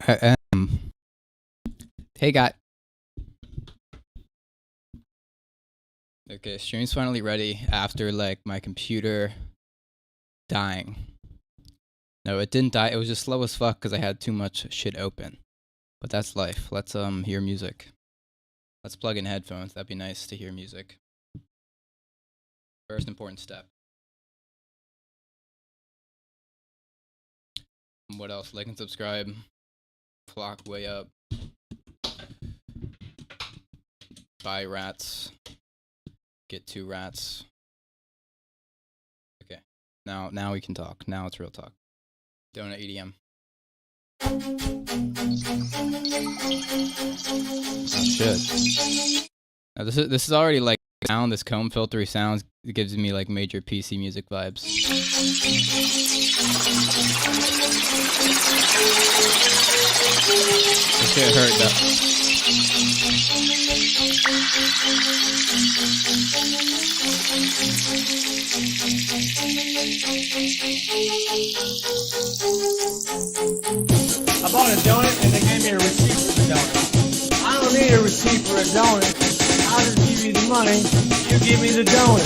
Hey, guy. Okay, stream's finally ready after like my computer dying. No, it didn't die. It was just slow as fuck because I had too much shit open. But that's life. Let's hear music. Let's plug in headphones. That'd be nice to hear music. First important step. What else? Like and subscribe. Clock way up. Buy rats. Get 2 rats. Okay. Now we can talk. Now it's real talk. Donut EDM. Oh shit. Now this is already like sound. This comb filtery sounds. It gives me like major PC music vibes. This shit hurt though. I bought a donut and they gave me a receipt for the donut. I don't need a receipt for a donut. I'll just give you the money. You give me the donut.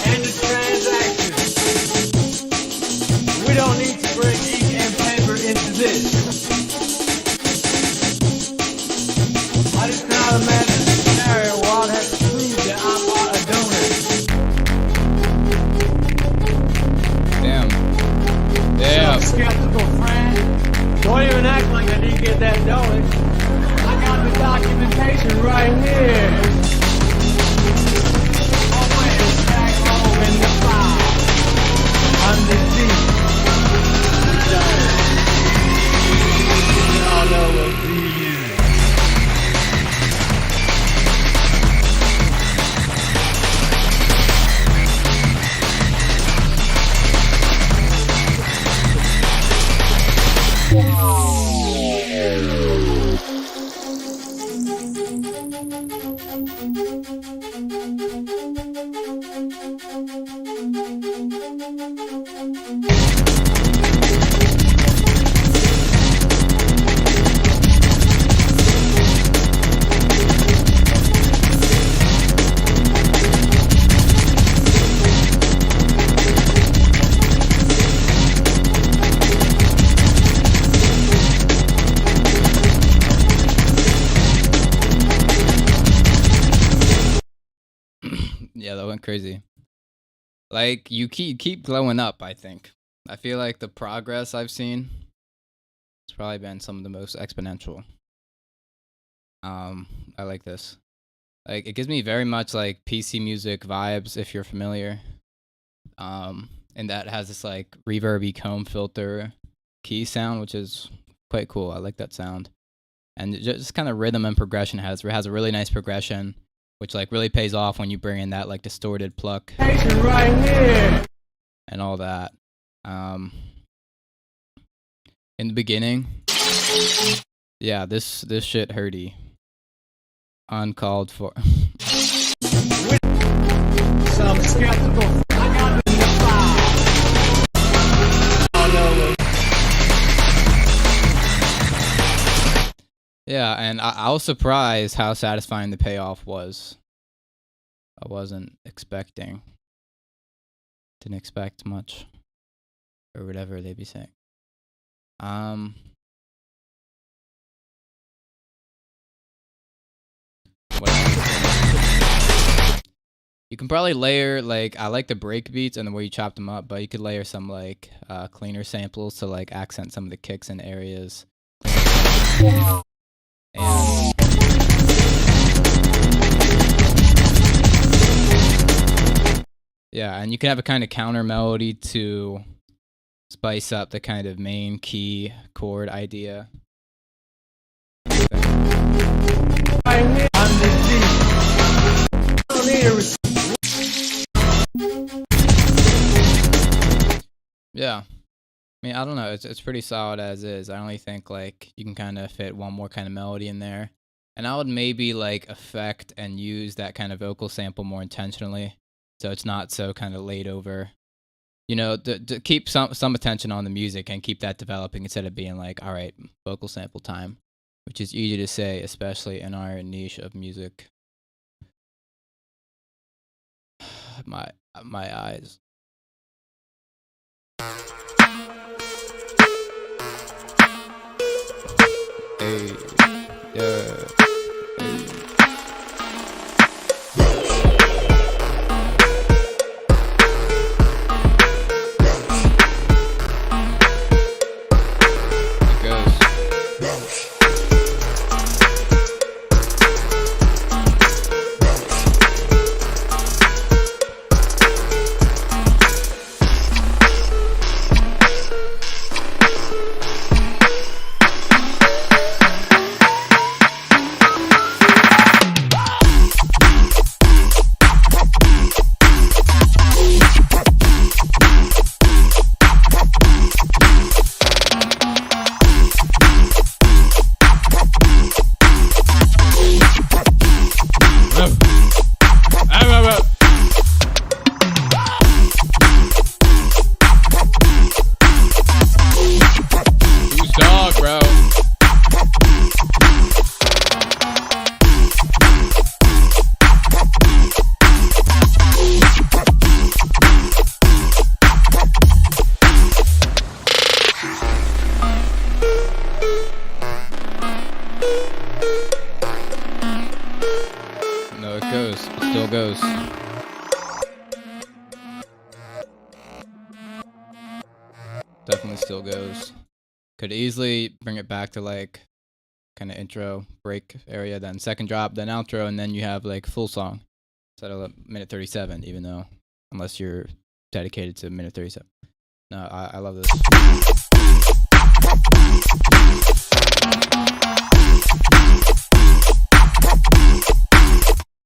And the transaction. We don't need to bring ink and paper into this. I just cannot imagine a scenario where I'd have to prove that I bought a donut. Damn. So skeptical friend. Don't even act like I didn't get that donut. I got the documentation right here. Oh, it's back home in the file. Underneath the donut. Y'all know what it is. Yeah, that went crazy. Like you keep glowing up, I think. I feel like the progress I've seen it's probably been some of the most exponential. I like this. Like it gives me very much like PC music vibes if you're familiar. And that has this like reverby comb filter key sound, which is quite cool. I like that sound. And it just kind of rhythm and progression has a really nice progression, which like really pays off when you bring in that like distorted pluck Right here. and all that. In the beginning, yeah, this shit hurty. Uncalled for. Some skeptical. I got it in the file. Yeah, and I was surprised how satisfying the payoff was. I wasn't expecting. Didn't expect much. Or whatever they be saying. What else? You can probably layer, like, I like the break beats and the way you chop them up, but you could layer some, like, cleaner samples to, like, accent some of the kicks in areas. And yeah, and you can have a kind of counter melody to spice up the kind of main key chord idea. Yeah. I mean, I don't know. It's pretty solid as is. I only think like you can kind of fit one more kind of melody in there. And I would maybe like affect and use that kind of vocal sample more intentionally. So it's not so kind of laid over you know, to keep some attention on the music and keep that developing instead of being like, all right, vocal sample time, which is easy to say, especially in our niche of music. My eyes. Hey, yeah. Hey. Goes. Definitely still goes. Could easily bring it back to like kind of intro break area, then second drop, then outro, and then you have like full song instead of minute 37. Even though, unless you're dedicated to minute 37. No, I love this.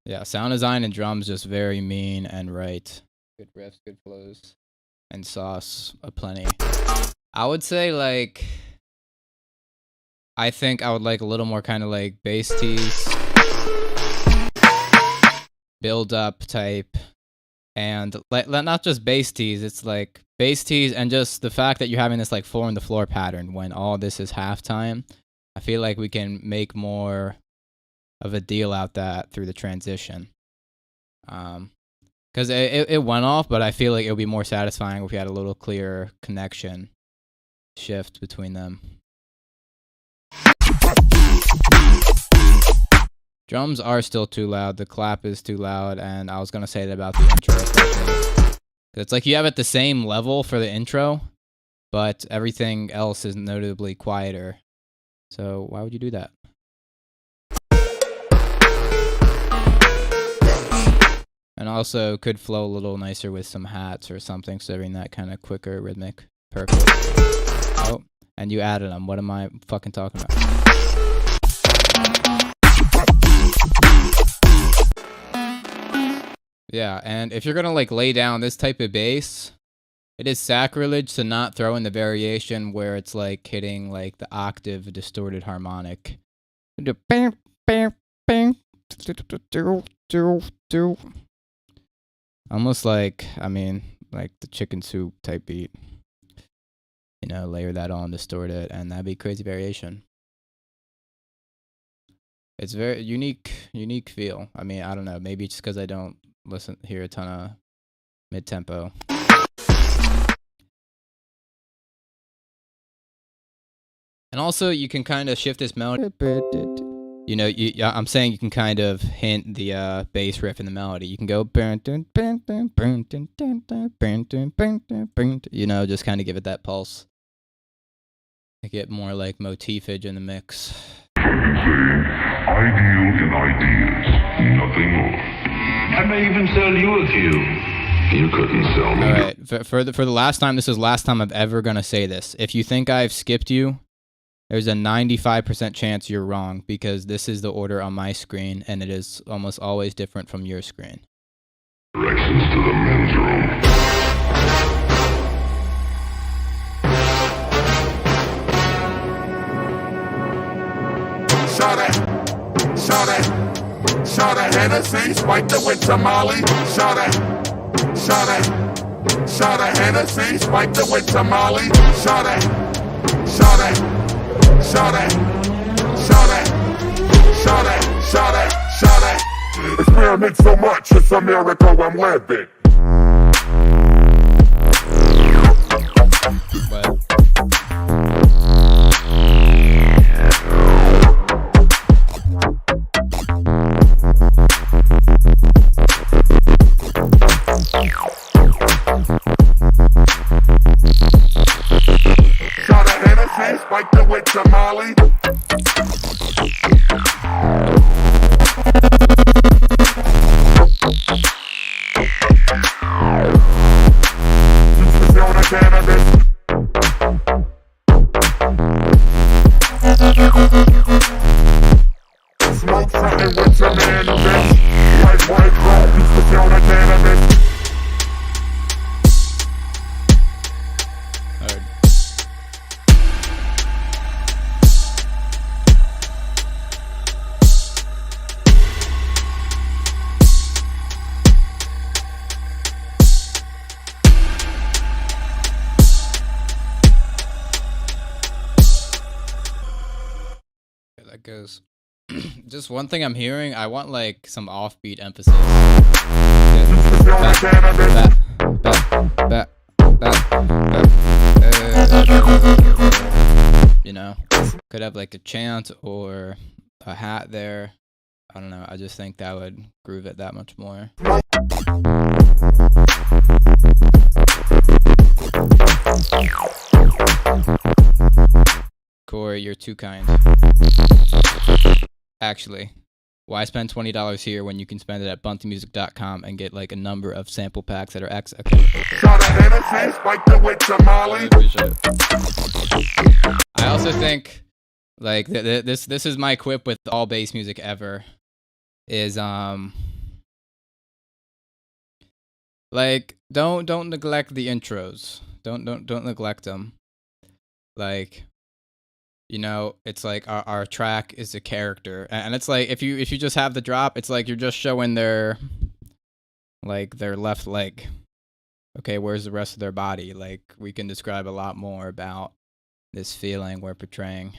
Yeah, sound design and drums just very mean and right. Good riffs, good flows, and sauce aplenty. I would say like, I think I would like a little more kind of like bass tease, build up type, and like not just bass tease. It's like bass tease and just the fact that you're having this like 4 on the floor pattern when all this is halftime. I feel like we can make more of a deal out that through the transition, because it went off, but I feel like it would be more satisfying if we had a little clearer connection shift between them. Drums are still too loud, the clap is too loud, and I was gonna say that about the intro especially. It's like you have it the same level for the intro, but everything else is notably quieter. So why would you do that? And also could flow a little nicer with some hats or something, serving that kind of quicker rhythmic purpose. Oh, and you added them. What am I fucking talking about? Yeah, and if you're gonna like lay down this type of bass, it is sacrilege to not throw in the variation where it's like hitting like the octave distorted harmonic. Almost like, I mean, like the chicken soup type beat. You know, layer that on, distort it, and that'd be crazy variation. It's very unique feel. I mean, I don't know, maybe just because I don't hear a ton of mid-tempo. And also, you can kind of shift this melody. You know, I'm saying you can kind of hint the bass riff in the melody. You can go, you know, just kind of give it that pulse. Get more like motifage in the mix. Ideal in ideas, nothing more. I may even sell you a few. You couldn't sell me. All right, for the last time, this is the last time I'm ever gonna say this. If you think I've skipped you, there's a 95% chance you're wrong, because this is the order on my screen, and it is almost always different from your screen. Directions to the men's room. Shot a Hennessy, spike the with tamale. Shot a Shot of Hennessy, spiked it with tamale. Shot it, shot it, shot it, shot it, shot it, shot it, shot it. Experiment so much, it's a miracle I'm living. But Shot of Hennessy, spiked it with tamale. Infusion of cannabis. Smoke something with some cannabis. White girl, infusion of cannabis. Alright. Okay, that goes. Just one thing I'm hearing, I want like some offbeat emphasis. Infusion of cannabis. You know, could have like a chant or a hat there. I don't know. I just think that would groove it that much more. Corey, you're too kind. Actually, why spend $20 here when you can spend it at buntingmusic.com and get like a number of sample packs that are X? Okay. Shot of Hennessy, spiked it with tamale. I also think like this is my quip with all bass music ever is like don't neglect the intros. Don't neglect them. Like, you know, it's like our track is a character, and it's like if you just have the drop, it's like you're just showing their left leg. Okay, where's the rest of their body? Like, we can describe a lot more about this feeling we're portraying.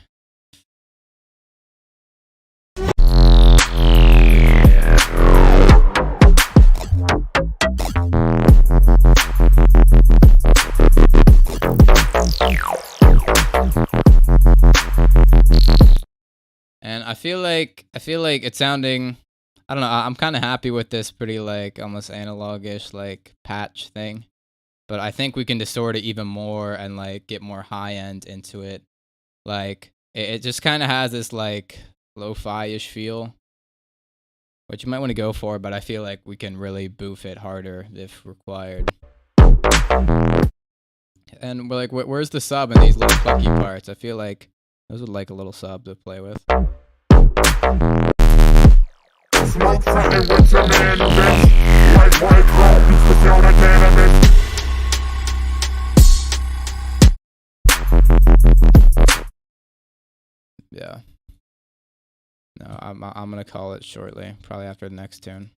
And I feel like it's sounding, I don't know, I'm kind of happy with this pretty like almost analog-ish like patch thing. But I think we can distort it even more and like get more high end into it. Like it just kind of has this like lo-fi-ish feel, which you might want to go for, but I feel like we can really boof it harder if required. And we're like, where's the sub in these little plucky parts? I feel like those would like a little sub to play with. Smoke something with some cannabis. White girl, infusion of cannabis. Yeah. No, I'm gonna call it shortly, probably after the next tune.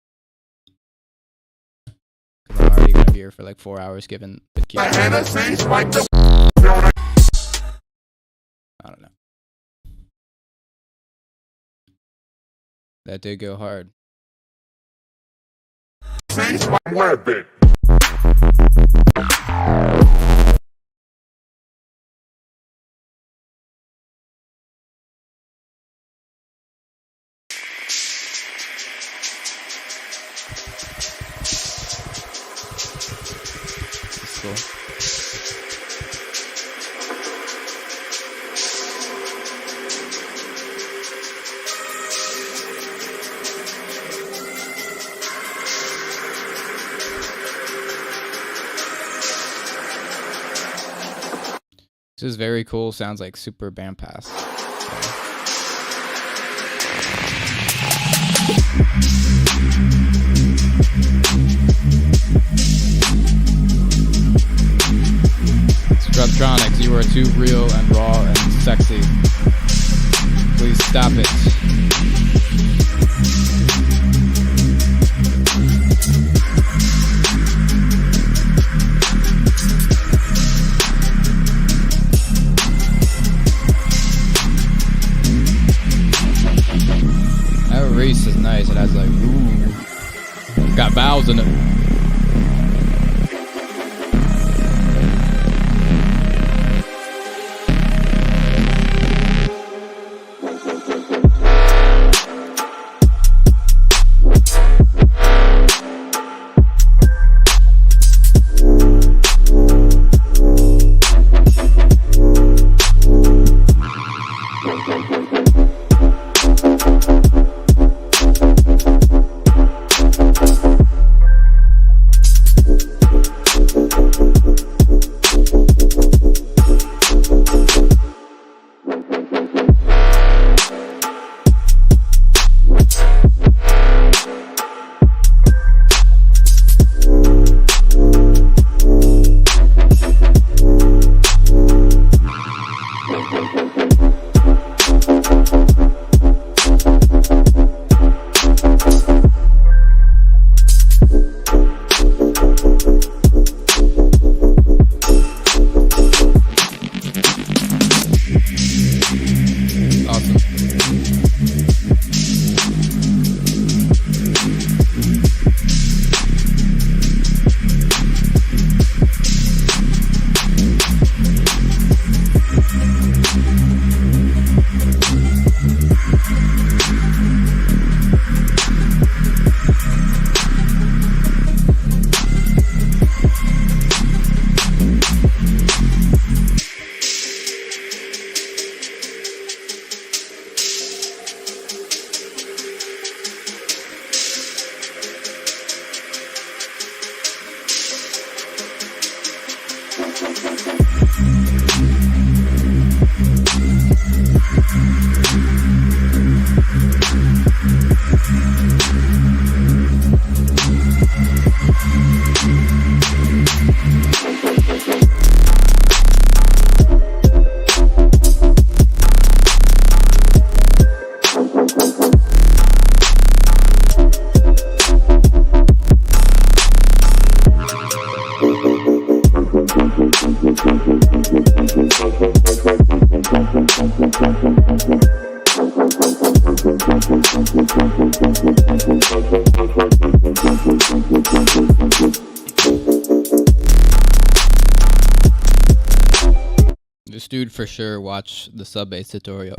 Cause I'm already gonna be here for like 4 hours given the key. I don't know. That did go hard. That's cool. This is very cool. Sounds like super band pass. Scrubtronics, you are too real and raw and sexy. Please stop it. bass. It has like, ooh, got vowels in it. This dude for sure watched the sub bass tutorial.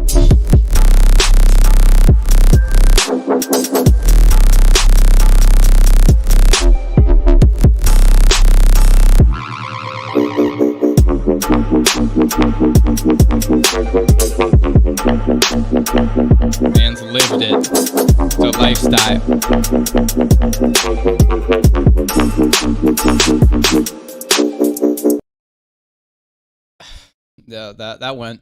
Man's lived it. It's a lifestyle. Yeah, that went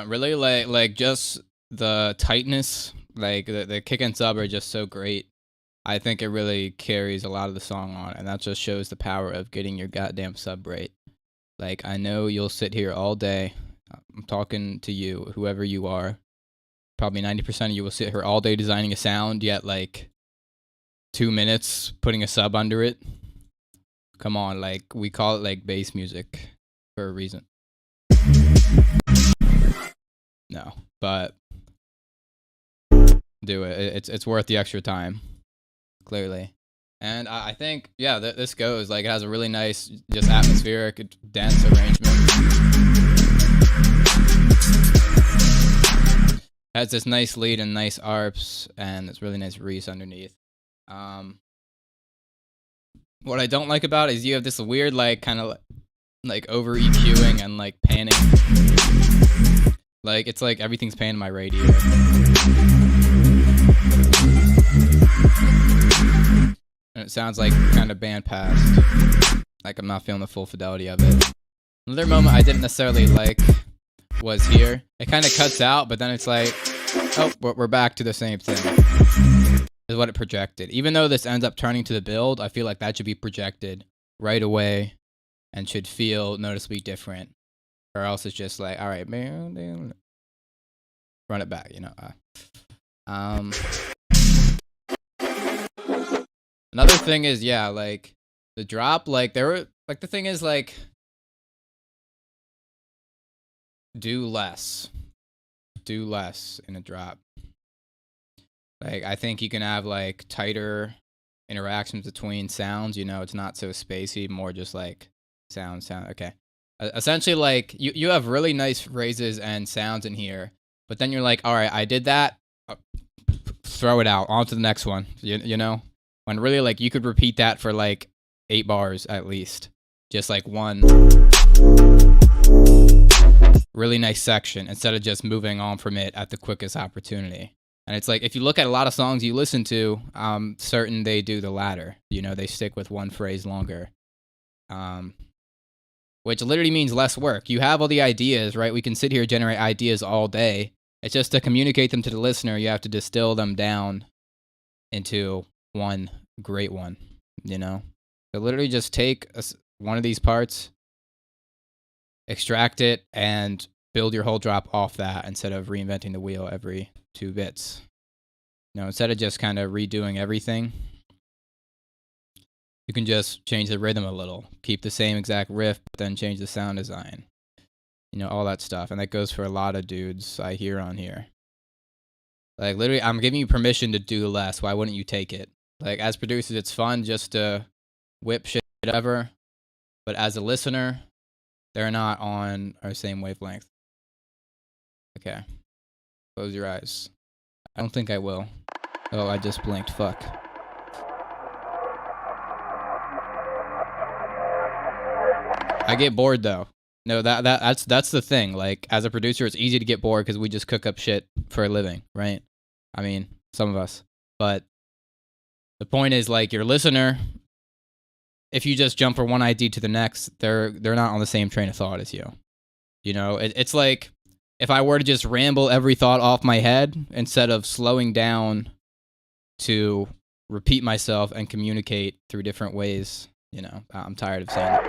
really like just the tightness, like the kick and sub are just so great. I think it really carries a lot of the song on, and that just shows the power of getting your goddamn sub right. Like, I know you'll sit here all day. I'm talking to you, whoever you are. Probably 90% of you will sit here all day designing a sound, yet like 2 minutes putting a sub under it. Come on, like, we call it like bass music for a reason. No, but do it. It's worth the extra time, clearly. And I think, yeah, this goes. Like, it has a really nice, just atmospheric, dense arrangement. Has this nice lead and nice arps, and this really nice reese underneath. What I don't like about it is you have this weird, like, kind of like over EQing and like panning. Like, it's like everything's panning my radio. And it sounds like kind of band passed. Like, I'm not feeling the full fidelity of it. Another moment I didn't necessarily like was here. It kind of cuts out, but then it's like, oh, we're back to the same thing. Is what it projected. Even though this ends up turning to the build, I feel like that should be projected right away and should feel noticeably different. Or else it's just like, all right, man, run it back, you know. Another thing is, yeah, like the drop, like there were, like the thing is, like, do less in a drop. Like, I think you can have like tighter interactions between sounds. You know, it's not so spacey, more just like sound. Okay. Essentially, like you have really nice phrases and sounds in here, but then you're like, all right, I did that. Throw it out. On to the next one. You know, when really like you could repeat that for like 8 bars at least, just like one really nice section instead of just moving on from it at the quickest opportunity. And it's like, if you look at a lot of songs you listen to, I'm certain they do the latter. You know, they stick with one phrase longer. Which literally means less work. You have all the ideas, right? We can sit here and generate ideas all day. It's just to communicate them to the listener, you have to distill them down into one great one, you know? So literally just take one of these parts, extract it, and build your whole drop off that instead of reinventing the wheel every 2 bits. You know, instead of just kind of redoing everything, you can just change the rhythm a little, keep the same exact riff, but then change the sound design. You know, all that stuff. And that goes for a lot of dudes I hear on here. Like, literally, I'm giving you permission to do less. Why wouldn't you take it? Like, as producers, it's fun just to whip shit, whatever. But as a listener, they're not on our same wavelength. Okay. Close your eyes. I don't think I will. Oh, I just blinked. Fuck. I get bored though. No, that's the thing. Like, as a producer, it's easy to get bored because we just cook up shit for a living, right? I mean, some of us. But the point is, like, your listener, if you just jump from one idea to the next, they're not on the same train of thought as you. You know, it's like if I were to just ramble every thought off my head instead of slowing down to repeat myself and communicate through different ways. You know, I'm tired of saying it.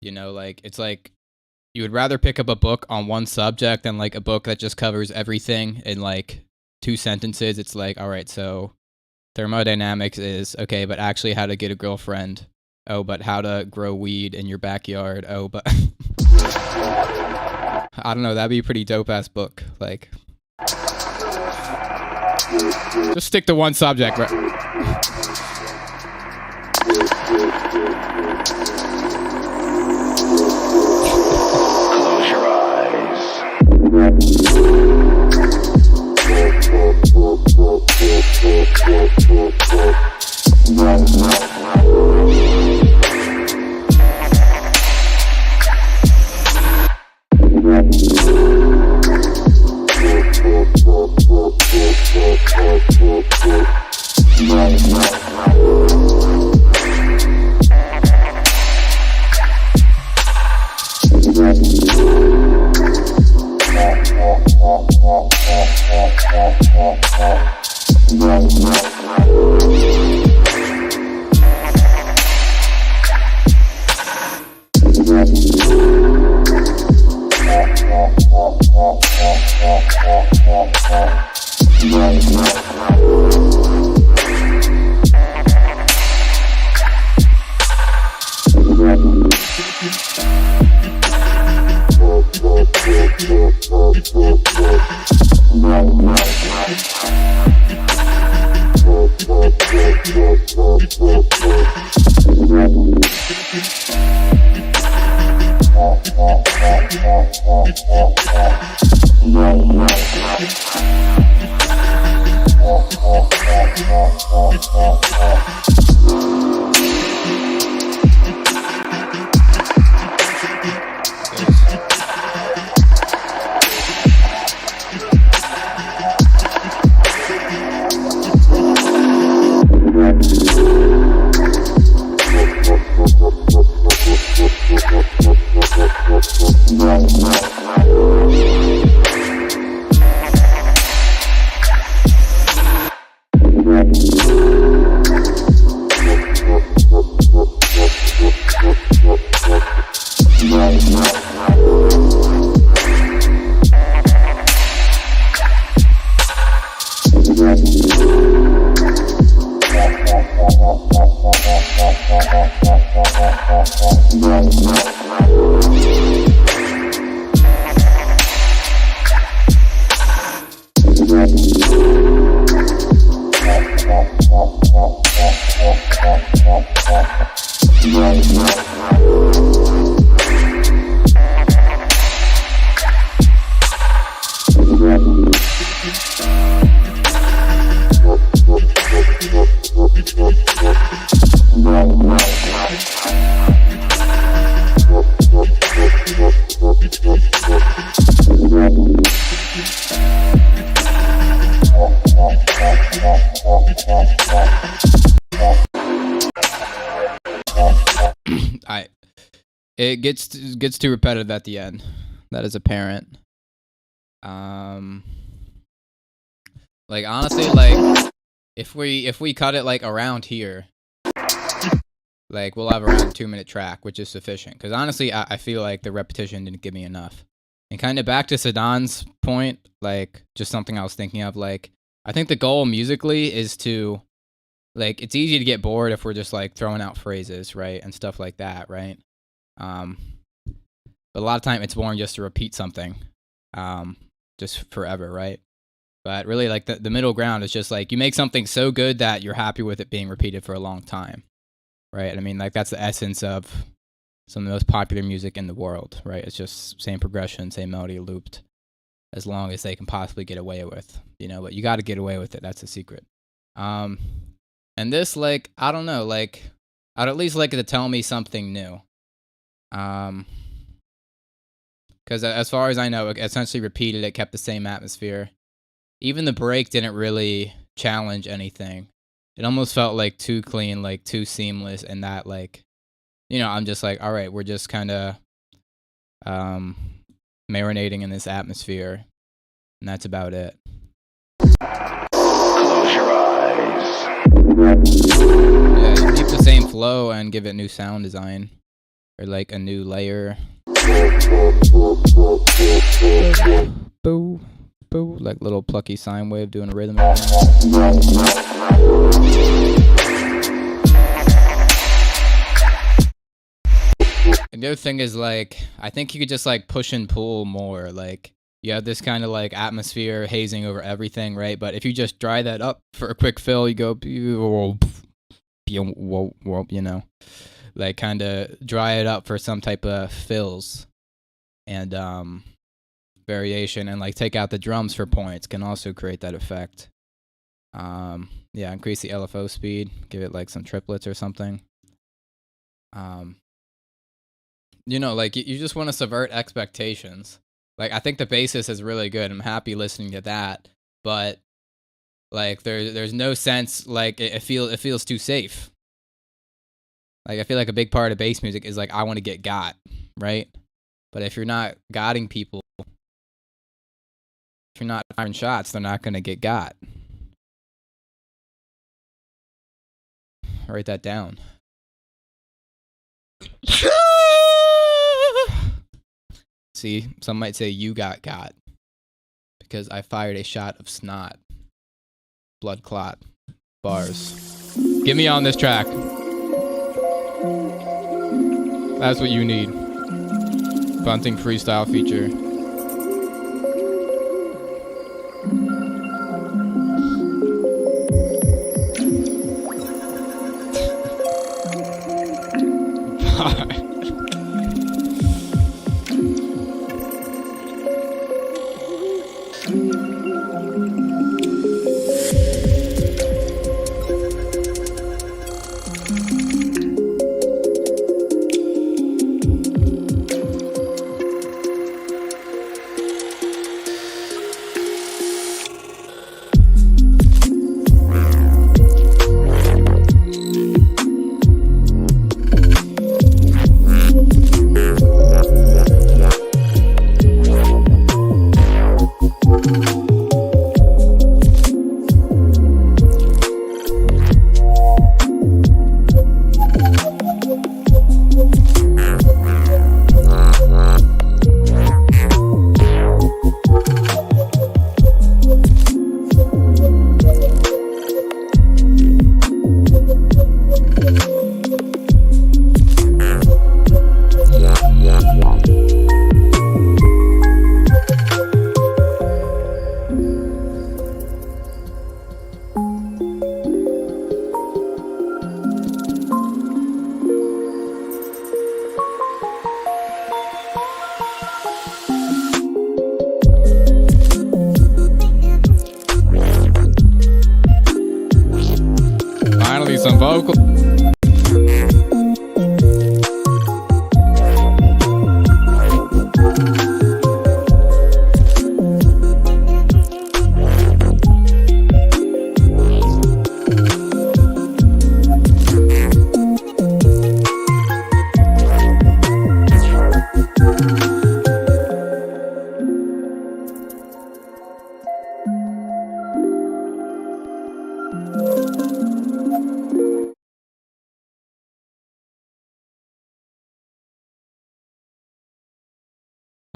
You know, like, it's like you would rather pick up a book on one subject than like a book that just covers everything in like 2 sentences. It's like, all right, so thermodynamics is okay, but actually how to get a girlfriend. Oh, but how to grow weed in your backyard. Oh, but I don't know, that'd be a pretty dope ass book. Like, just stick to one subject, right? I it gets too repetitive at the end. That is apparent. Like honestly, like if we cut it like around here, like we'll have around a 2-minute track, which is sufficient. Because honestly, I feel like the repetition didn't give me enough. And kind of back to Sadan's point, like just something I was thinking of, like I think the goal musically is to, like, it's easy to get bored if we're just like throwing out phrases, right, and stuff like that, right? But a lot of time it's boring just to repeat something, just forever, right? But really, like the middle ground is just like you make something so good that you're happy with it being repeated for a long time, right? I mean, like that's the essence of some of the most popular music in the world, right? It's just same progression, same melody looped, as long as they can possibly get away with, you know. But you got to get away with it. That's the secret. And this, like, I don't know, like I'd at least like it to tell me something new. Because as far as I know, it essentially repeated it, kept the same atmosphere. Even the break didn't really challenge anything. It almost felt like too clean, like too seamless, and that, like, you know, I'm just like, all right, we're just kind of marinating in this atmosphere, and that's about it. Close your eyes. Yeah, you keep the same flow and give it new sound design, or like a new layer. Boo, boo, like little plucky sine wave doing a rhythm. And the other thing is, like, I think you could just like push and pull more. Like you have this kind of like atmosphere hazing over everything, right? But if you just dry that up for a quick fill, you go, you know, like kind of dry it up for some type of fills and variation, and like take out the drums for points can also create that effect. Yeah, increase the LFO speed, give it like some triplets or something. You know, like you just want to subvert expectations. Like I think the basis is really good. I'm happy listening to that, but like there's no sense, like it feels too safe. Like I feel like a big part of bass music is like I want to get got, right? But if you're not gotting people, if you're not firing shots, they're not gonna get got. Write that down. See, some might say you got because I fired a shot of snot. Blood clot. Bars. Get me on this track. That's what you need. Bunting freestyle feature.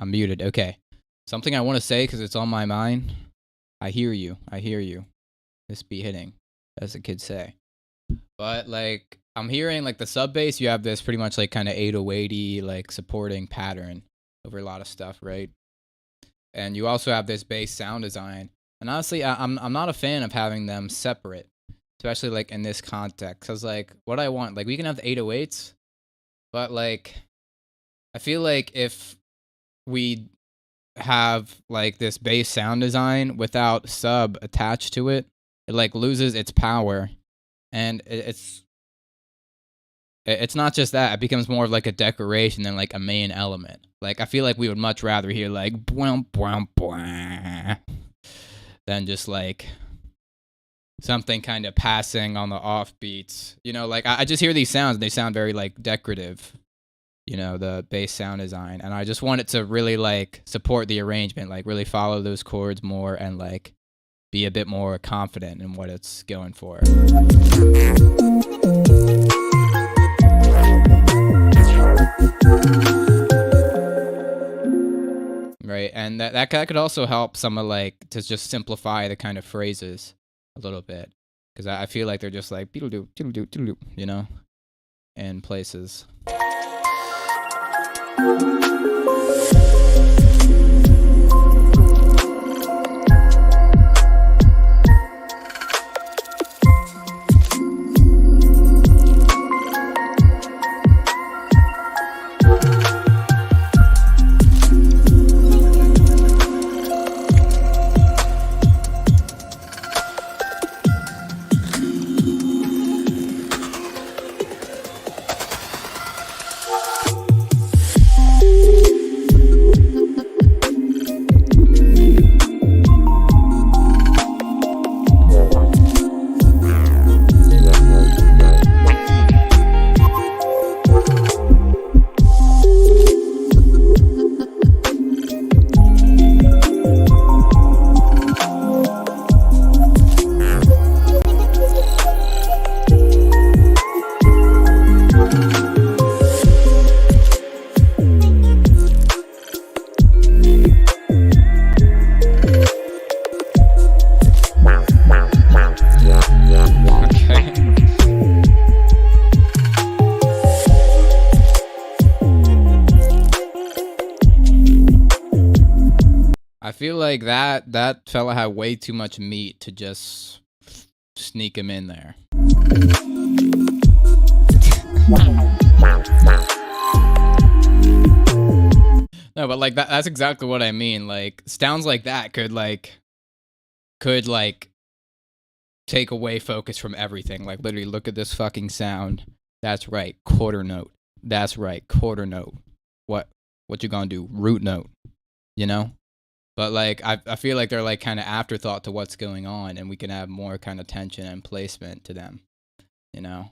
I'm muted. Okay. Something I want to say because it's on my mind. I hear you. I hear you. This be hitting, as the kids say. But like, I'm hearing like the sub bass. You have this pretty much like kind of 808y like supporting pattern over a lot of stuff, right? And you also have this bass sound design. And honestly, I'm not a fan of having them separate, especially like in this context. Because like, what I want, like, we can have the 808s, but like, I feel like if we have like this bass sound design without sub attached to it, it like loses its power, and it's not just that, it becomes more of like a decoration than like a main element. Like, I feel like we would much rather hear like bwam, bwam, bwam, than just like something kind of passing on the offbeats. You know, like I just hear these sounds and they sound very like decorative, you know, the bass sound design. And I just want it to really like support the arrangement, like really follow those chords more and like be a bit more confident in what it's going for. Right, and that could also help some of like to just simplify the kind of phrases a little bit, because I feel like they're just like beetle doo, you know, in places. I feel like that fella had way too much meat to just sneak him in there. No, but like that's exactly what I mean. Like, sounds like that could take away focus from everything. Like, literally, look at this fucking sound. That's right, quarter note. That's right, quarter note. What you gonna do? Root note. You know? But like, I feel like they're like kind of afterthought to what's going on, and we can have more kind of tension and placement to them, you know?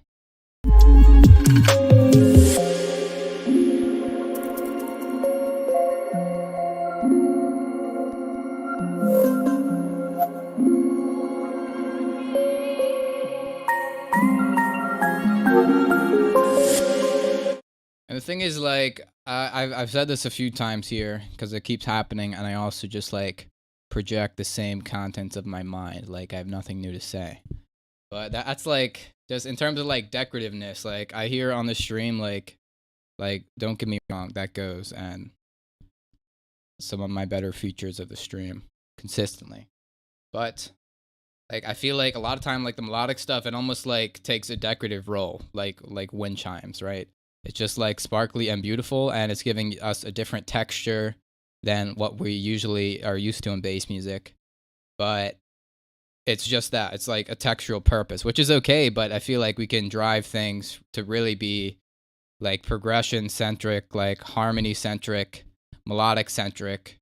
And the thing is, like, I've said this a few times here because it keeps happening, and I also just like project the same contents of my mind. Like, I have nothing new to say. But that's like, just in terms of like decorativeness, like I hear on the stream, like don't get me wrong, that goes, and some of my better features of the stream consistently. But like, I feel like a lot of time, like the melodic stuff, it almost like takes a decorative role, like wind chimes, right? It's just like sparkly and beautiful, and it's giving us a different texture than what we usually are used to in bass music. But it's just that. It's like a textural purpose, which is okay, but I feel like we can drive things to really be like progression-centric, like harmony-centric, melodic-centric,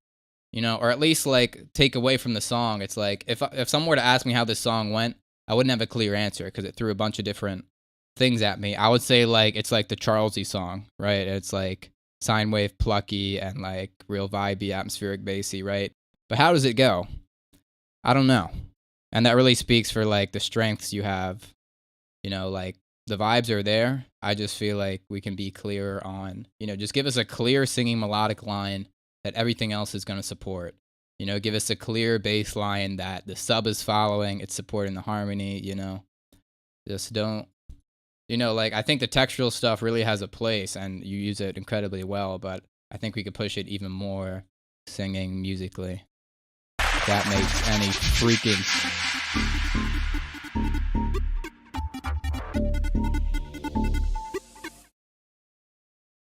you know, or at least like take away from the song. It's like, if someone were to ask me how this song went, I wouldn't have a clear answer because it threw a bunch of different things at me. I would say like it's like the Charlesy song, right? It's like sine wave plucky and like real vibey, atmospheric bassy, right? But how does it go? I don't know. And that really speaks for like the strengths you have, you know, like the vibes are there. I just feel like we can be clearer on, you know, just give us a clear singing melodic line that everything else is going to support. You know, give us a clear bass line that the sub is following, it's supporting the harmony, you know. Just don't, you know, like, I think the textural stuff really has a place and you use it incredibly well, but I think we could push it even more singing musically. If that makes any freaking...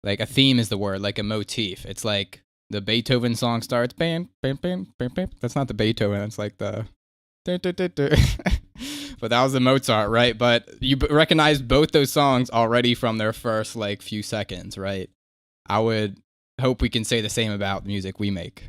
Like, a theme is the word, like a motif. It's like the Beethoven song starts, bam, bam, bam, bam, bam. That's not the Beethoven, it's like the... But that was the Mozart, right? But you recognize both those songs already from their first, like, few seconds, right? I would hope we can say the same about the music we make.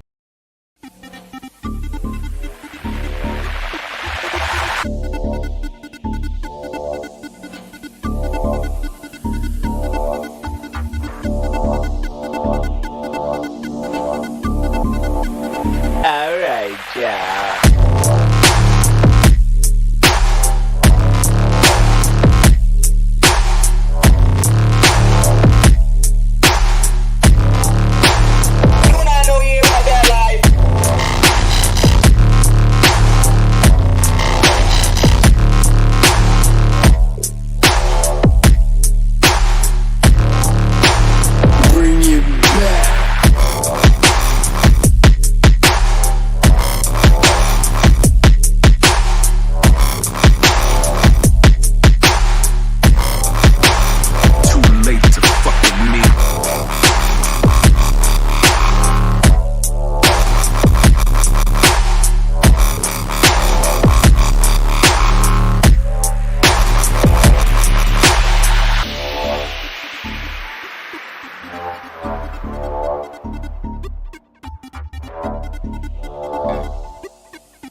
Alright, yeah.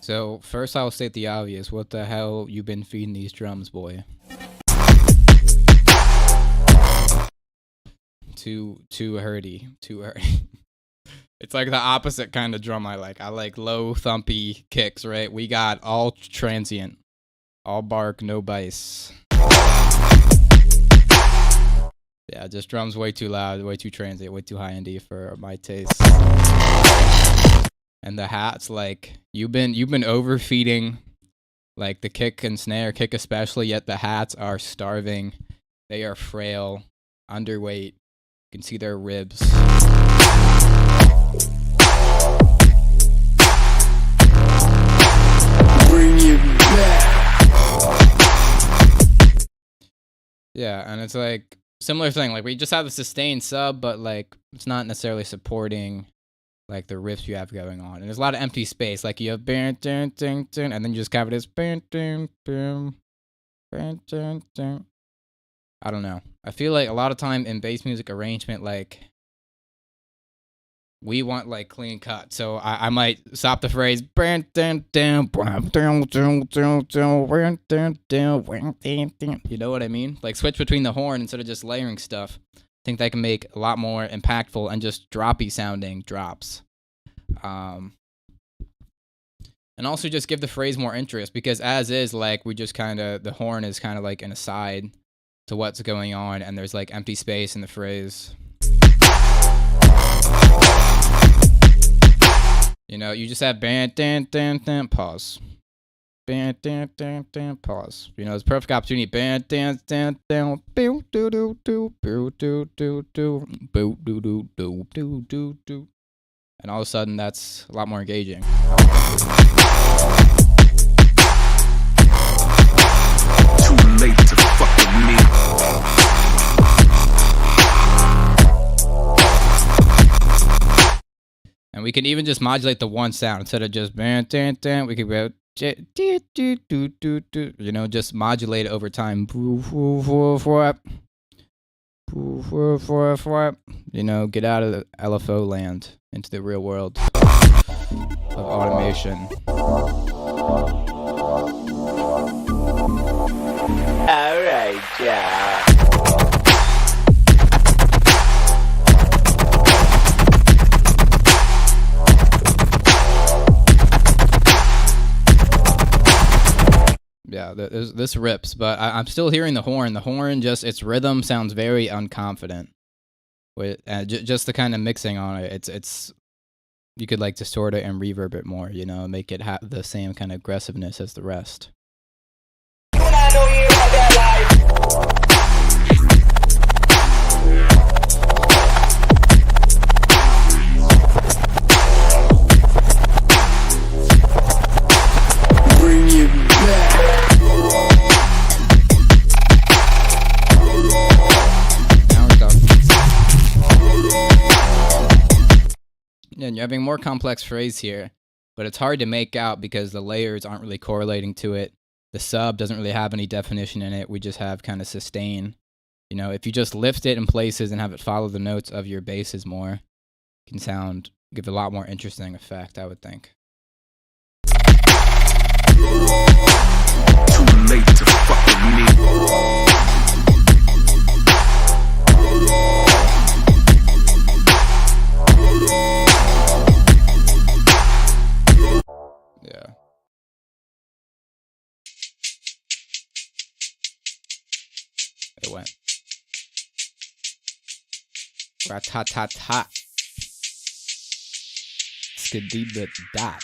So, first I'll state the obvious. What the hell you been feeding these drums, boy? Too hurty. It's like the opposite kind of drum I like. I like low, thumpy kicks, right? We got all transient. All bark, no bass. Yeah, just drums way too loud, way too transient, way too high-endy for my taste. And the hats, like, you've been overfeeding, like, the kick and snare, kick especially, yet the hats are starving. They are frail, underweight. You can see their ribs. Bring it back. Yeah, and it's like, similar thing, like, we just have the sustained sub, but, like, it's not necessarily supporting, like, the riffs you have going on. And there's a lot of empty space. Like, you have and then you just have this I don't know. I feel like a lot of time in bass music arrangement, like, we want, like, clean cut. So I might stop the phrase, you know what I mean? Like, switch between the horn instead of just layering stuff. I think that can make a lot more impactful and just droppy sounding drops. And also just give the phrase more interest, because as is, like, we just kind of, the horn is kind of like an aside to what's going on, and there's, like, empty space in the phrase. You know, you just have pause. Pause. You know, it's a perfect opportunity. And all of a sudden, that's a lot more engaging. Too late to fuck with me. And we can even just modulate the one sound instead of just we could go, you know, just modulate it over time. You know, get out of the LFO land into the real world of automation. Alright, yeah. Yeah, this rips, but I'm still hearing the horn. The horn, just its rhythm sounds very unconfident. With just the kind of mixing on it, it's you could like distort it and reverb it more, you know, make it have the same kind of aggressiveness as the rest. Bring it back. Now we're talking. And you're having more complex phrase here, but it's hard to make out because the layers aren't really correlating to it. The sub doesn't really have any definition in it. We just have kind of sustain. You know, if you just lift it in places and have it follow the notes of your basses more, it can give a lot more interesting effect, I would think. Too late to fuck with me. Yeah. It went. Rat-tat-tat-tat. Skidee-bit-dot.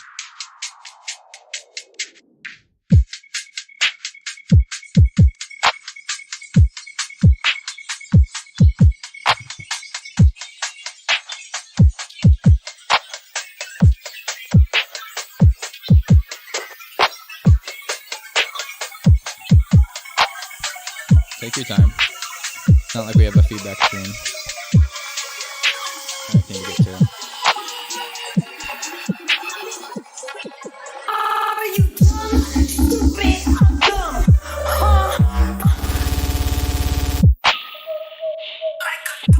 Take your time. It's not like we have a feedback screen. Anything to get to. Are you dumb, stupid, or dumb? Huh? Like a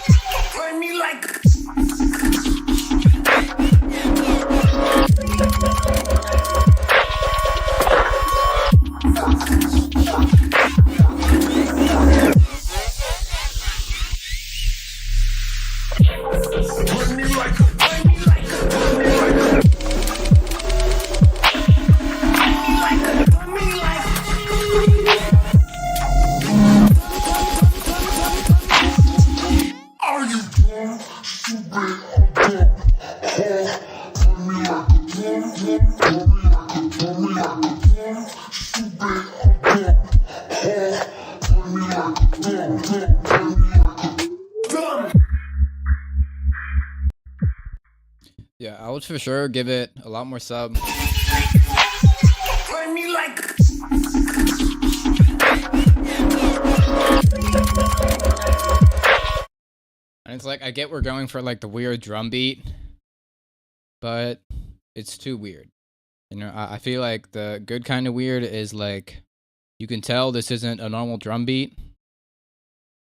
dummy, like bitch, are you dumb? Are you dumb? Yeah, I would for sure give it a lot more sub. And it's like, I get we're going for like the weird drum beat, but it's too weird. You know, I feel like the good kind of weird is like, you can tell this isn't a normal drum beat,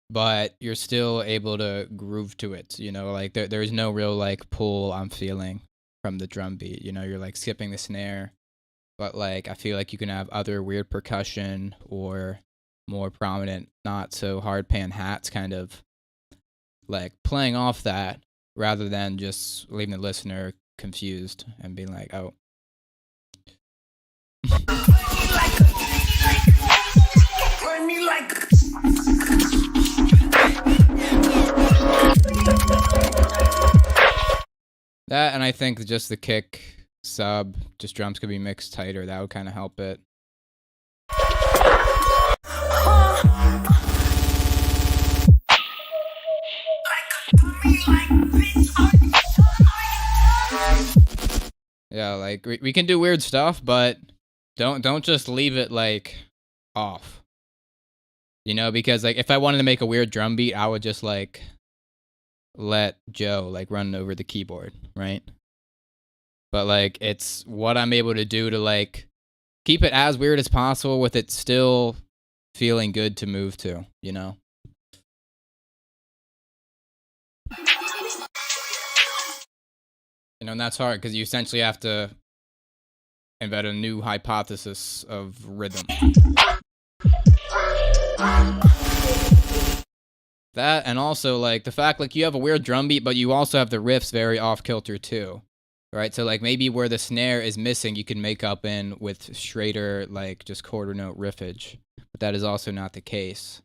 but you're still able to groove to it. You know, like there's no real like pull I'm feeling from the drum beat. You know, you're like skipping the snare, but like I feel like you can have other weird percussion or more prominent, not so hard pan hats kind of like playing off that rather than just leaving the listener confused and being like, oh. That, and I think just the kick sub, just drums could be mixed tighter. That would kind of help it. Yeah, like we can do weird stuff, but don't just leave it like off. You know, because like if I wanted to make a weird drum beat, I would just like let Joe like run over the keyboard, right? But like it's what I'm able to do to like keep it as weird as possible with it still feeling good to move to, you know? You know, and that's hard because you essentially have to invent a new hypothesis of rhythm. That, and also like the fact like you have a weird drum beat, but you also have the riffs very off kilter too, right? So like maybe where the snare is missing, you can make up in with straighter like just quarter note riffage, but that is also not the case.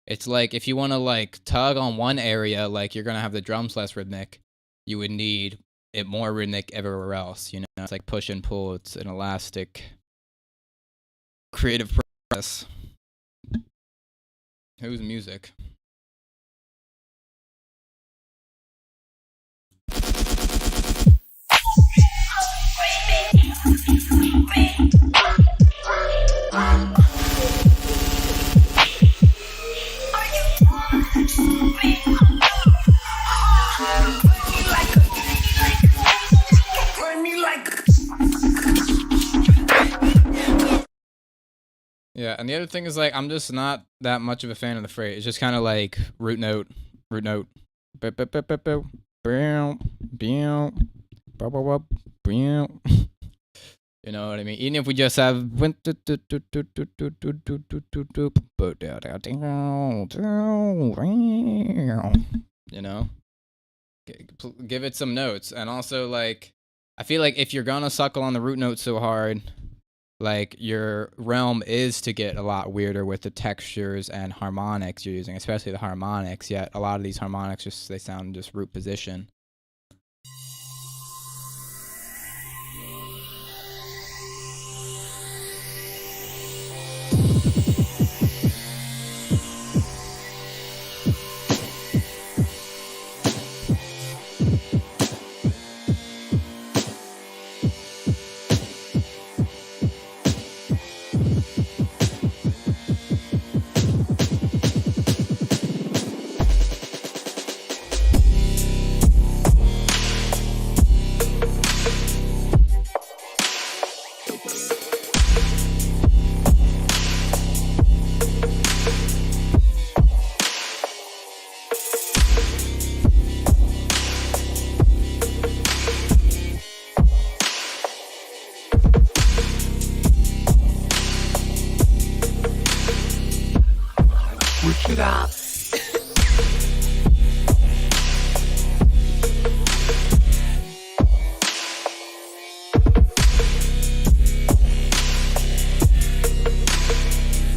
It's like if you want to like tug on one area, like you're gonna have the drums less rhythmic, you would need it more rhythmic everywhere else. You know, it's like push and pull. It's an elastic, creative process. Whose music? Yeah, and the other thing is like I'm just not that much of a fan of the phrase. It's just kind of like root note, you know what I mean? Even if we just have you know, give it some notes. And also like I feel like if you're gonna suckle on the root note so hard, like your realm is to get a lot weirder with the textures and harmonics you're using, especially the harmonics. Yet a lot of these harmonics just they sound just root position. Switch it up.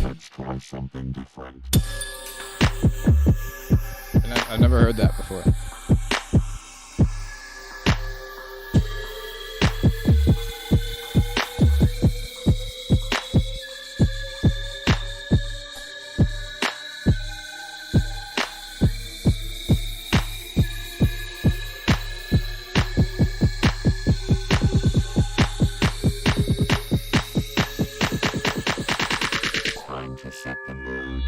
Let's try something different. And I've never heard that before. Time to set the mood.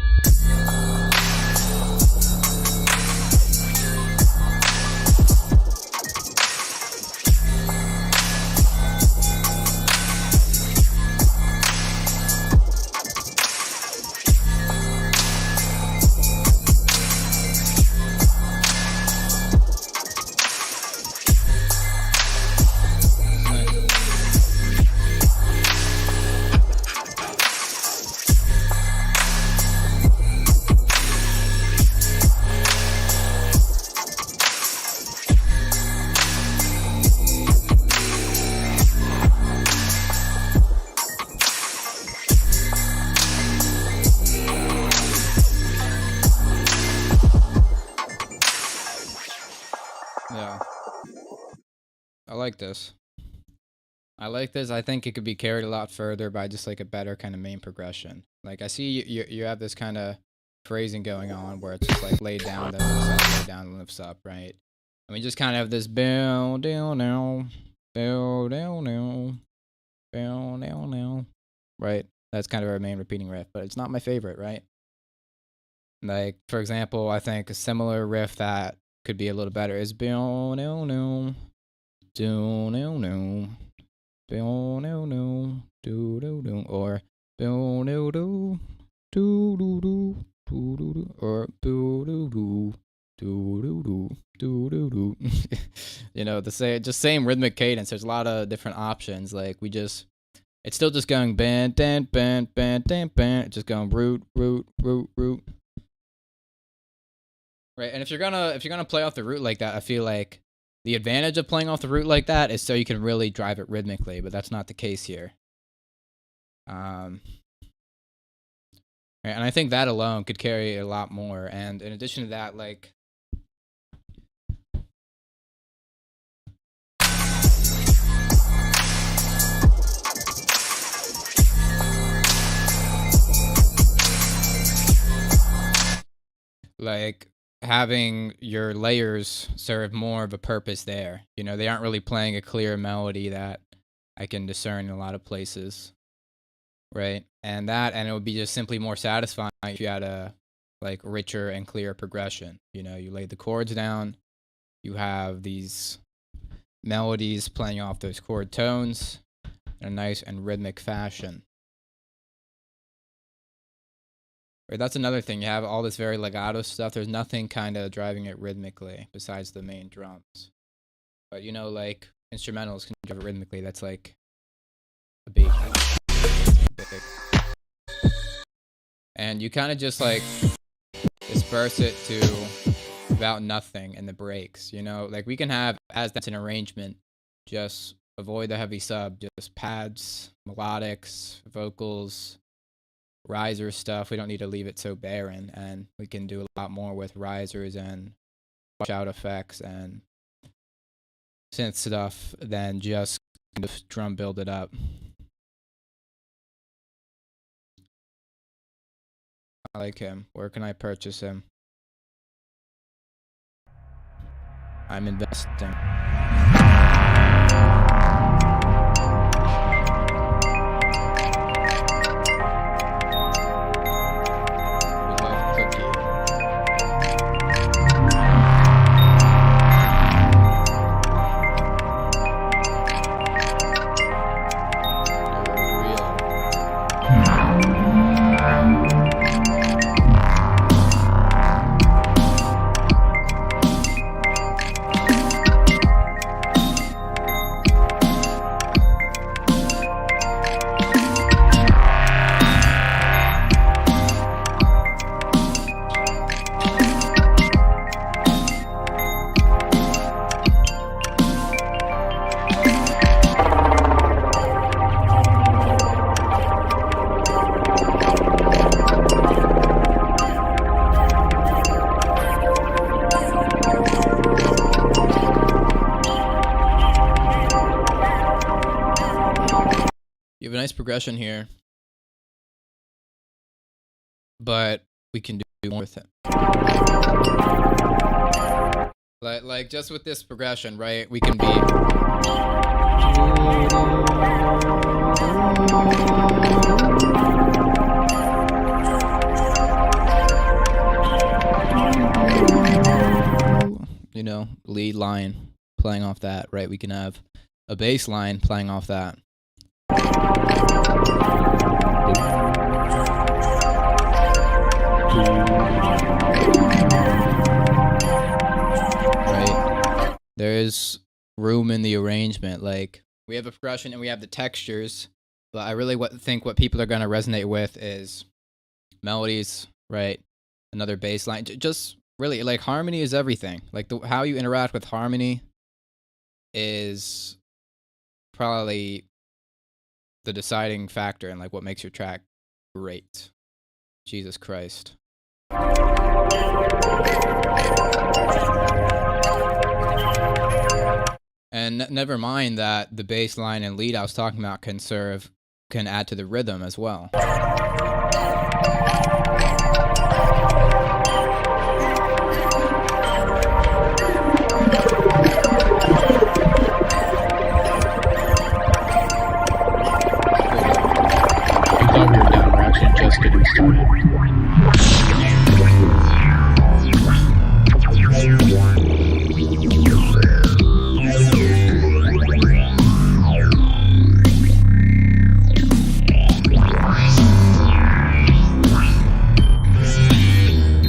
Yeah. I like this. I think it could be carried a lot further by just like a better kind of main progression. Like I see you have this kind of phrasing going on where it's just like laid down, then lifts up, laid down, then lifts up, right? And we just kind of have this bow down now, bow down now, bow down now, right? That's kind of our main repeating riff, but it's not my favorite, right? Like for example, I think a similar riff that could be a little better is bow down now, down down now. Or or you know, just same rhythmic cadence. There's a lot of different options. Like it's still just going band, dan, band, band, dan, band. Just going root, root, root, root. Right, and if you're gonna play off the root like that, I feel like the advantage of playing off the root like that is so you can really drive it rhythmically, but that's not the case here. Right, and I think that alone could carry a lot more. And in addition to that, like, having your layers serve more of a purpose there. You know, they aren't really playing a clear melody that I can discern in a lot of places, right? And it would be just simply more satisfying if you had a like richer and clearer progression. You know, you laid the chords down, you have these melodies playing off those chord tones in a nice and rhythmic fashion. Right, that's another thing. You have all this very legato stuff. There's nothing kind of driving it rhythmically besides the main drums. But you know, like instrumentals can drive it rhythmically. That's like a big. And you kind of just like disperse it to about nothing in the breaks. You know, like we can have, as that's an arrangement, just avoid the heavy sub, just pads, melodics, vocals, riser stuff. We don't need to leave it so barren, and we can do a lot more with risers and wash out effects and synth stuff than just kind of drum build it up. I like him. Where can I purchase him? I'm investing. You have a nice progression here, but we can do more with it. Like just with this progression, right? We can be. You know, lead line playing off that, right? We can have a bass line playing off that. Right. There's room in the arrangement. Like, we have a progression and we have the textures, but I really think what people are going to resonate with is melodies, right? Another bass line. Just really, like, harmony is everything. Like, how you interact with harmony is probably the deciding factor in like what makes your track great. Jesus Christ. And never mind that the bass line and lead I was talking about can add to the rhythm as well. Just getting started.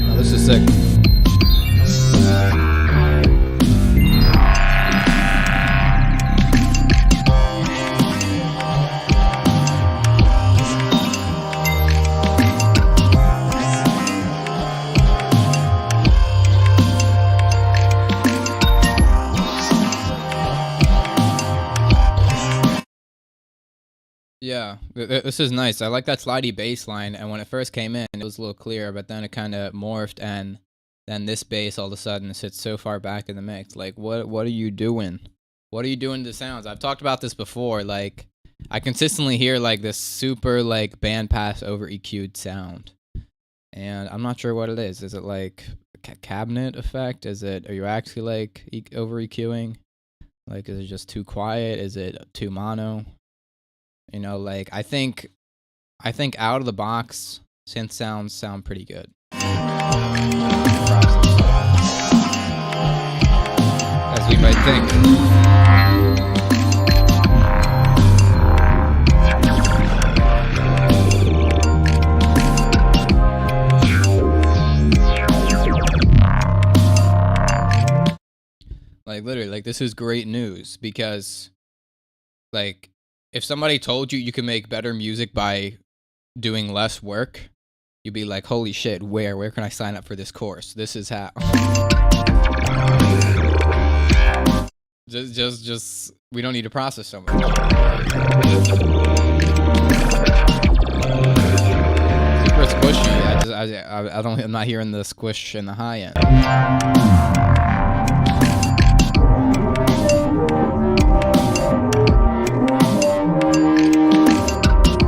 Oh, this is sick. Yeah, this is nice. I like that slidey bass line, and when it first came in, it was a little clearer, but then it kind of morphed, and then this bass all of a sudden sits so far back in the mix. Like, what are you doing? What are you doing to the sounds? I've talked about this before. Like, I consistently hear like this super like bandpass over EQ'd sound, and I'm not sure what it is. Is it like a cabinet effect? Are you actually like over EQing? Like, is it just too quiet? Is it too mono? You know, like I think out of the box synth sounds sound pretty good. As we might think. Like literally, like this is great news because like if somebody told you you can make better music by doing less work, you'd be like, holy shit, where can I sign up for this course? This is how. just we don't need to process so much. Super squishy. I'm not hearing the squish in the high end.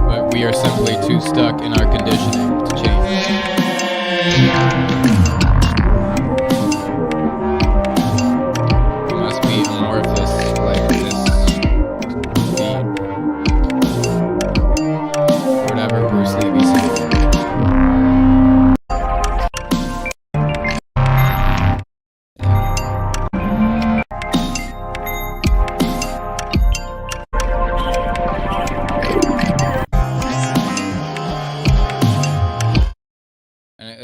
But we are simply too stuck in our conditioning to change. It must be amorphous like this beat. Whatever Bruce Lee be saying.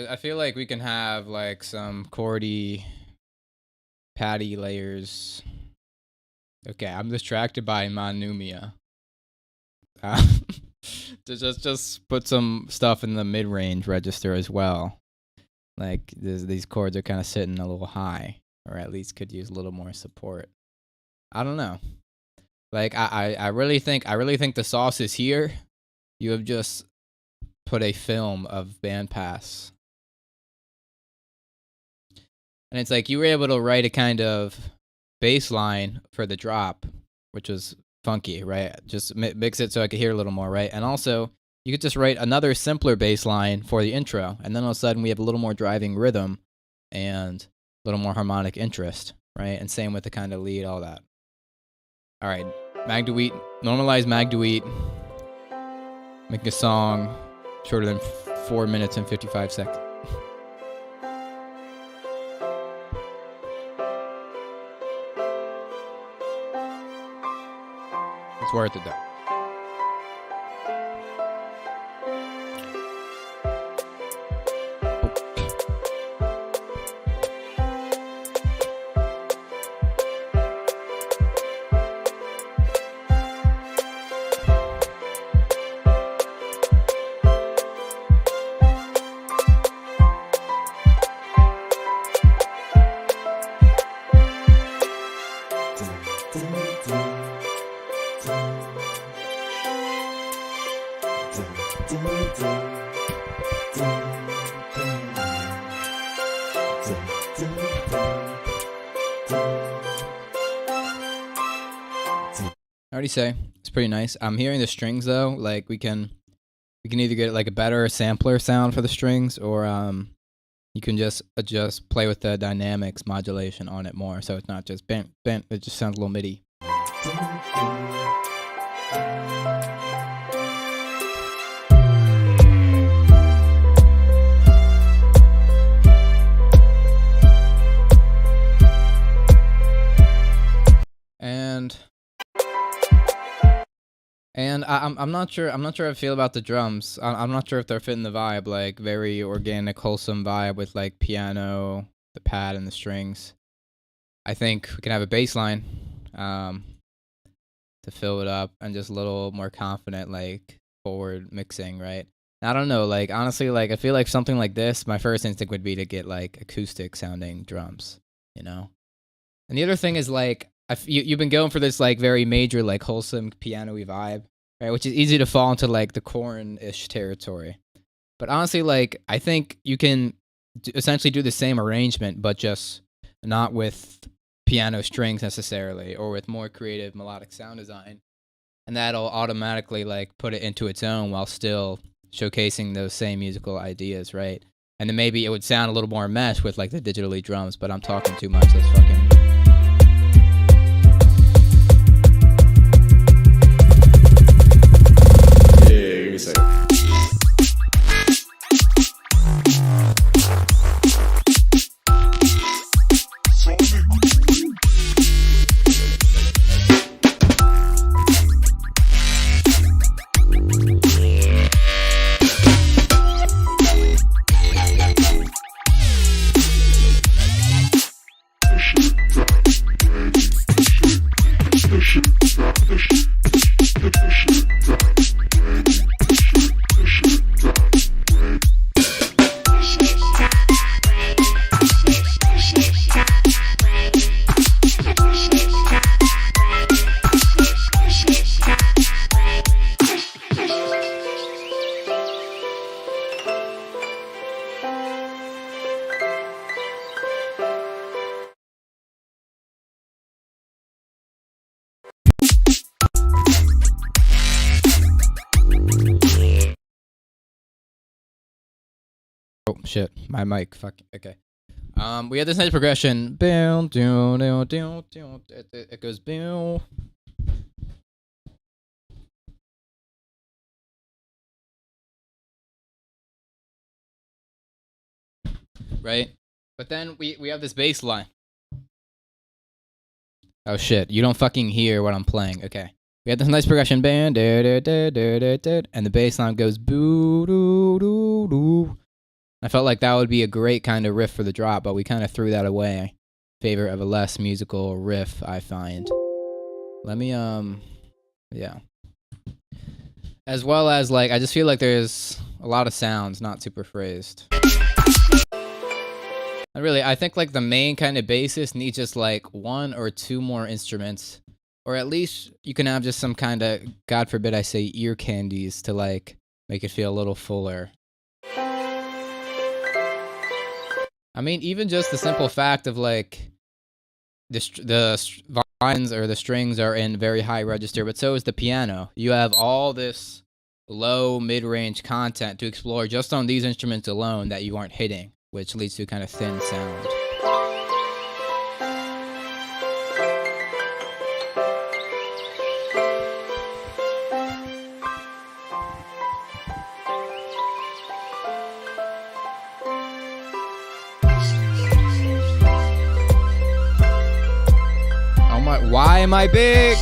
I feel like we can have like some chordy patty layers. Okay, I'm distracted by Manumia. To just put some stuff in the mid-range register as well. Like these chords are kind of sitting a little high, or at least could use a little more support. I don't know. Like I really think the sauce is here. You have just put a film of bandpass. And it's like you were able to write a kind of bass line for the drop, which was funky, right? Just mix it so I could hear a little more, right? And also, you could just write another simpler bass line for the intro, and then all of a sudden we have a little more driving rhythm and a little more harmonic interest, right? And same with the kind of lead, all that. All right, Magduit, normalize Magduit, make a song shorter than 4 minutes and 55 seconds. It's worth it though. I already say it's pretty nice. I'm hearing the strings though. Like we can either get like a better sampler sound for the strings, or you can just play with the dynamics modulation on it more, so it's not just bent. It just sounds a little MIDI. And I'm not sure how I feel about the drums. I'm not sure if they're fitting the vibe, like very organic, wholesome vibe with like piano, the pad, and the strings. I think we can have a bass line to fill it up, and just a little more confident, like forward mixing, right? I don't know, like honestly, like I feel like something like this, my first instinct would be to get like acoustic sounding drums, you know? And the other thing is like, you've been going for this like very major, like wholesome piano-y vibe. right? Which is easy to fall into like the corn-ish territory. But honestly, like I think you can essentially do the same arrangement, but just not with piano strings necessarily, or with more creative melodic sound design, and that'll automatically like put it into its own while still showcasing those same musical ideas, right? And then maybe it would sound a little more mesh with like the digitally drums, but I'm talking too much. Let's fucking. Yeah, give me a second. Oh shit, my mic. Fuck. Okay. We have this nice progression. Boom, doom, doom, doom, doom. It goes boom. Right? But then we have this bass line. Oh shit, you don't fucking hear what I'm playing. Okay. We have this nice progression band, and the bass line goes boo doo doo doo. I felt like that would be a great kind of riff for the drop, but we kind of threw that away in favor of a less musical riff, I find. Let me yeah. As well as like I just feel like there's a lot of sounds not super phrased. And really, I think like the main kind of bassist needs just like one or two more instruments, or at least you can have just some kind of, God forbid I say, ear candies to like make it feel a little fuller. I mean, even just the simple fact of like the violins or the strings are in very high register, but so is the piano. You have all this low mid-range content to explore just on these instruments alone that you aren't hitting, which leads to a kind of thin sound. Oh my, why am I big?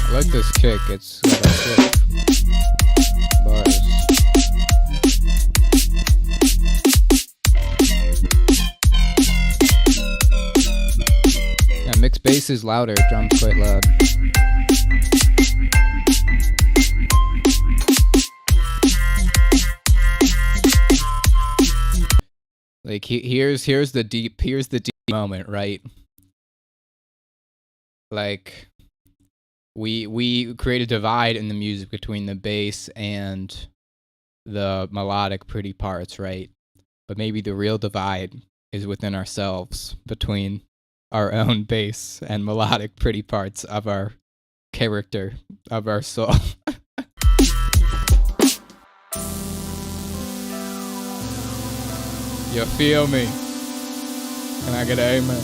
I like this kick, it's got a kick. Bars. Yeah, mixed bass is louder, drums quite loud. Like here's the deep moment, right? Like we create a divide in the music between the bass and the melodic pretty parts, right? But maybe the real divide is within ourselves, between our own bass and melodic pretty parts of our character, of our soul. You feel me? Can I get an amen?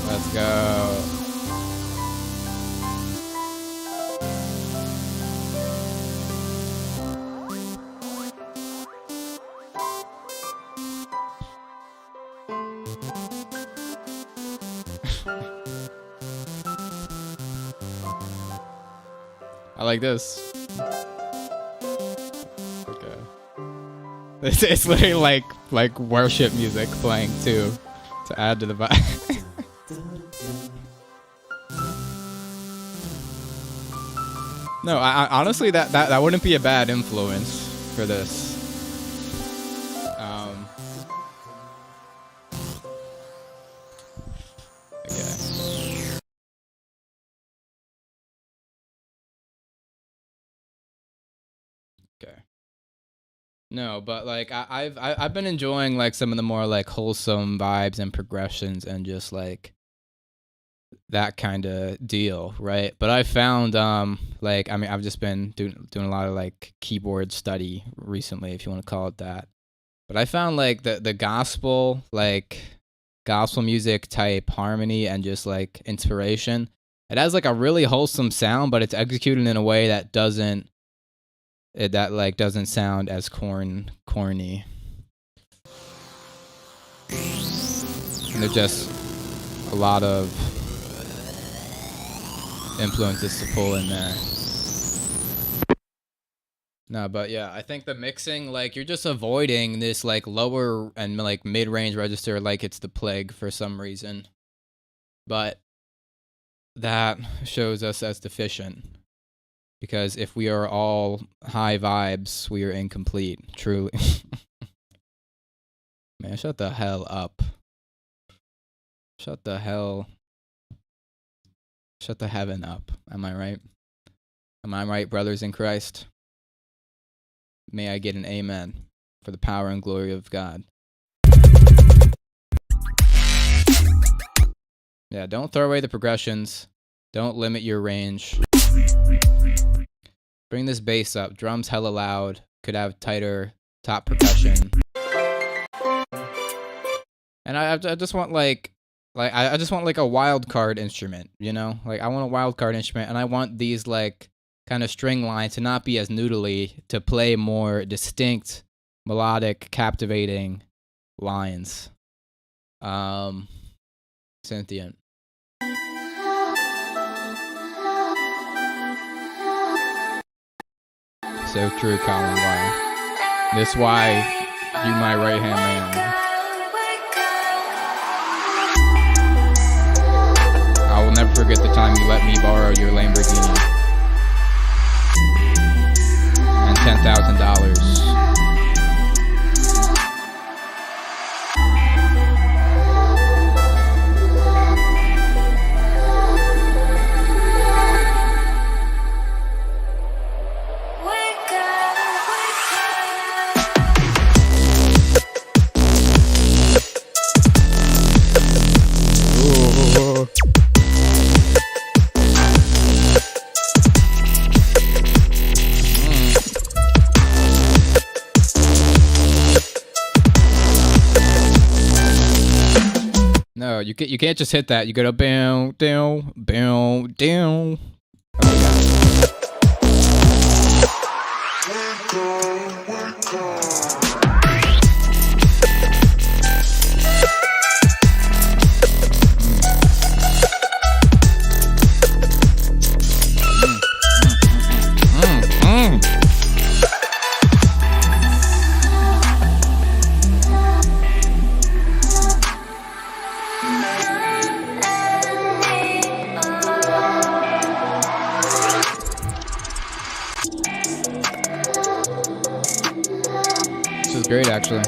Let's go. I like this. Okay. It's literally like worship music playing too, to add to the vibe. No, I honestly that wouldn't be a bad influence for this. Okay. Okay. No, but like I've been enjoying like some of the more like wholesome vibes and progressions and just like that kind of deal, right? But I found like I mean I've just been doing a lot of like keyboard study recently, if you want to call it that. But I found like the gospel music type harmony and just like inspiration. It has like a really wholesome sound, but it's executed in a way that doesn't sound as corny. And there's just a lot of influences to pull in there. No, but yeah, I think the mixing, like, you're just avoiding this like lower and like mid-range register like it's the plague for some reason. But that shows us as deficient. Because if we are all high vibes, we are incomplete, truly. Man, shut the hell up. Shut the heaven up. Am I right? Am I right, brothers in Christ? May I get an amen for the power and glory of God. Yeah, don't throw away the progressions. Don't limit your range. Bring this bass up. Drums hella loud. Could have tighter top percussion. And I just want I just want like a wild card instrument, you know? Like I want a wild card instrument, and I want these like kind of string lines to not be as noodly, to play more distinct, melodic, captivating lines. Sentient. So true, Colin. Wow. This why you my right hand man. I will never forget the time you let me borrow your Lamborghini and $10,000. No, you can't just hit that. You gotta bow, down, bow, down. This is great, actually.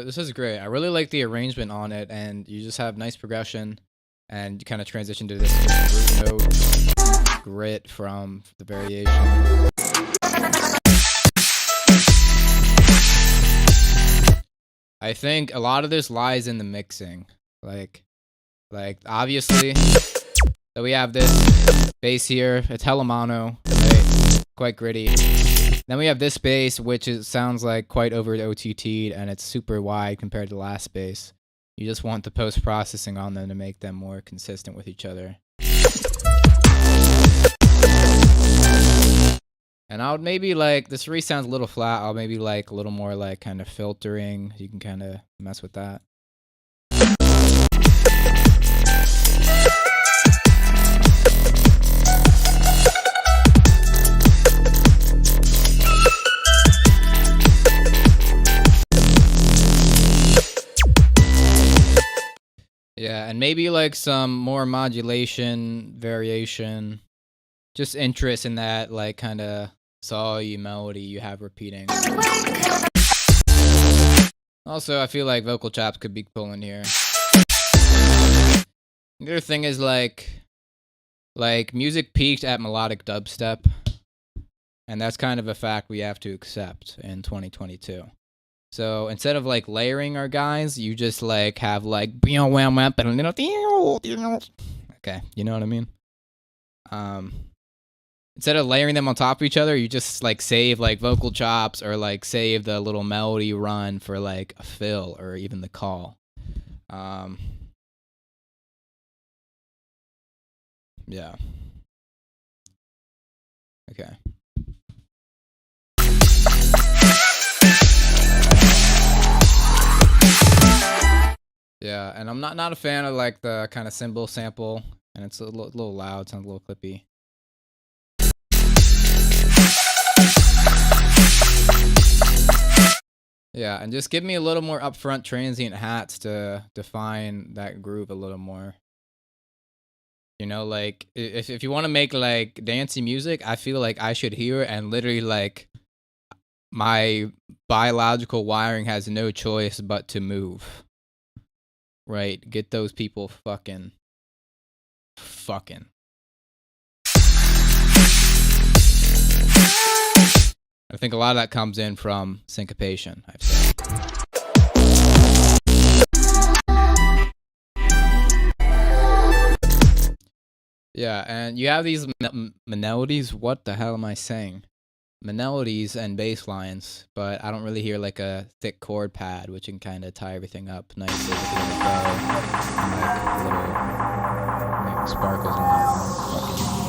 this is great. I really like the arrangement on it, and you just have nice progression, and you kind of transition to this root note grit from the variation. I think a lot of this lies in the mixing. Like obviously, so we have this bass here. It's hella mono, right? Quite gritty. Then we have this bass, which sounds like quite over OTT'd, and it's super wide compared to the last bass. You just want the post-processing on them to make them more consistent with each other. And I would maybe like, this re sounds a little flat, I'll maybe like a little more like kind of filtering. You can kind of mess with that. Yeah, and maybe like some more modulation, variation, just interest in that like kind of saw-y melody you have repeating. Also, I feel like vocal chops could be pulling here. The other thing is like music peaked at melodic dubstep, and that's kind of a fact we have to accept in 2022. So instead of like layering our guys, you just like have like okay, you know what I mean? Instead of layering them on top of each other, you just like save like vocal chops or like save the little melody run for like a fill or even the call. Yeah. Okay. Yeah, and I'm not a fan of like the kind of cymbal sample, and it's a little loud, sounds a little clippy. Yeah, and just give me a little more upfront transient hats to define that groove a little more. You know, like if you want to make like dancey music, I feel like I should hear it and literally like my biological wiring has no choice but to move. Right? Get those people fucking. I think a lot of that comes in from syncopation, I've said. Yeah, and you have these melodies. What the hell am I saying? Melodies and bass lines, but I don't really hear like a thick chord pad, which can kind of tie everything up nicely with a little bow and like little like sparkles and that.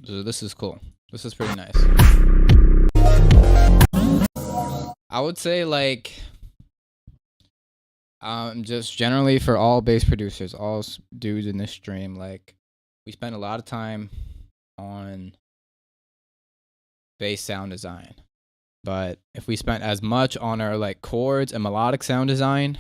So this is cool. This is pretty nice. I would say like just generally for all bass producers, all dudes in this stream, like we spend a lot of time on bass sound design. But if we spent as much on our like chords and melodic sound design,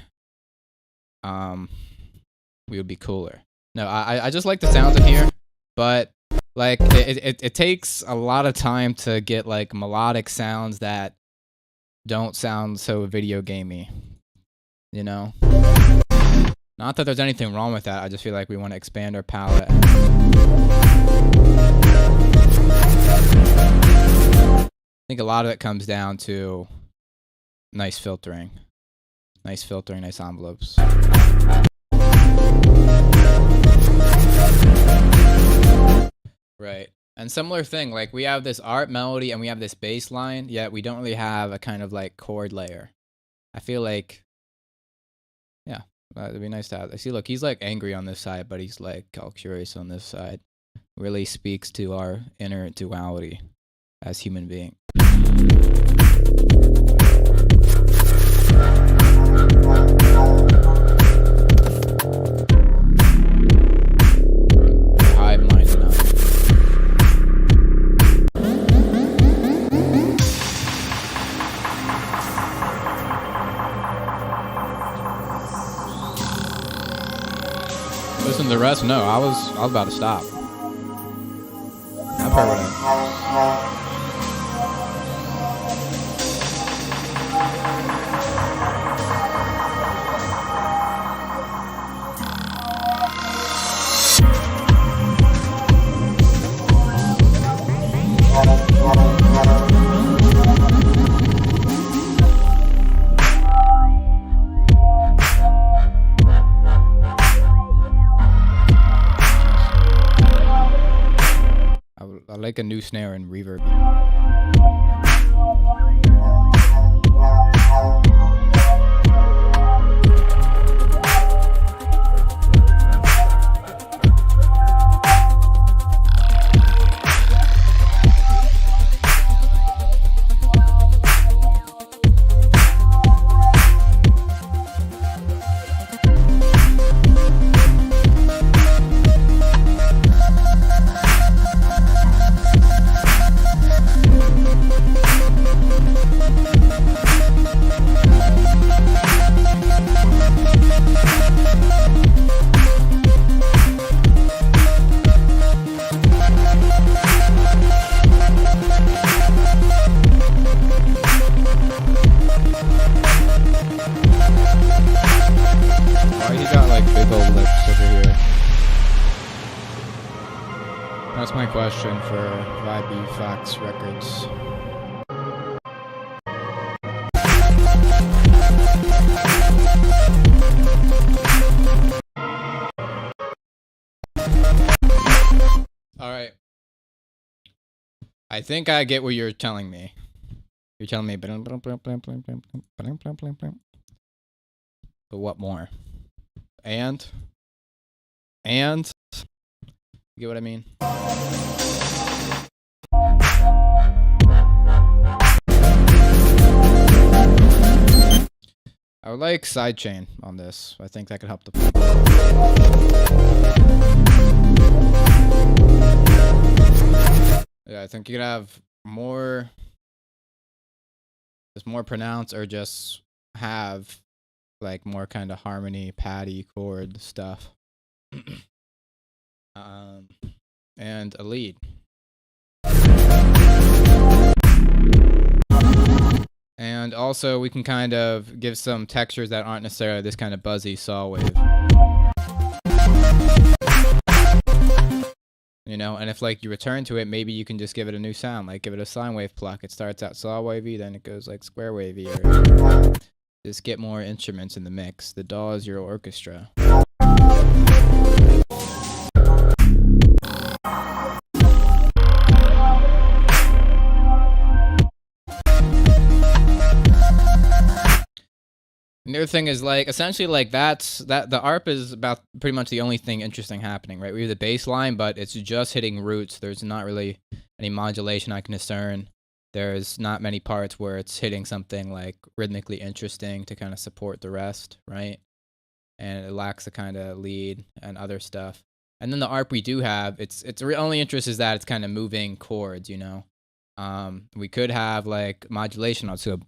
we would be cooler. No, I just like the sounds in here, but like it takes a lot of time to get like melodic sounds that don't sound so video gamey, you know? Not that there's anything wrong with that, I just feel like we want to expand our palette. I think a lot of it comes down to nice filtering. Nice filtering, nice envelopes. Right. And similar thing, like we have this art melody and we have this bass line, yet we don't really have a kind of like chord layer. I feel like, yeah, it'd be nice to have. I see, look, he's like angry on this side, but he's like all curious on this side. Really speaks to our inner duality as human beings. Hive mind enough. Listen to the rest? No, I was about to stop. I've heard what I like a new snare and reverb. That's my question for Vibe Fox Records. Alright. I think I get what you're telling me. You're telling me, but what more? And you get what I mean? I would like sidechain on this. I think that could help the yeah, I think you could have more just more pronounced or just have like more kind of harmony, patty chord stuff. And a lead. And also we can kind of give some textures that aren't necessarily this kind of buzzy saw wave. You know, and if like you return to it, maybe you can just give it a new sound, like give it a sine wave pluck. It starts out saw wavy, then it goes like square wavy, or just get more instruments in the mix. The DAW is your orchestra. And the other thing is like essentially like that the ARP is about pretty much the only thing interesting happening, right? We have the bass line, but it's just hitting roots. There's not really any modulation I can discern. There's not many parts where it's hitting something like rhythmically interesting to kind of support the rest, right? And it lacks a kind of lead and other stuff. And then the ARP we do have, its only interest is that it's kind of moving chords, you know? We could have like modulation on so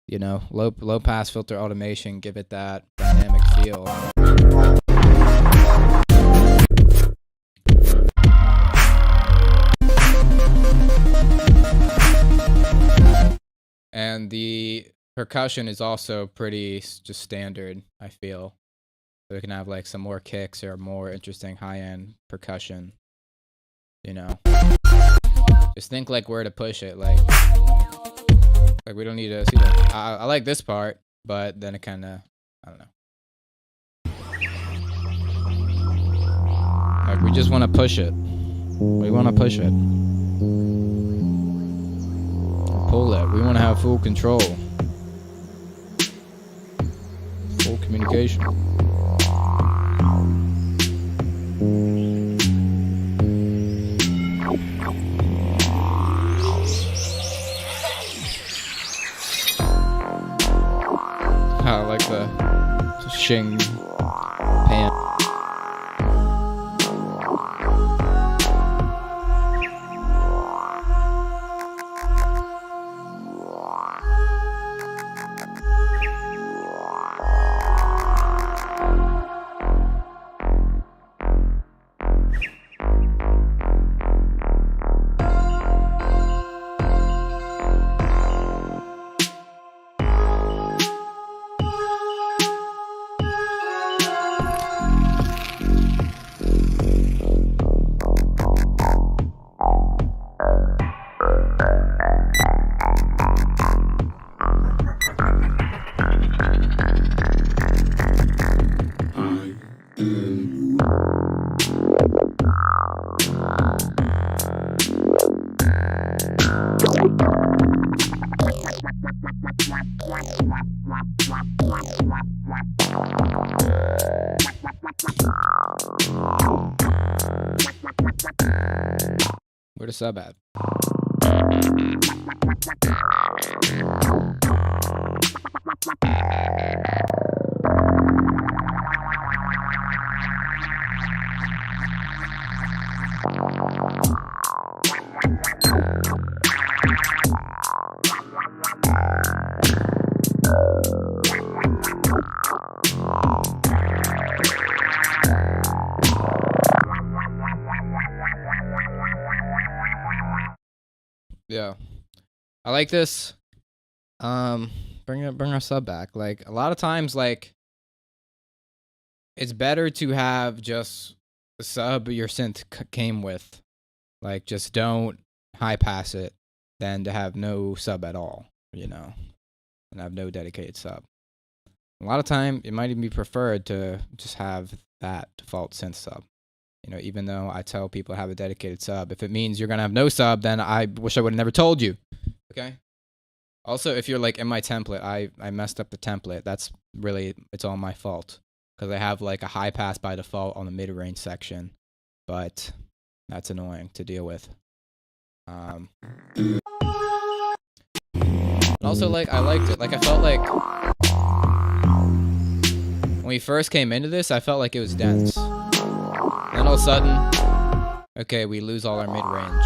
you know, low pass filter automation, give it that dynamic feel. And the percussion is also pretty just standard, I feel. So we can have like some more kicks or more interesting high-end percussion, you know. Just think like where to push it, like we don't need to see that. I like this part, but then it kind of, I don't know. Like we just want to push it. We want to push it. Pull it. We want to have full control. Full communication. I like the shing pan. Where the sub at? Yeah, I like this. Bring our sub back. Like a lot of times, like it's better to have just the sub your synth came with. Like just don't high pass it, than to have no sub at all. You know, and have no dedicated sub. A lot of time, it might even be preferred to just have that default synth sub. You know, even though I tell people to have a dedicated sub, if it means you're gonna have no sub, then I wish I would have never told you. Okay. Also, if you're like in my template, I messed up the template. That's really, it's all my fault because I have like a high pass by default on the mid range section, but that's annoying to deal with. Also, like I liked it. Like I felt like when we first came into this, I felt like it was dense. Then all of a sudden, okay, we lose all our mid-range.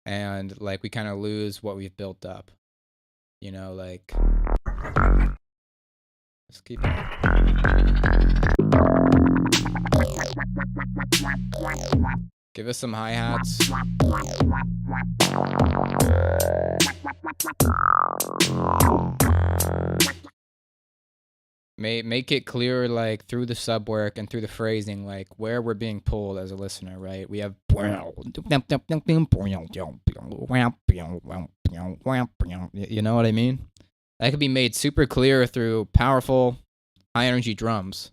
And, like, we kind of lose what we've built up. You know, like... Let's keep it. Give us some hi-hats. Make it clear, like, through the sub work and through the phrasing, like, where we're being pulled as a listener, right? We have... You know what I mean? That could be made super clear through powerful, high-energy drums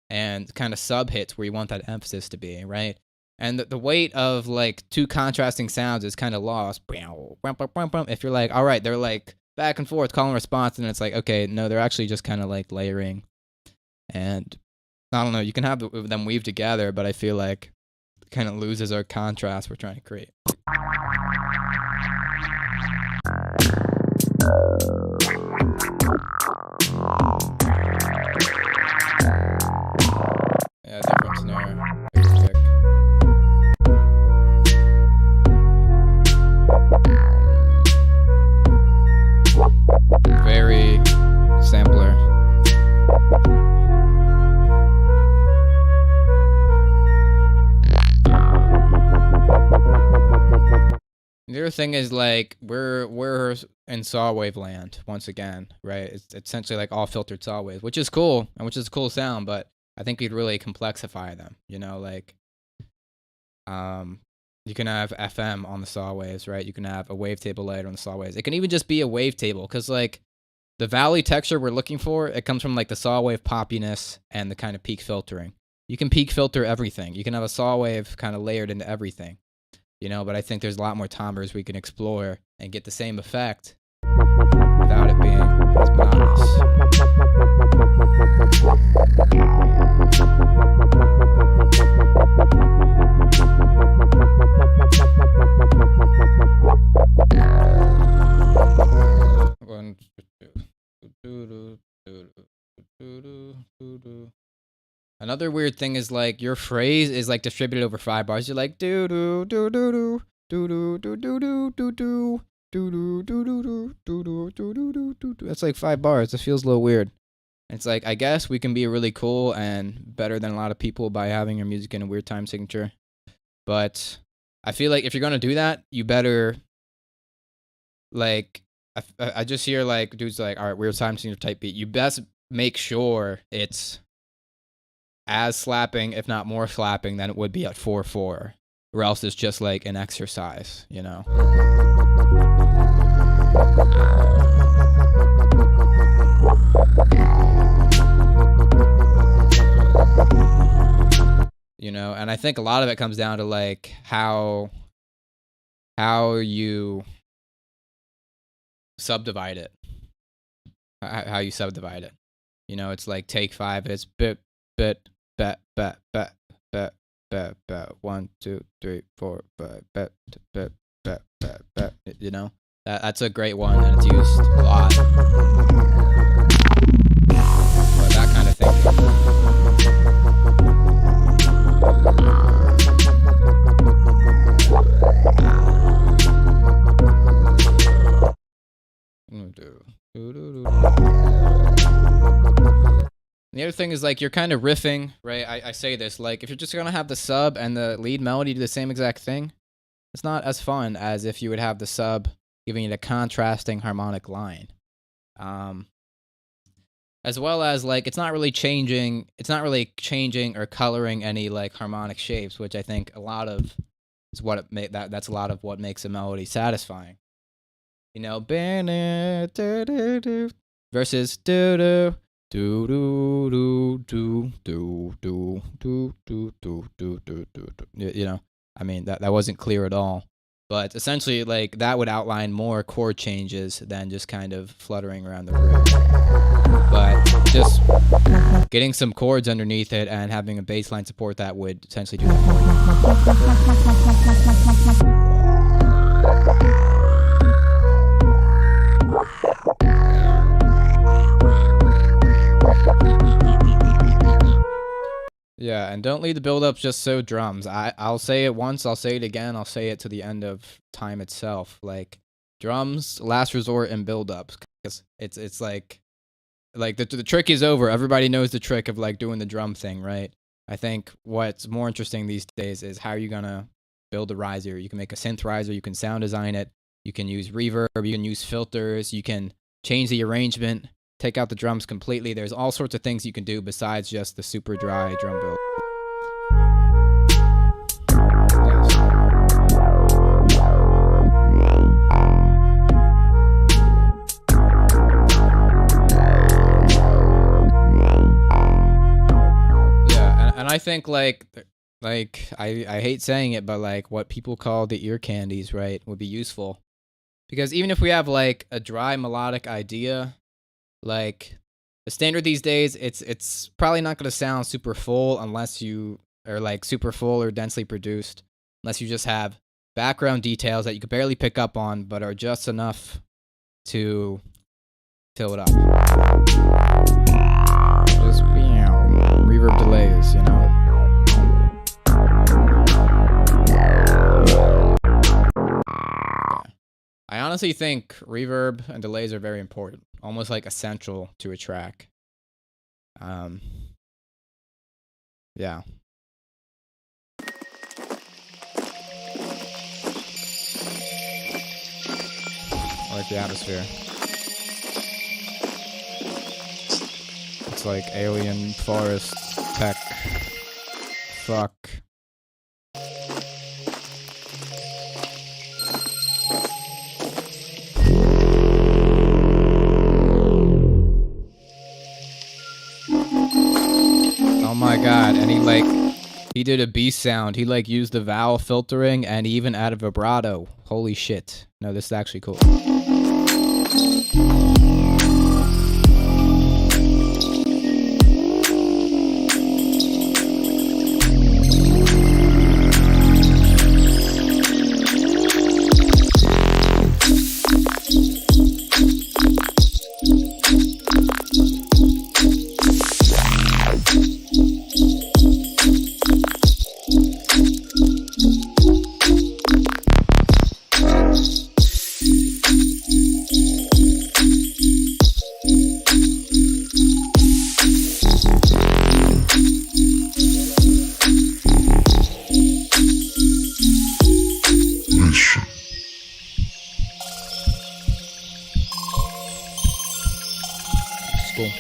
and kind of sub-hits where you want that emphasis to be, right? And the weight of, like, two contrasting sounds is kind of lost. If you're like, all right, they're, like... back and forth, call and response, and it's like, okay, no, they're actually just kind of like layering. And I don't know, you can have them weave together, but I feel like it kind of loses our contrast we're trying to create. The other thing is like we're in saw wave land once again, right? It's essentially like all filtered saw waves, which is cool and which is a cool sound, but I think you'd really complexify them. You know, like you can have FM on the saw waves, right? You can have a wavetable layer on the saw waves. It can even just be a wavetable, because like the valley texture we're looking for, it comes from like the saw wave poppiness and the kind of peak filtering. You can peak filter everything. You can have a saw wave kind of layered into everything, you know, but I think there's a lot more timbres we can explore and get the same effect without it being as monotonous. Another weird thing is like your phrase is like distributed over 5 bars. You're like do do do do do do do do do do do do do do do do do do do. That's like 5 bars. It feels a little weird. It's like, I guess we can be really cool and better than a lot of people by having your music in a weird time signature. But I feel like if you're gonna do that, you better like I just hear like dudes like, all right, weird time signature type beat. You best make sure it's as slapping, if not more slapping, than it would be at 4/4, or else it's just like an exercise, you know. You know, and I think a lot of it comes down to like how you subdivide it, how you subdivide it. You know, it's like take 5, it's bit bet 1 2 3 4 5 bet. You know, that's a great one and it's used a lot. But that kind of thing. The other thing is like you're kind of riffing, right? I say this, like if you're just gonna have the sub and the lead melody do the same exact thing, it's not as fun as if you would have the sub giving it a contrasting harmonic line. As well as like it's not really changing or coloring any like harmonic shapes, which I think a lot of is what that's a lot of what makes a melody satisfying. You know, versus do do do do do do do do do do do do do. You know, I mean that wasn't clear at all, but essentially like that would outline more chord changes than just kind of fluttering around the room. But just getting some chords underneath it and having a bass line support that would essentially do that for you. Yeah, and don't leave the build-ups just so drums. I'll say it once, I'll say it again, I'll say it to the end of time itself. Like, drums, last resort, and build-ups. It's like the trick is over. Everybody knows the trick of like doing the drum thing, right? I think what's more interesting these days is how are you gonna build a riser. You can make a synth riser, you can sound design it, you can use reverb, you can use filters, you can change the arrangement, take out the drums completely. There's all sorts of things you can do besides just the super dry drum build. Yeah, and I think like I hate saying it, but like what people call the ear candies, right, would be useful. Because even if we have like a dry melodic idea, like the standard these days, it's probably not going to sound super full unless you are like super full or densely produced, unless you just have background details that you could barely pick up on, but are just enough to fill it up. Just reverb delays, you know. I honestly think reverb and delays are very important, almost like essential to a track. Yeah. I like the atmosphere. It's like alien forest tech. Fuck. Oh my god, and he did a B sound. He like used the vowel filtering and he even added vibrato. Holy shit. No, this is actually cool. Cool.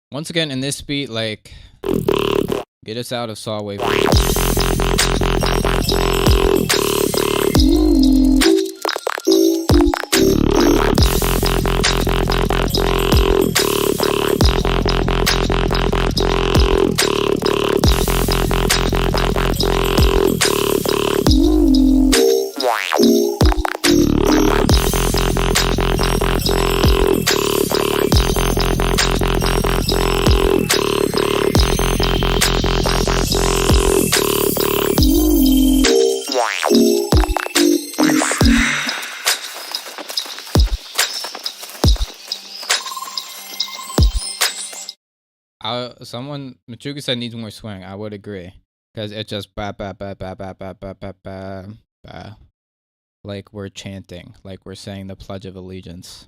Once again, in this beat, like, get us out of saw wave. Machuga said needs more swing. I would agree, because it just like we're chanting, like we're saying the Pledge of Allegiance.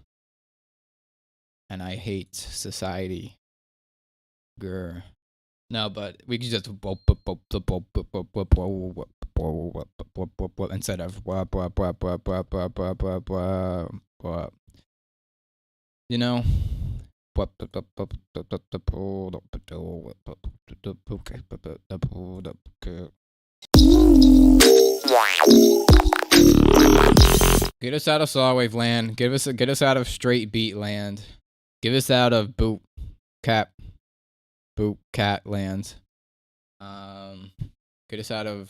And I hate society. Grr. No, but we could just instead of you know. Get us out of Sawwave land. Get us out of straight beat land. Get us out of boot cat land. Get us out of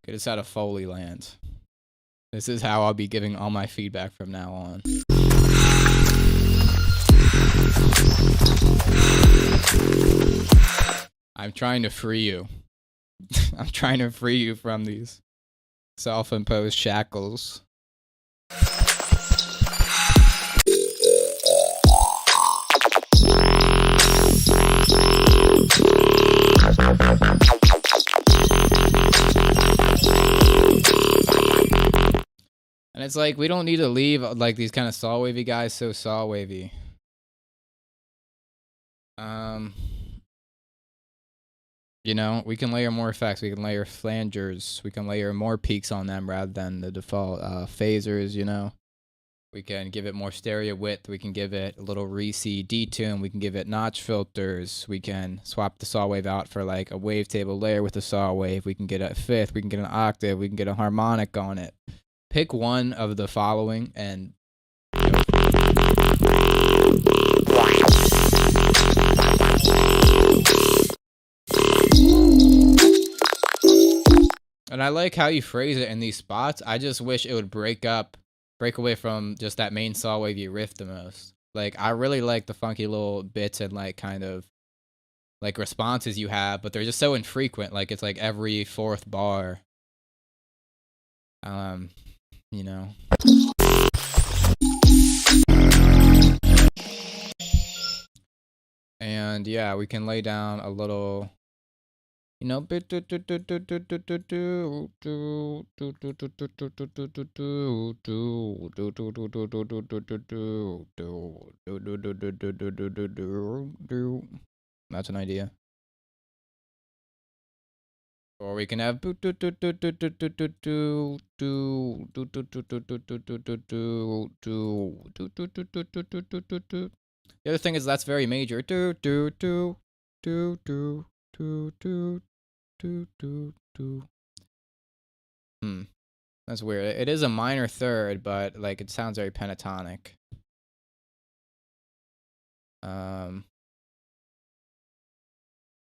Get us out of Foley land. This is how I'll be giving all my feedback from now on. I'm trying to free you. I'm trying to free you from these self-imposed shackles. And it's like, we don't need to leave like these kind of saw wavy guys so saw wavy. You know, we can layer more effects. We can layer flangers. We can layer more peaks on them rather than the default phasers, you know. We can give it more stereo width. We can give it a little Reese detune. We can give it notch filters. We can swap the saw wave out for like a wavetable layer with a saw wave. We can get a fifth. We can get an octave. We can get a harmonic on it. Pick one of the following and I like how you phrase it in these spots. I just wish it would break away from just that main saw wave you riff the most. Like, I really like the funky little bits and like kind of like responses you have, but they're just so infrequent. Like, it's like every fourth bar. You know. And yeah, we can lay down a little, you know, that's an idea. Or we can have the other thing is that's very major. That's weird. It is a minor third, but like it sounds very pentatonic.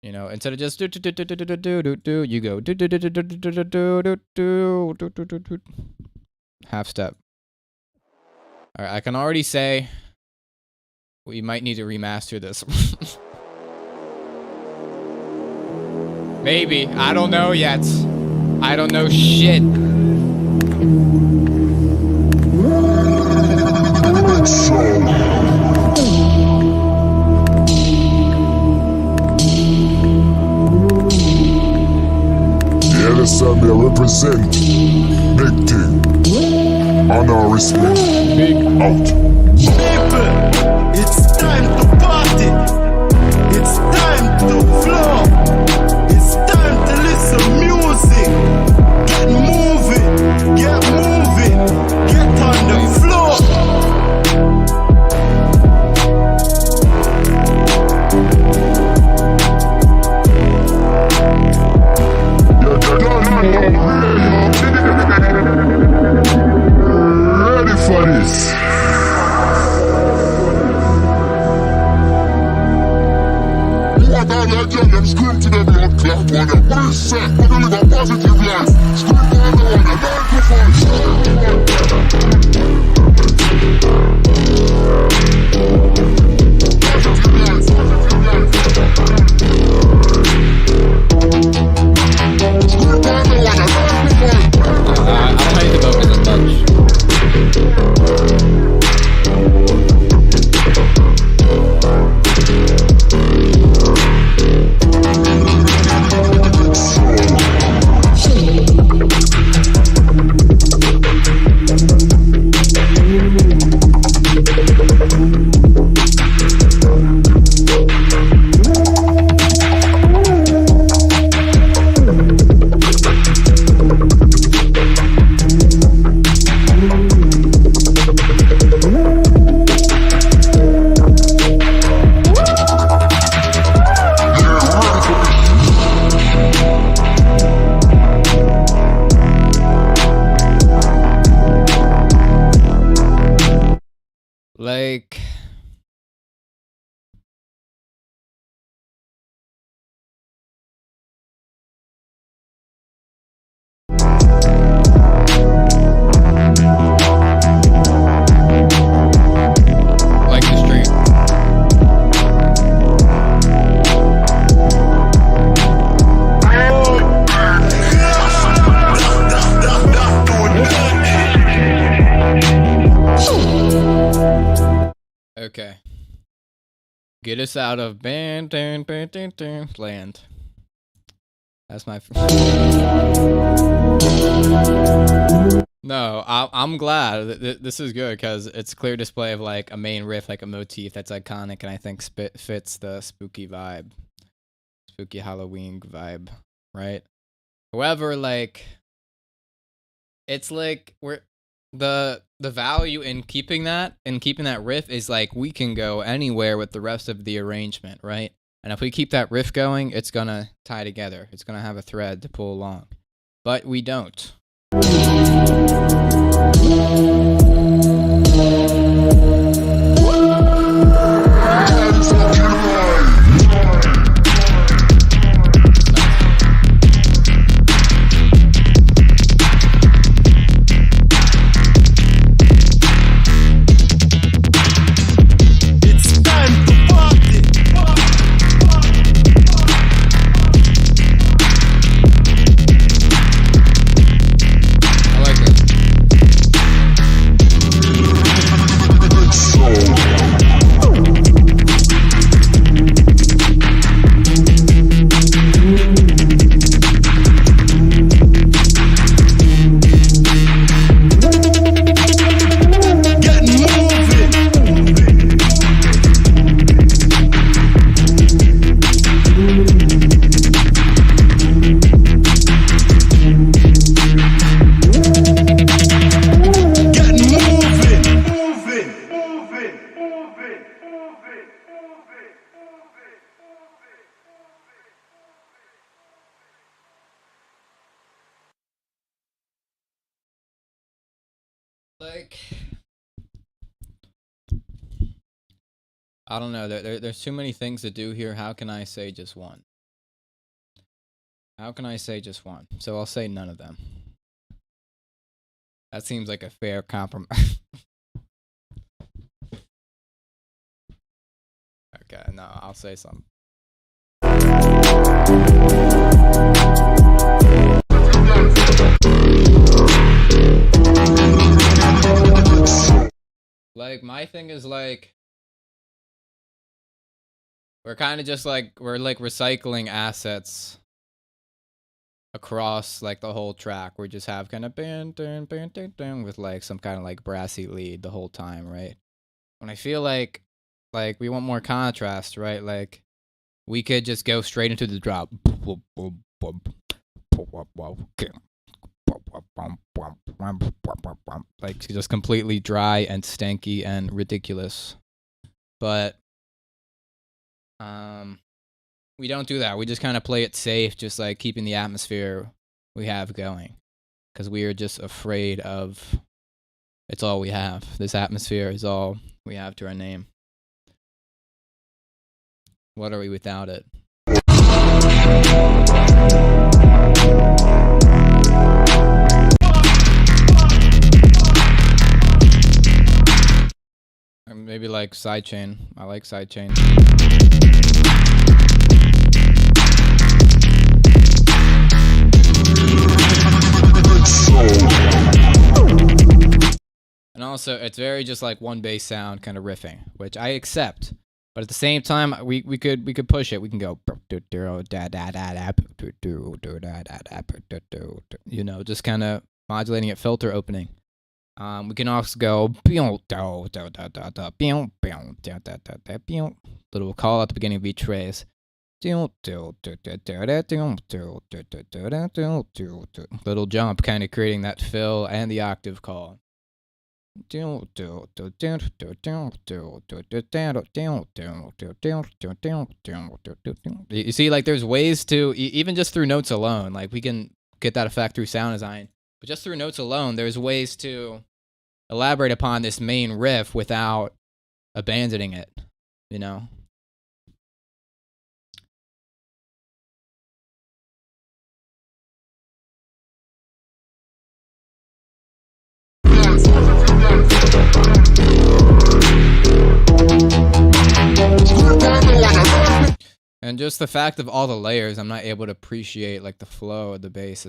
You know, instead of just you go half step. All right, I can already say we might need to remaster this. Maybe. I don't know yet. I don't know shit. Yeah, that's how me represent. Big thing. Honor, respect. Big out. People, it's time to party. It's time to flow. It's time to listen music. Get moving, get on the floor. Ready for this? What all that young them scream to the blood clot one up. What is that? What do live a positive life? Scream to everyone, a microphone. I don't hate the vocals as much. Like, the stream. Okay. Get us out of land. That's my. No, I'm glad. This is good because it's a clear display of like a main riff, like a motif that's iconic, and I think fits the spooky vibe. spooky Halloween vibe, right? However, like, it's like the value in keeping that riff is like we can go anywhere with the rest of the arrangement, right? And if we keep that riff going, it's gonna tie together. It's gonna have a thread to pull along. But we don't. Like, I don't know. There's too many things to do here. How can I say just one? How can I say just one? So I'll say none of them. That seems like a fair compromise. Okay, no, I'll say something. Like, my thing is like, we're kind of just like, we're like recycling assets across like the whole track. We just have kind of with like some kind of like brassy lead the whole time, right? When I feel like we want more contrast, right? Like, we could just go straight into the drop. Like, just completely dry and stanky and ridiculous. But we don't do that. We just kind of play it safe, just like keeping the atmosphere we have going, because we are just afraid of, it's all we have. This atmosphere is all we have to our name. What are we without it? Maybe like sidechain. I like sidechain. And also, it's very just like one bass sound kind of riffing, which I accept. But at the same time, we could push it. We can go, you know, just kind of modulating it, filter opening. We can also go little call at the beginning of each phrase. Little jump, kind of creating that fill and the octave call. You see, like, there's ways to, even just through notes alone, like, we can get that effect through sound design, but just through notes alone, there's ways to elaborate upon this main riff without abandoning it, you know? And just the fact of all the layers, I'm not able to appreciate like the flow of the bass.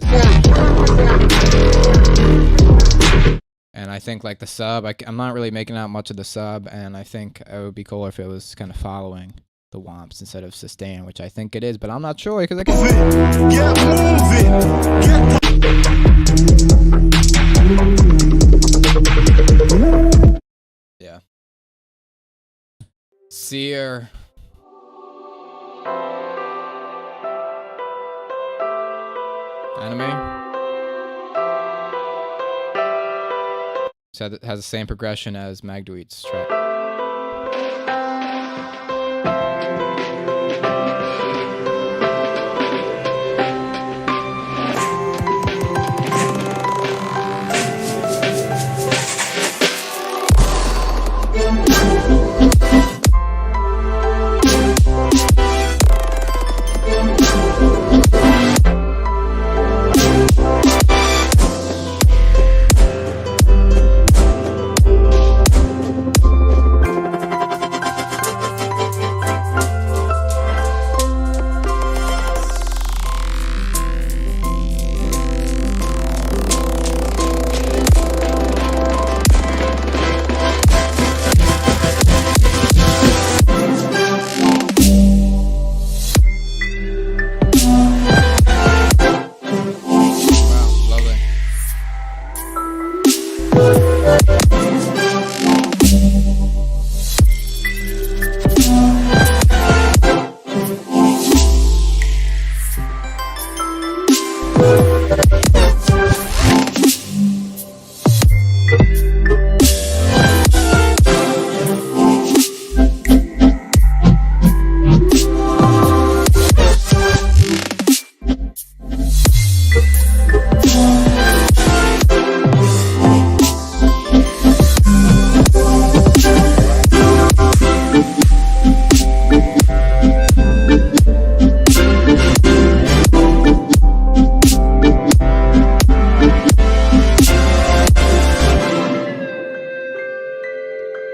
And I think like the sub, I'm not really making out much of the sub, and I think it would be cooler if it was kind of following the womps instead of sustain, which I think it is, but I'm not sure because I can't. Yeah. Seer. Anime. So it has the same progression as Magdweed's track.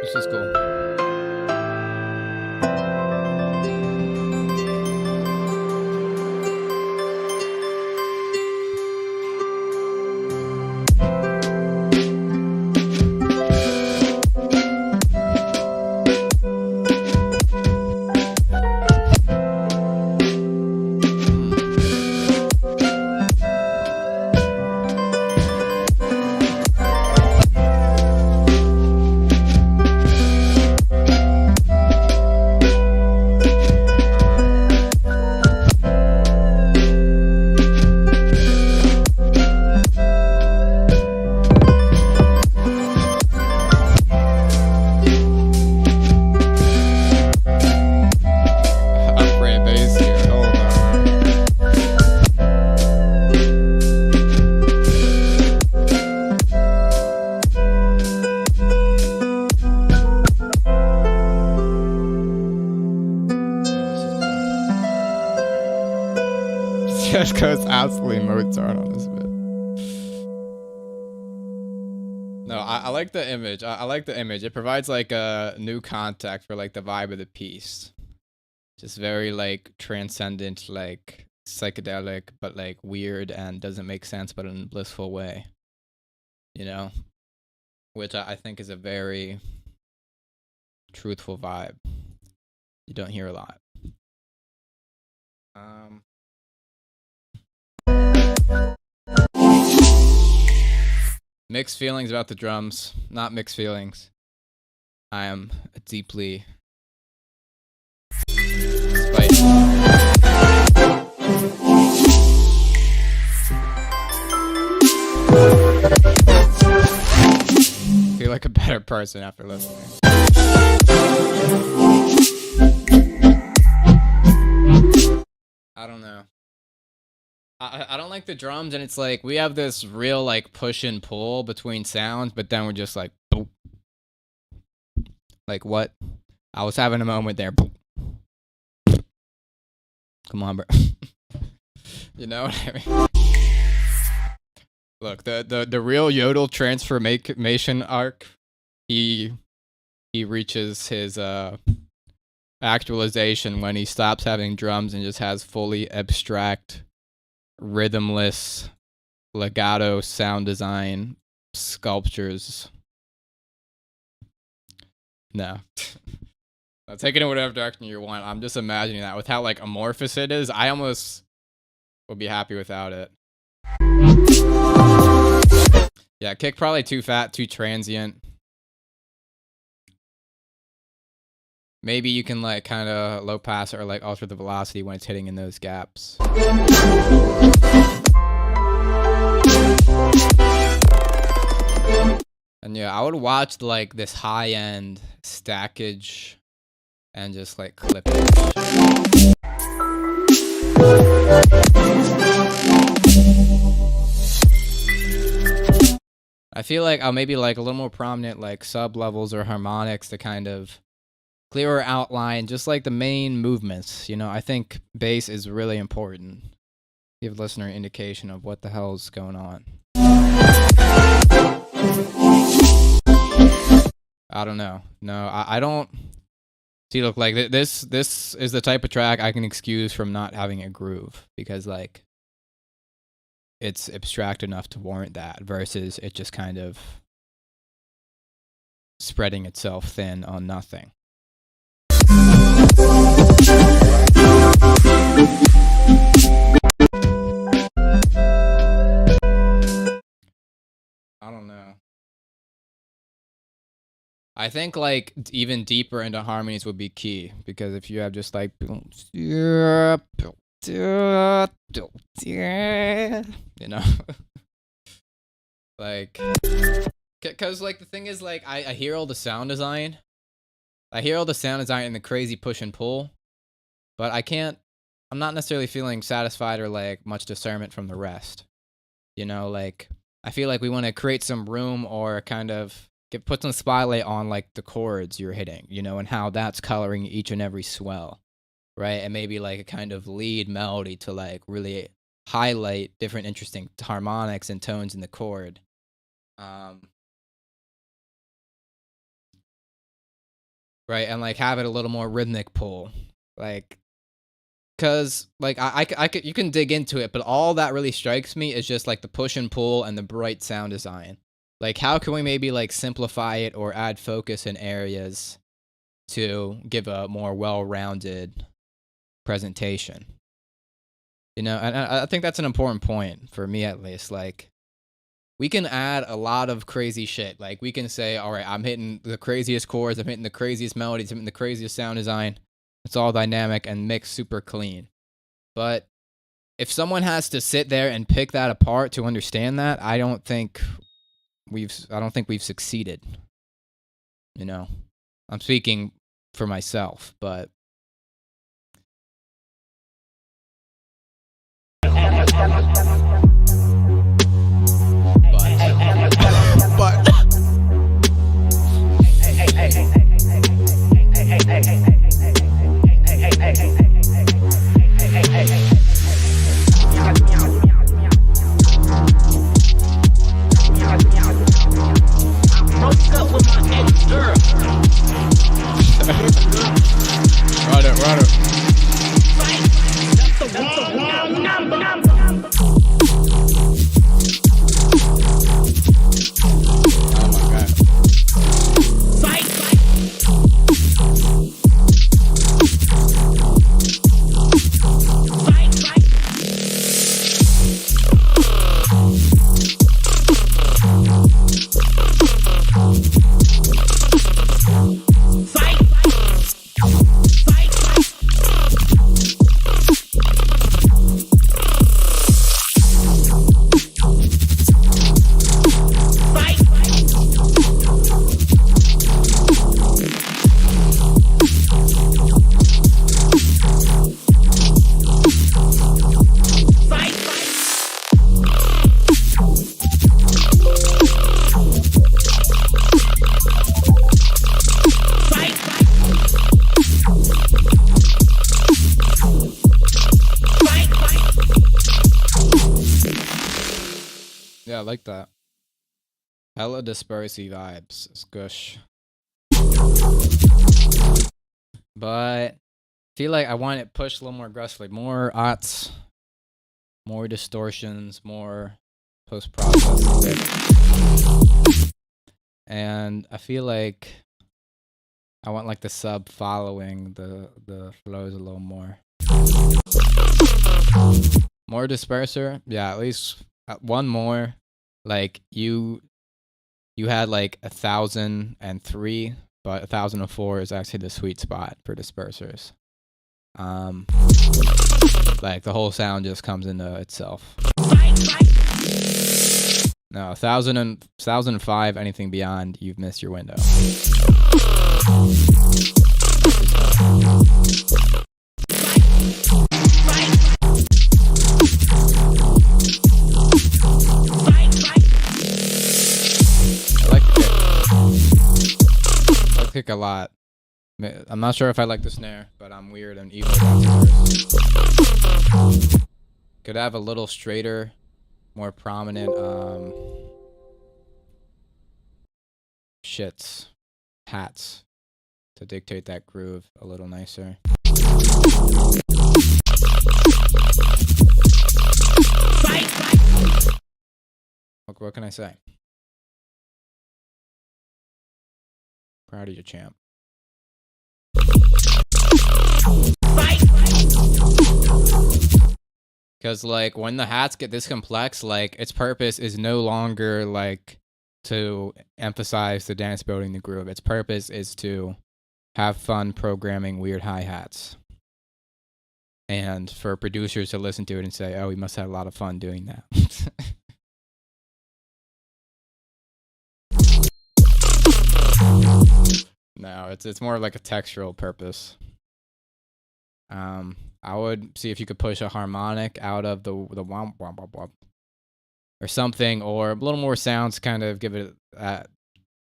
This is cool. Upgrade bass here. Hold on. Just goes absolutely Mozart on this bit. No, I like the image. I like the image. It provides like a new context for like the vibe of the piece. Just very like transcendent, like psychedelic, but like weird and doesn't make sense, but in a blissful way. You know? Which I think is a very truthful vibe. You don't hear a lot. Mixed feelings about the drums. Not mixed feelings. I am deeply feel like a better person after listening. I don't know. I don't like the drums, and it's like we have this real like push and pull between sounds, but then we're just like boop. Like what? I was having a moment there. Boop. Come on, bro. You know what I mean? Look, the real Yodel transformation arc, he reaches his actualization when he stops having drums and just has fully abstract, rhythmless, legato sound design sculptures. No. Take it in whatever direction you want. I'm just imagining that with how like amorphous it is. I almost would be happy without it. Yeah, kick probably too fat, too transient. Maybe you can like kind of low pass or like alter the velocity when it's hitting in those gaps. And yeah, I would watch like this high-end stackage and just like clip it. I feel like I'll maybe like a little more prominent like sub levels or harmonics to kind of clearer outline, just like the main movements. You know, I think bass is really important. Give the listener an indication of what the hell's going on. I don't know. No, I don't. See, look, like this is the type of track I can excuse from not having a groove, because like it's abstract enough to warrant that, versus it just kind of spreading itself thin on nothing. I don't know. I think like even deeper into harmonies would be key, because if you have just like, you know, like, because like the thing is like I hear all the sound design, and the crazy push and pull, but I'm not necessarily feeling satisfied or like much discernment from the rest. You know, like I feel like we want to create some room or kind of put some spotlight on like the chords you're hitting, you know, and how that's coloring each and every swell, right? And maybe like a kind of lead melody to like really highlight different interesting harmonics and tones in the chord. Right, and like have it a little more rhythmic pull, like, cause like I could, you can dig into it, but all that really strikes me is just like the push and pull and the bright sound design. Like, how can we maybe like simplify it or add focus in areas to give a more well-rounded presentation? You know, and I think that's an important point for me, at least. Like, we can add a lot of crazy shit. Like, we can say, all right, I'm hitting the craziest chords, I'm hitting the craziest melodies, I'm hitting the craziest sound design. It's all dynamic and mixed super clean. But if someone has to sit there and pick that apart to understand that, I don't think we've succeeded. You know, I'm speaking for myself, but Run it. Oh my god. Yeah, I like that. Hella dispersey vibes. Scush. But I feel like I want it pushed a little more aggressively. More aughts, more distortions, more post-processing. And I feel like I want like the sub following the flows a little more. More disperser? Yeah, at least one more. Like you had like 1,003, but 1,004 is actually the sweet spot for dispersers. Like the whole sound just comes into itself. No, 1005, anything beyond, you've missed your window. I like the kick a lot. I'm not sure if I like the snare, but I'm weird and evil. Could have a little straighter, more prominent hats to dictate that groove a little nicer. What can I say? Proud of you, champ. Because, like, when the hats get this complex, like, its purpose is no longer, like, to emphasize the dance building the groove. Its purpose is to have fun programming weird hi-hats. And for producers to listen to it and say, oh, we must have a lot of fun doing that. No, it's more like a textural purpose. I would see if you could push a harmonic out of the womp womp womp womp or something, or a little more sounds, kind of give it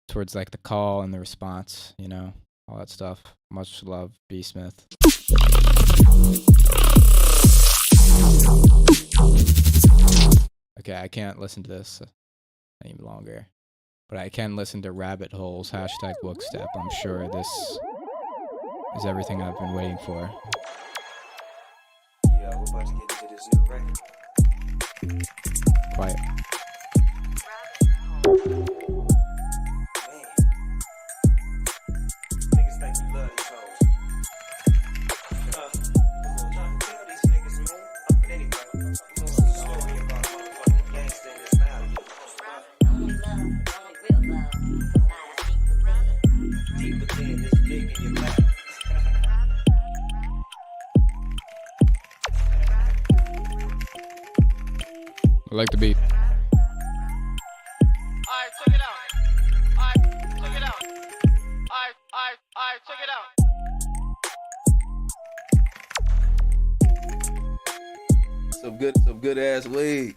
towards like the call and the response, you know, all that stuff. Much love, B Smith. Okay, I can't listen to this any longer, but I can listen to Rabbit Holes, #Bookstep. I'm sure this is everything I've been waiting for. Yeah, we're about to get into this new record. Quiet. Man. Niggas think you love these hoes. I'm trying to tell these niggas, man. But anyway, I'm gonna tell a story about a motherfucking gangster in this valley. Deeper than this dick in your back. I like the beat. Alright, check it out. Alright, check it out. Alright, check it out. Some good ass weed.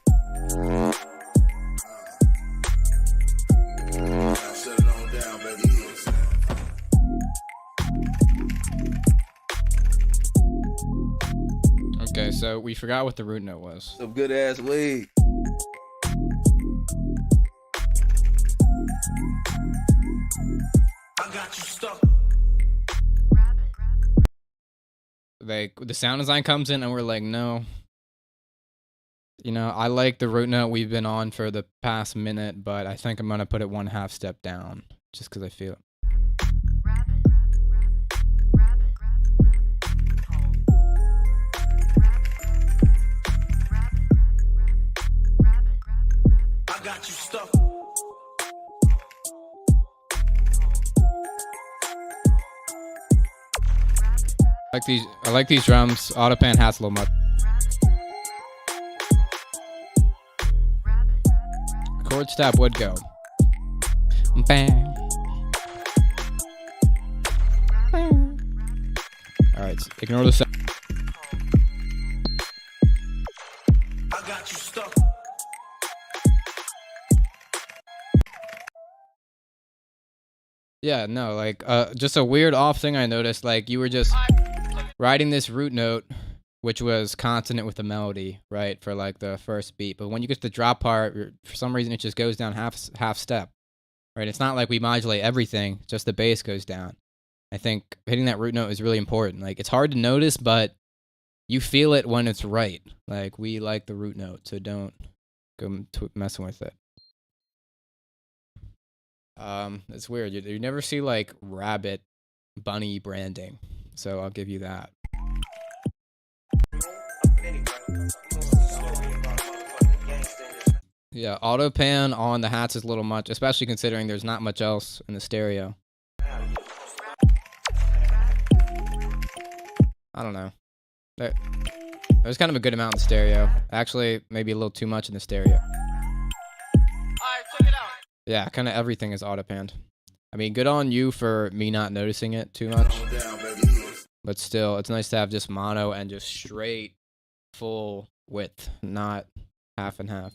Shut it on down, baby. Okay, so we forgot what the root note was. Some good ass weed. I got you stuck. Like, the sound design comes in and we're like, no. You know, I like the root note we've been on for the past minute, but I think I'm going to put it 1/2 step down just because I feel it. I got you stuck. I like these drums. Autopan has a little much. Chord step would go. Bang. Alright, ignore the sound. I got you stuck. Yeah, no, like, just a weird off thing I noticed. Like, you were just writing this root note, which was consonant with the melody, right, for like the first beat. But when you get to the drop part, for some reason, it just goes down half step, right? It's not like we modulate everything; just the bass goes down. I think hitting that root note is really important. Like, it's hard to notice, but you feel it when it's right. Like, we like the root note, so don't go messing with it. It's weird. You never see like rabbit bunny branding, so I'll give you that. Yeah, auto pan on the hats is a little much, especially considering there's not much else in the stereo. I don't know. There's kind of a good amount in the stereo. Actually, maybe a little too much in the stereo. Yeah, kind of everything is auto-panned. I mean, good on you for me not noticing it too much. But still, it's nice to have just mono and just straight full width, not half and half.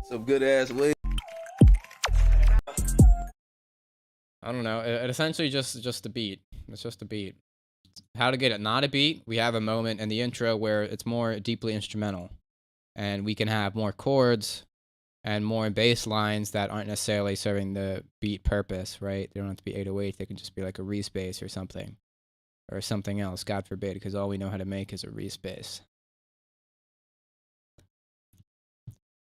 Some good ass weed. I don't know. It essentially just a beat. It's just a beat. How to get it not a beat? We have a moment in the intro where it's more deeply instrumental, and we can have more chords and more bass lines that aren't necessarily serving the beat purpose, right? They don't have to be 808. They can just be like a re-space or something else. God forbid, because all we know how to make is a re-space.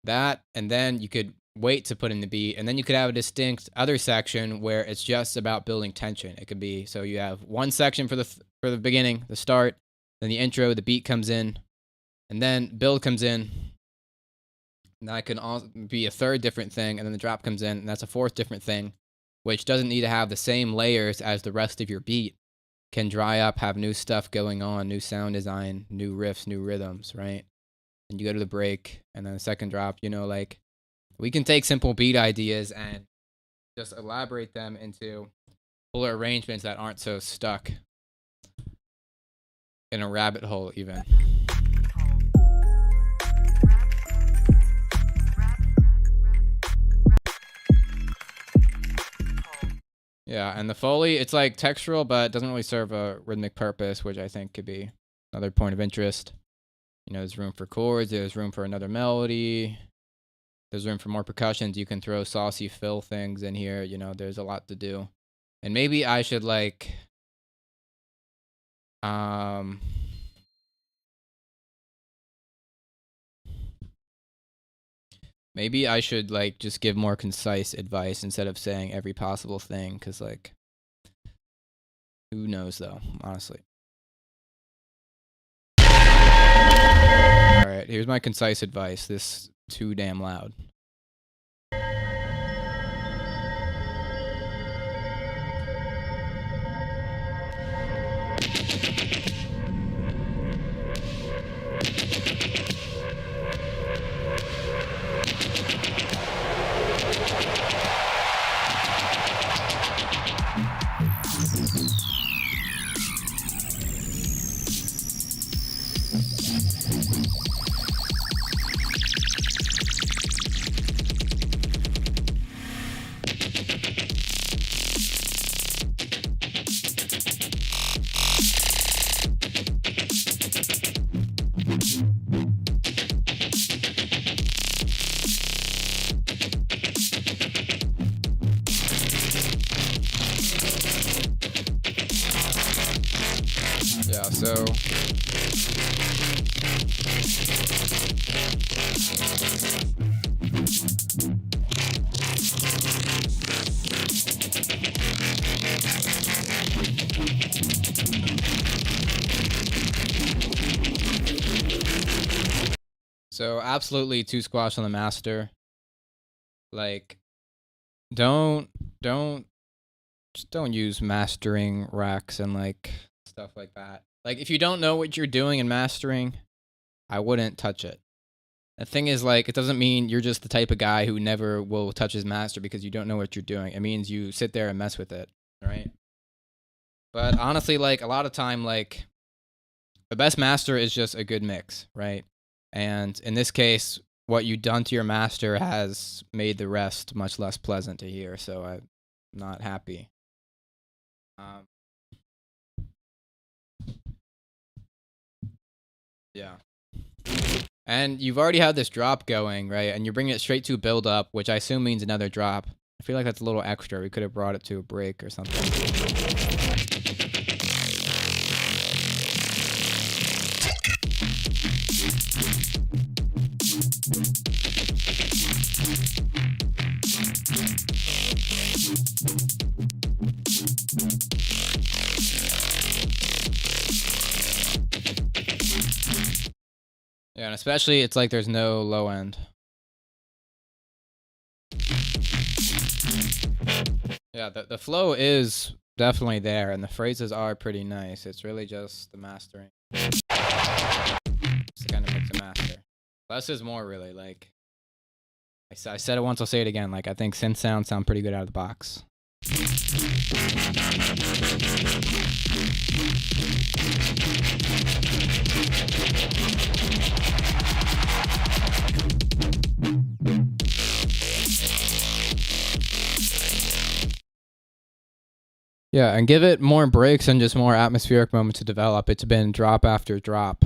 That, and then you could wait to put in the beat, and then you could have a distinct other section where it's just about building tension. It could be, so you have one section for the beginning, the start, then the intro, the beat comes in, and then build comes in. And that can also be a third different thing, and then the drop comes in, and that's a fourth different thing, which doesn't need to have the same layers as the rest of your beat. Can dry up, have new stuff going on, new sound design, new riffs, new rhythms, right? And you go to the break, and then the second drop, you know, like, we can take simple beat ideas and just elaborate them into fuller arrangements that aren't so stuck in a rabbit hole, even. Yeah, and the Foley, it's like textural, but it doesn't really serve a rhythmic purpose, which I think could be another point of interest. You know, there's room for chords, there's room for another melody, there's room for more percussions. You can throw saucy fill things in here, you know, there's a lot to do. And maybe I should, like, maybe I should, like, just give more concise advice instead of saying every possible thing, because, like, who knows, though, honestly. Alright, here's my concise advice. This too damn loud. Yeah, so absolutely two squash on the master. Like, just don't use mastering racks and, like, stuff like that. Like, if you don't know what you're doing in mastering, I wouldn't touch it. The thing is, like, it doesn't mean you're just the type of guy who never will touch his master because you don't know what you're doing. It means you sit there and mess with it, right? But honestly, like, a lot of time, like, the best master is just a good mix, right? And in this case, what you've done to your master has made the rest much less pleasant to hear, so I'm not happy. Yeah. And you've already had this drop going, right? And you're bringing it straight to build up, which I assume means another drop. I feel like that's a little extra. We could have brought it to a break or something. Yeah, and especially it's like there's no low end. Yeah, the flow is definitely there, and the phrases are pretty nice. It's really just the mastering. to kind of mix and master. Less is more, really. Like I said it once, I'll say it again. Like I think synth sound pretty good out of the box. Yeah, and give it more breaks and just more atmospheric moments to develop. It's been drop after drop.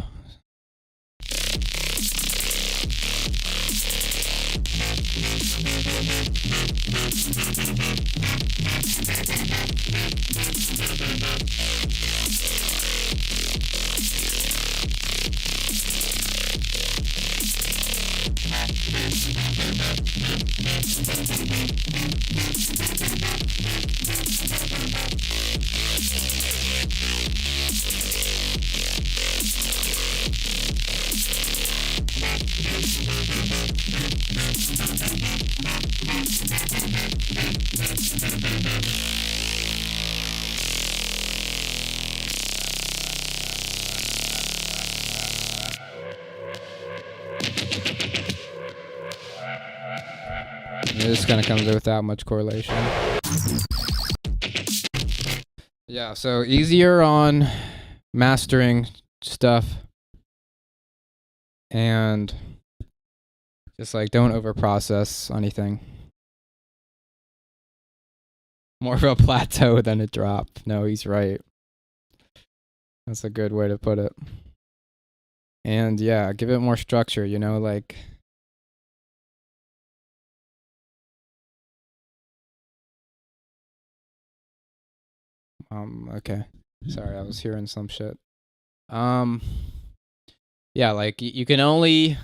This kind of comes without much correlation. Yeah, so easier on mastering stuff. And just like don't overprocess anything. More of a plateau than a drop. No, he's right. That's a good way to put it. And yeah, give it more structure, you know, like okay. Sorry, I was hearing some shit. Yeah, like you can only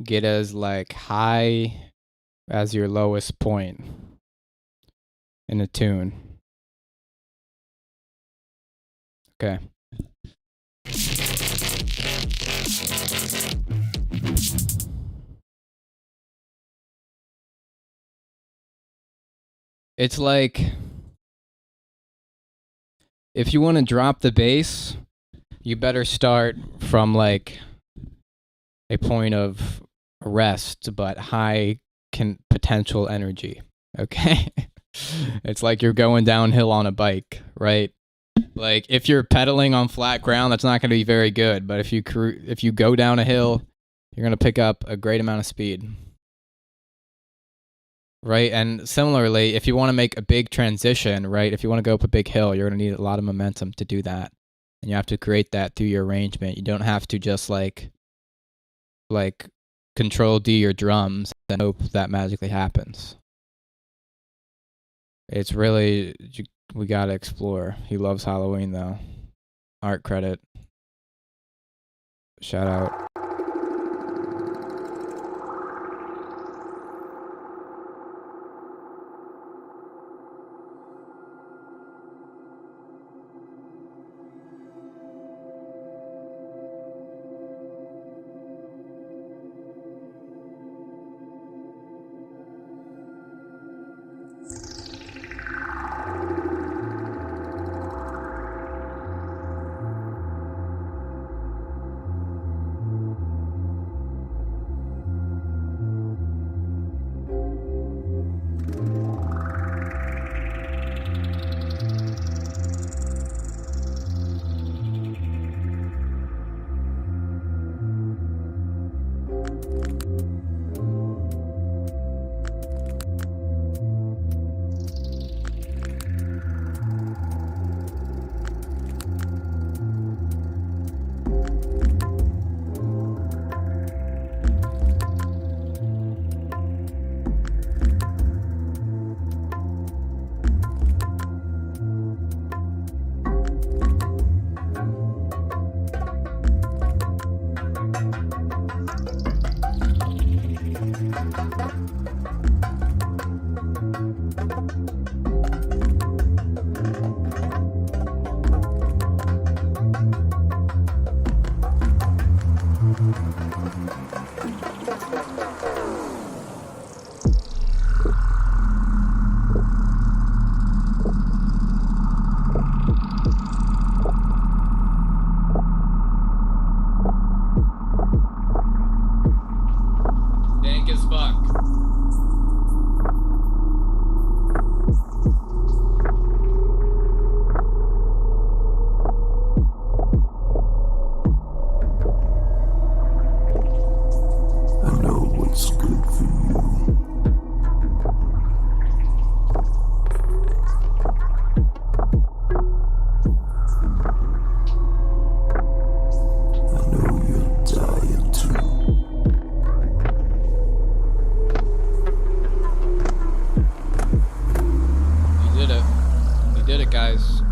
get as like high as your lowest point in a tune. Okay. It's like if you want to drop the bass, you better start from like a point of rest but high potential energy. Okay? It's like you're going downhill on a bike, right? Like if you're pedaling on flat ground, that's not going to be very good, but if you go down a hill, you're going to pick up a great amount of speed. Right? And similarly, if you want to make a big transition, right? If you want to go up a big hill, you're going to need a lot of momentum to do that. And you have to create that through your arrangement. You don't have to just like control D your drums and hope that magically happens. It's really, we got to explore. He loves Halloween though. Art credit. Shout out. guys.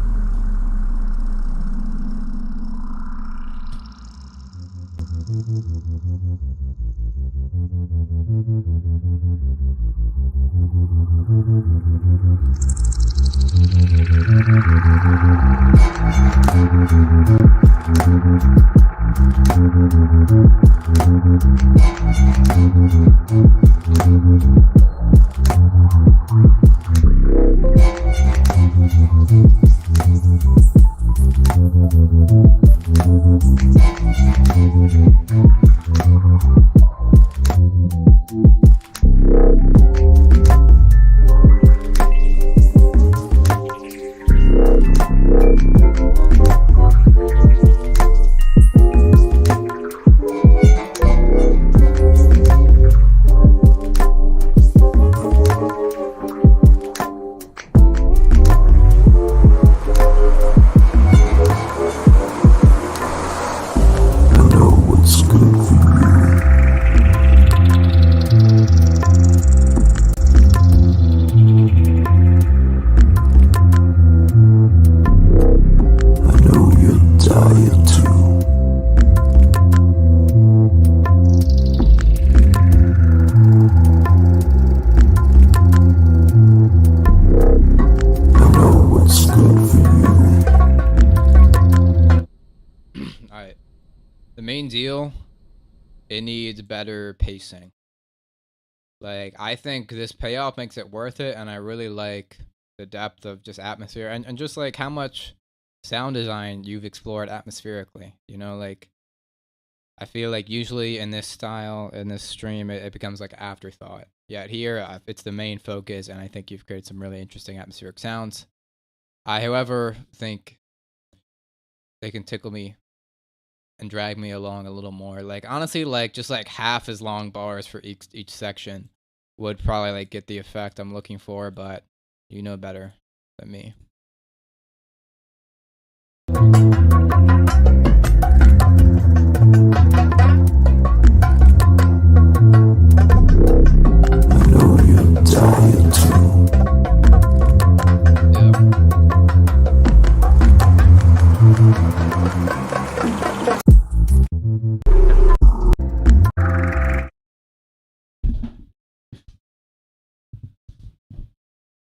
Alright. The main deal, it needs better pacing. Like, I think this payoff makes it worth it, and I really like the depth of just atmosphere and just like how much sound design you've explored atmospherically. You know, like, I feel like usually in this style, in this stream, it becomes like an afterthought. Yet here, it's the main focus, and I think you've created some really interesting atmospheric sounds. I, however, think they can tickle me and drag me along a little more. Like, honestly, like, just like half as long bars for each section would probably like get the effect I'm looking for, but you know better than me.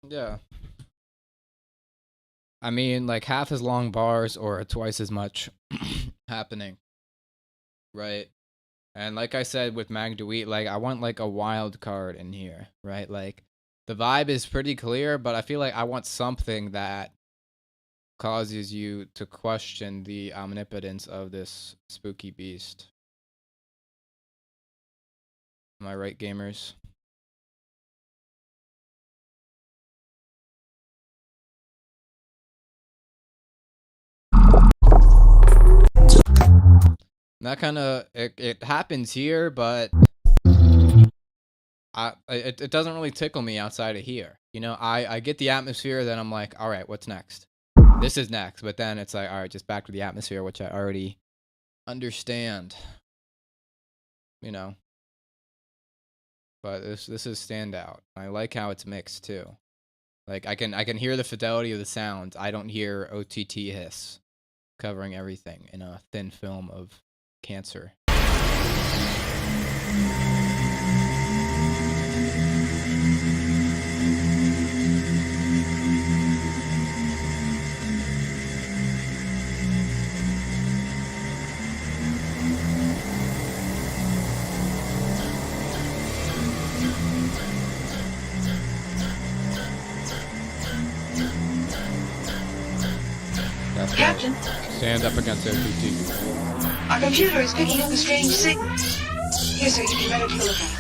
Yeah. I mean, like half as long bars or twice as much happening. Right? And like I said with Mag Deweet, like I want like a wild card in here, right? Like the vibe is pretty clear, but I feel like I want something that causes you to question the omnipotence of this spooky beast. Am I right, gamers? That kind of it happens here, but it doesn't really tickle me outside of here. You know, I get the atmosphere, then I'm like, all right, what's next? This is next, but then it's like, all right, just back to the atmosphere, which I already understand. You know, but this is standout. I like how it's mixed too. Like I can hear the fidelity of the sounds. I don't hear OTT hiss covering everything in a thin film of cancer. Captain, Stand up against OTT. our computer is picking up a strange signal. Here, sir, you can better take a look at it.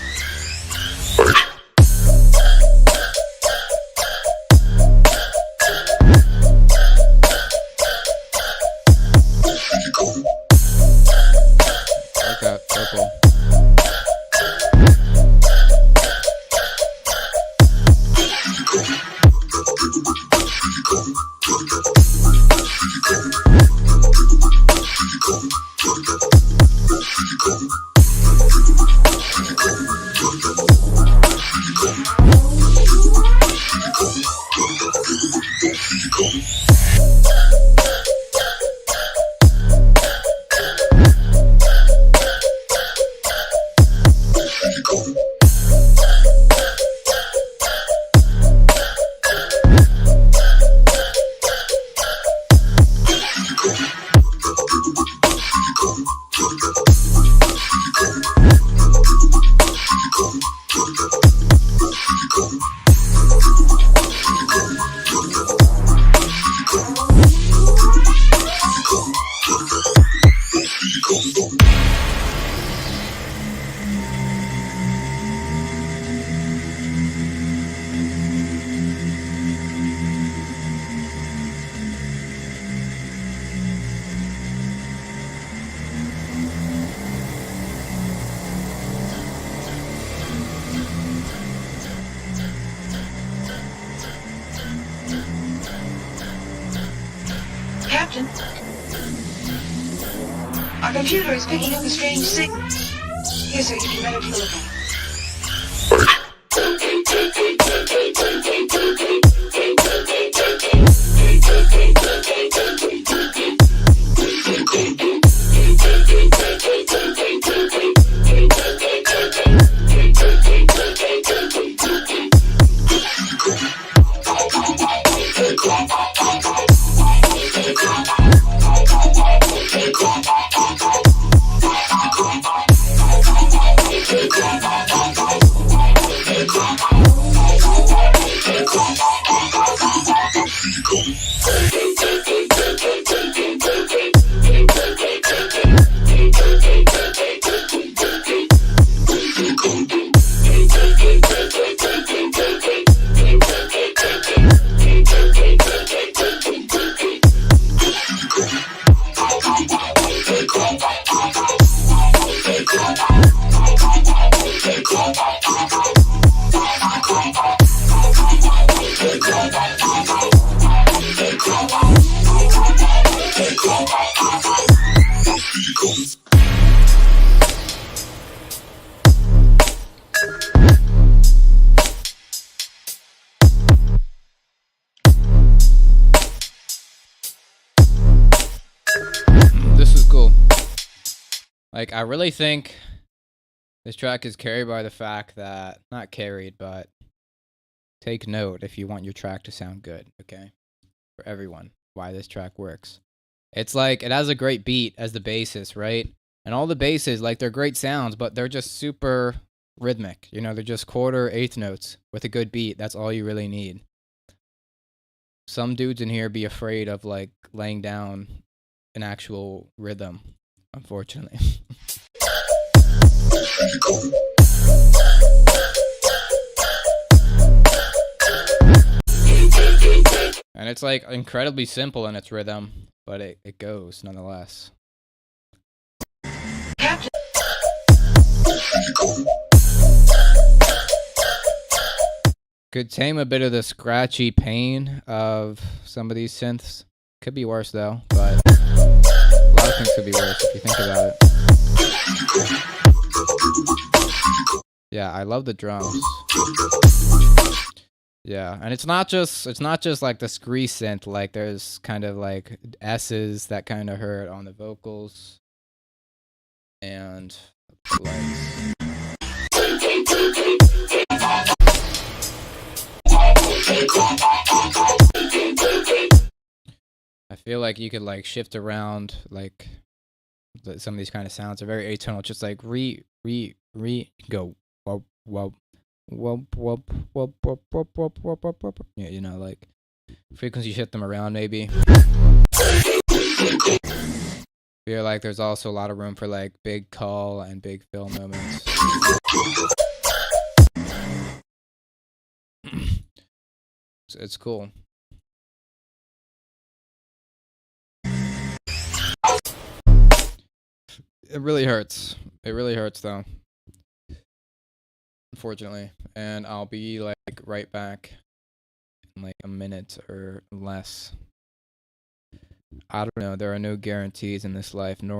Like that, purple. Go. Captain, our computer is picking up a strange signal. Here, sir, you can better take a look at it. This is cool. Like, I really think this track is carried by the fact that, not carried, but take note if you want your track to sound good, okay? For everyone, why this track works. It's like, it has a great beat as the basis, right? And all the basses, like, they're great sounds, but they're just super rhythmic. You know, they're just quarter, eighth notes with a good beat. That's all you really need. Some dudes in here be afraid of, like, laying down an actual rhythm, unfortunately. And it's like incredibly simple in its rhythm, but it goes nonetheless. Captain, Could tame a bit of the scratchy pain of some of these synths. Could be worse though, but a lot of things could be worse if you think about it. Yeah, I love the drums. Yeah, and it's not just like the scree synth. Like there's kind of like S's that kind of hurt on the vocals, and like. I feel like you could like shift around like some of these kind of sounds are very atonal, just like re go whoop whoop whoop whoop whoop whoop whoop whoop whoop whoop whoop. Yeah, you know, like frequency shift them around maybe. Feel like there's also a lot of room for like big call and big fill moments. So it's cool. It really hurts. It really hurts though. Unfortunately. And I'll be like right back in like a minute or less. I don't know. There are no guarantees in this life, nor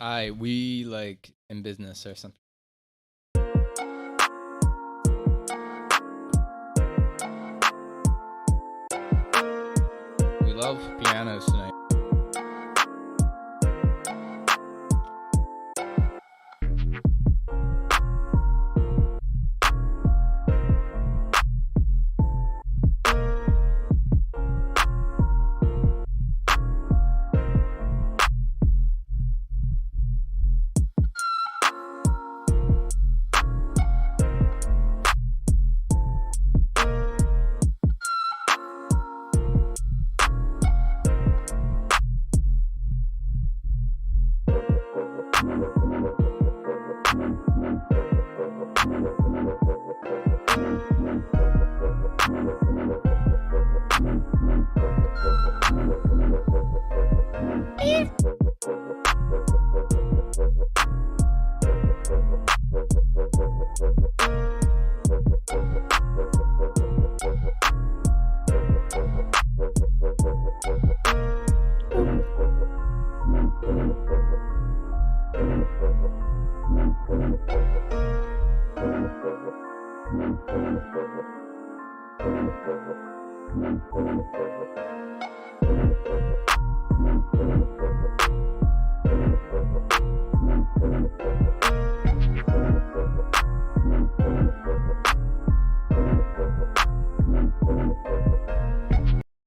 We like in business or something. We love pianos tonight.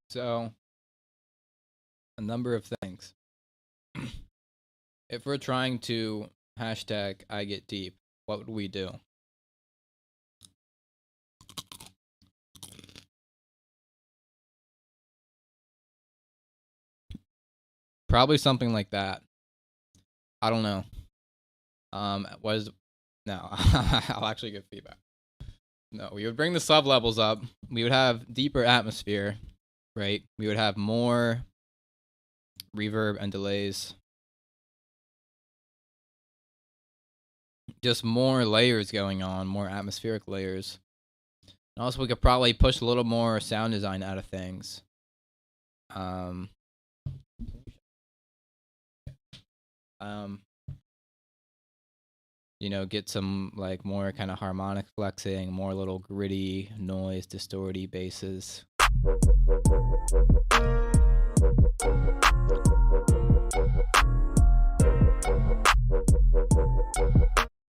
So, a number of things. If we're trying to hashtag I get deep, what would we do? Probably something like that. I don't know. No, I'll actually give feedback. No, we would bring the sub levels up. We would have deeper atmosphere, right? We would have more reverb and delays. Just more layers going on, more atmospheric layers. And also, we could probably push a little more sound design out of things. You know, get some like more kind of harmonic flexing, more little gritty noise, distorty basses.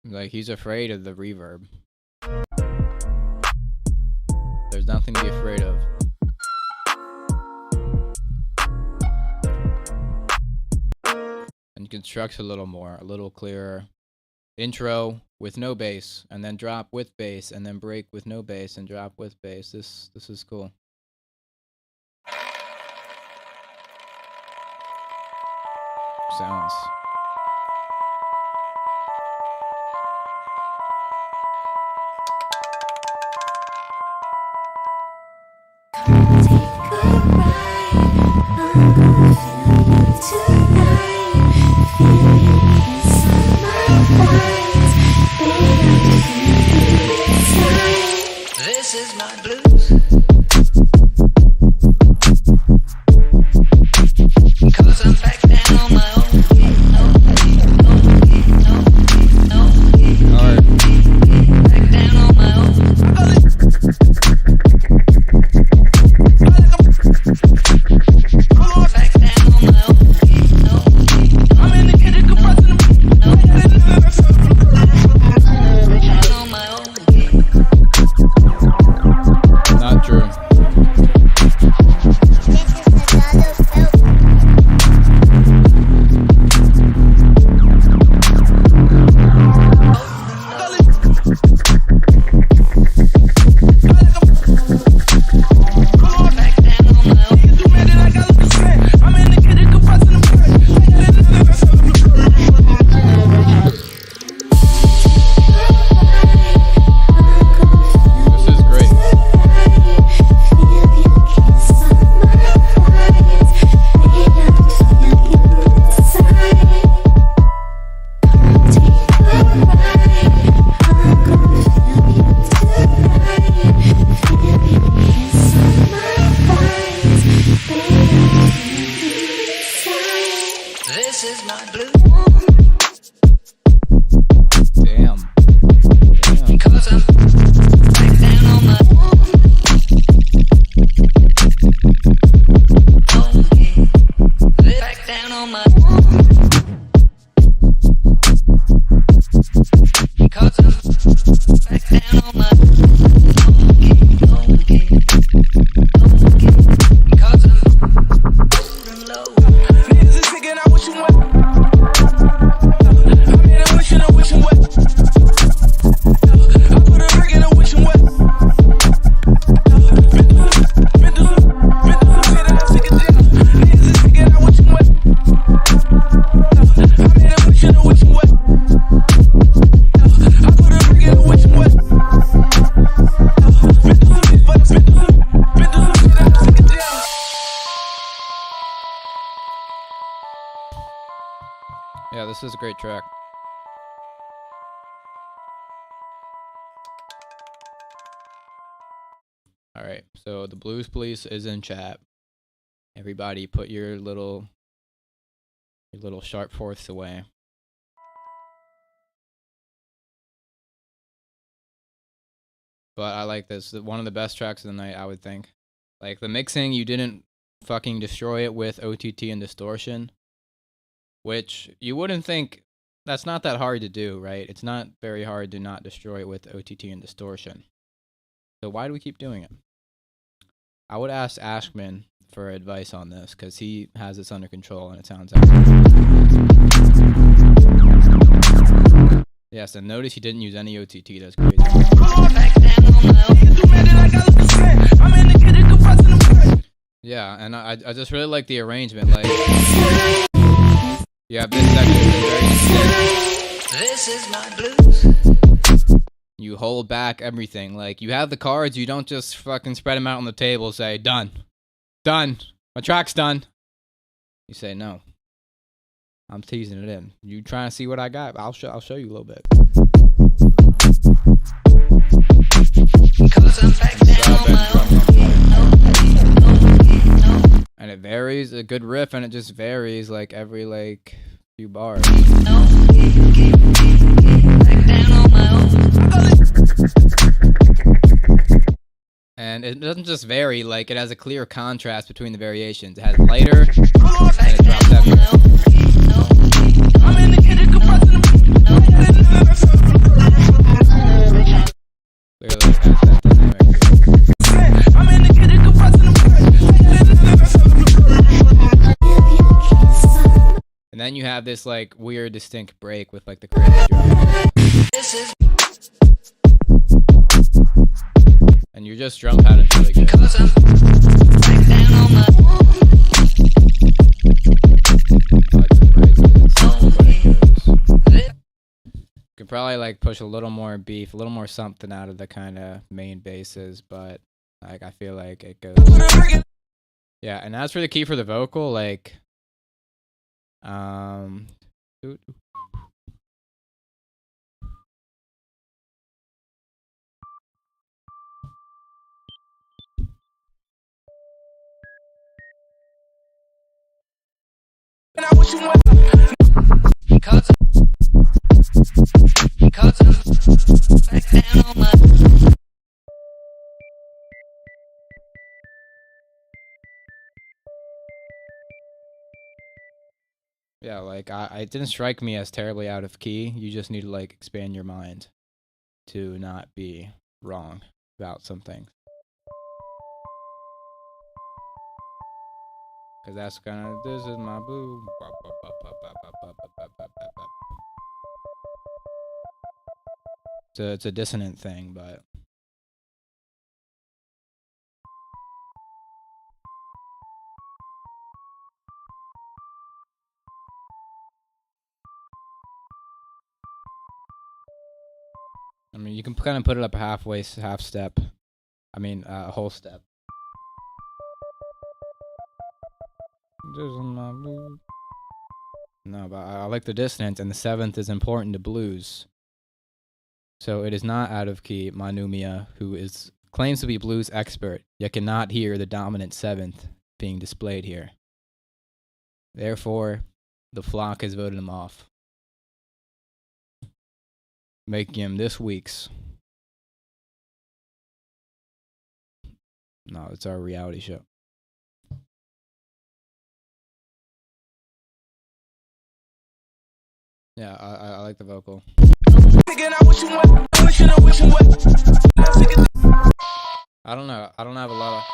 Like, he's afraid of the reverb. There's nothing to be afraid of. And you can structure a little more, a little clearer. Intro with no bass, and then drop with bass, and then break with no bass, and drop with bass. This is cool. Sounds. This is my blues. 'Cause I'm back down on my own. Back down on my own. Back down on my own. I'm in the kitchen compressing. Cause I'm back down on my cause I'm low. Niggas is thinking I wish you wet. I mean, I wish you wet. I put a ring in a wish you wet. Niggas is thinking I wish you wet. I mean, I wish you wet. I put a ring in a wish you wet. Yeah, this is a great track. All right, so the Blues Police is in chat. Everybody, put your little sharp fourths away. But I like this. One of the best tracks of the night, I would think. Like the mixing, you didn't fucking destroy it with OTT and distortion, which you wouldn't think. That's not that hard to do, right? It's not very hard to not destroy it with OTT and distortion. So why do we keep doing it? I would ask Ashman for advice on this, because he has this under control and it sounds yes, and notice he didn't use any OTT. That's crazy. Yeah, and I just really like the arrangement. Like, you have this section very distinct. This is my blues. You hold back everything. Like, you have the cards, you don't just fucking spread them out on the table, say, done. Done. My track's done. You say, no. I'm teasing it in. You trying to see what I got? I'll show you a little bit. And it varies, a good riff, and it just varies like every few bars. And it doesn't just vary, like it has a clear contrast between the variations. It has lighter and it drops heavier. Clearly it has that dynamic here. And then you have this like weird distinct break with like the crazy drum. And your just drum pattern's really good. Could probably like push a little more beef, a little more something out of the kind of main basses, but like I feel like it goes. Yeah, and as for the key for the vocal, like yeah, like it didn't strike me as terribly out of key. You just need to like expand your mind to not be wrong about something. Cause that's kind of, this is my blue. So it's a dissonant thing, but I mean, you can kind of put it up a half step. I mean, a whole step. This is my blue. No, but I like the dissonance, and the seventh is important to blues. So it is not out of key. Manumia, who claims to be blues expert, yet cannot hear the dominant seventh being displayed here. Therefore, the flock has voted him off, making him this week's. No, it's our reality show. Yeah, I like the vocal. Thinking I wish you went, wishing I wish you went. I don't know. I don't have a lot of.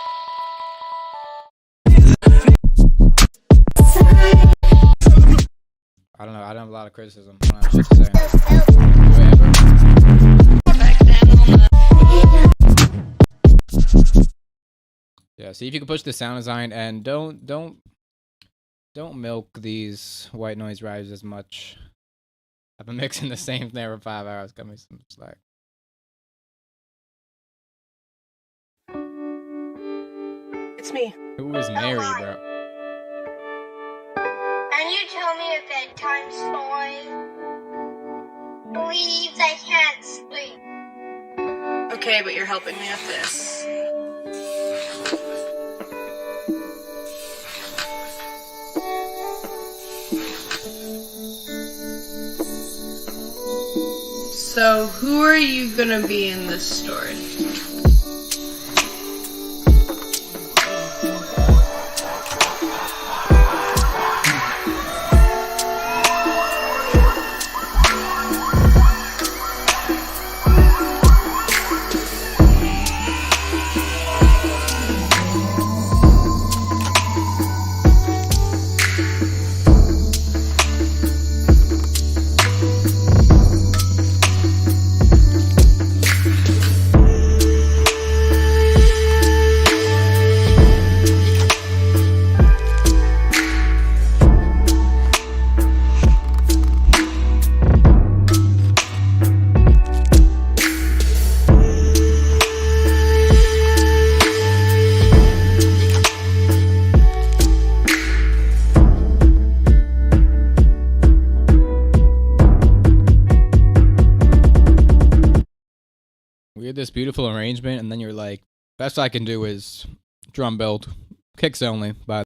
I don't know. I don't have a lot of criticism. I don't have shit to say. Yeah. See if you can push the sound design and don't milk these white noise drives as much. I've been mixing the same thing for 5 hours. Got me some slack. It's me. Who is Mary, bro? Can you tell me a bedtime story? Please, I can't sleep. Okay, but you're helping me with this. So, who are you gonna be in this story? We had this beautiful arrangement, and then you're like, best I can do is drum build, kicks only. But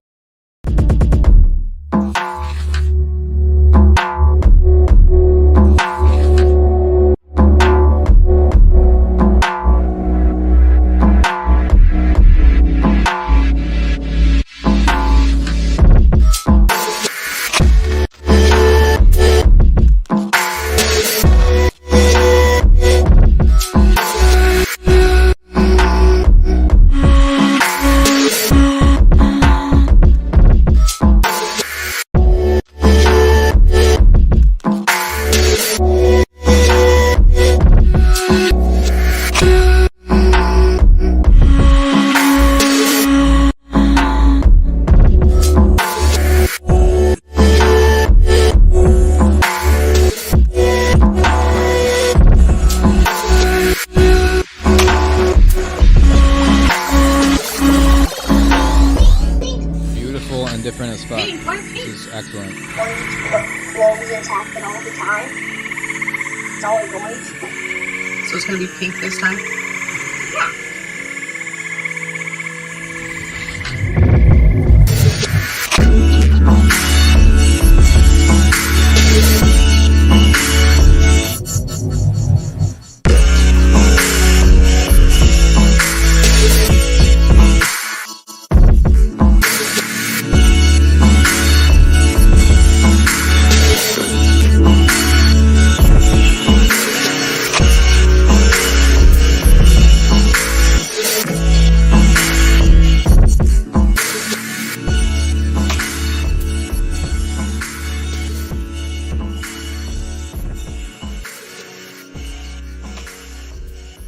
different as fuck. This is excellent. Slowly attack it all the time. It's all noise. So it's gonna be pink this time? Yeah.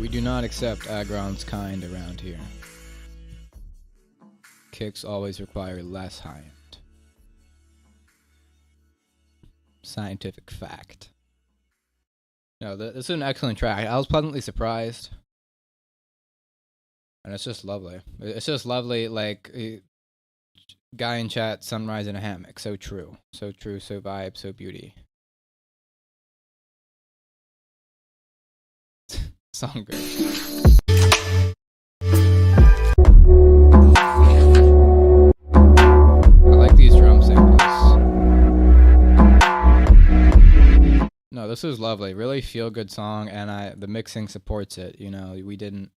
We do not accept Agron's kind around here. Kicks always require less high end. Scientific fact. No, this is an excellent track. I was pleasantly surprised. And it's just lovely. It's just lovely, like, guy in chat, sunrise in a hammock. So true. So true, so vibe, so beauty. Song great. I like these drum samples. No, this is lovely. Really feel good song, and the mixing supports it. You know, we didn't.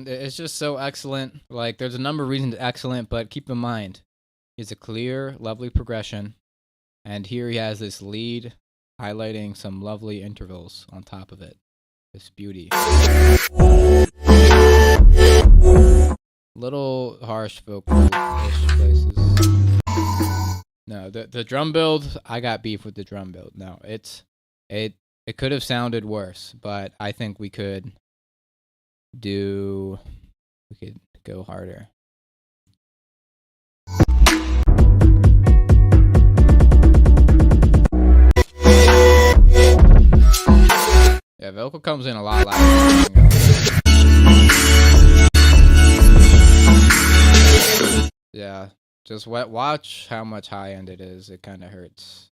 and it's just so excellent. Like, there's a number of reasons excellent, but keep in mind, it's a clear, lovely progression, and here he has this lead highlighting some lovely intervals on top of it. This beauty. Little harsh vocal places. No, the drum build, I got beef with the drum build. No, it could have sounded worse, but I think we could go harder. Yeah, vocal comes in a lot louder. Yeah, just watch how much high end it is. It kind of hurts.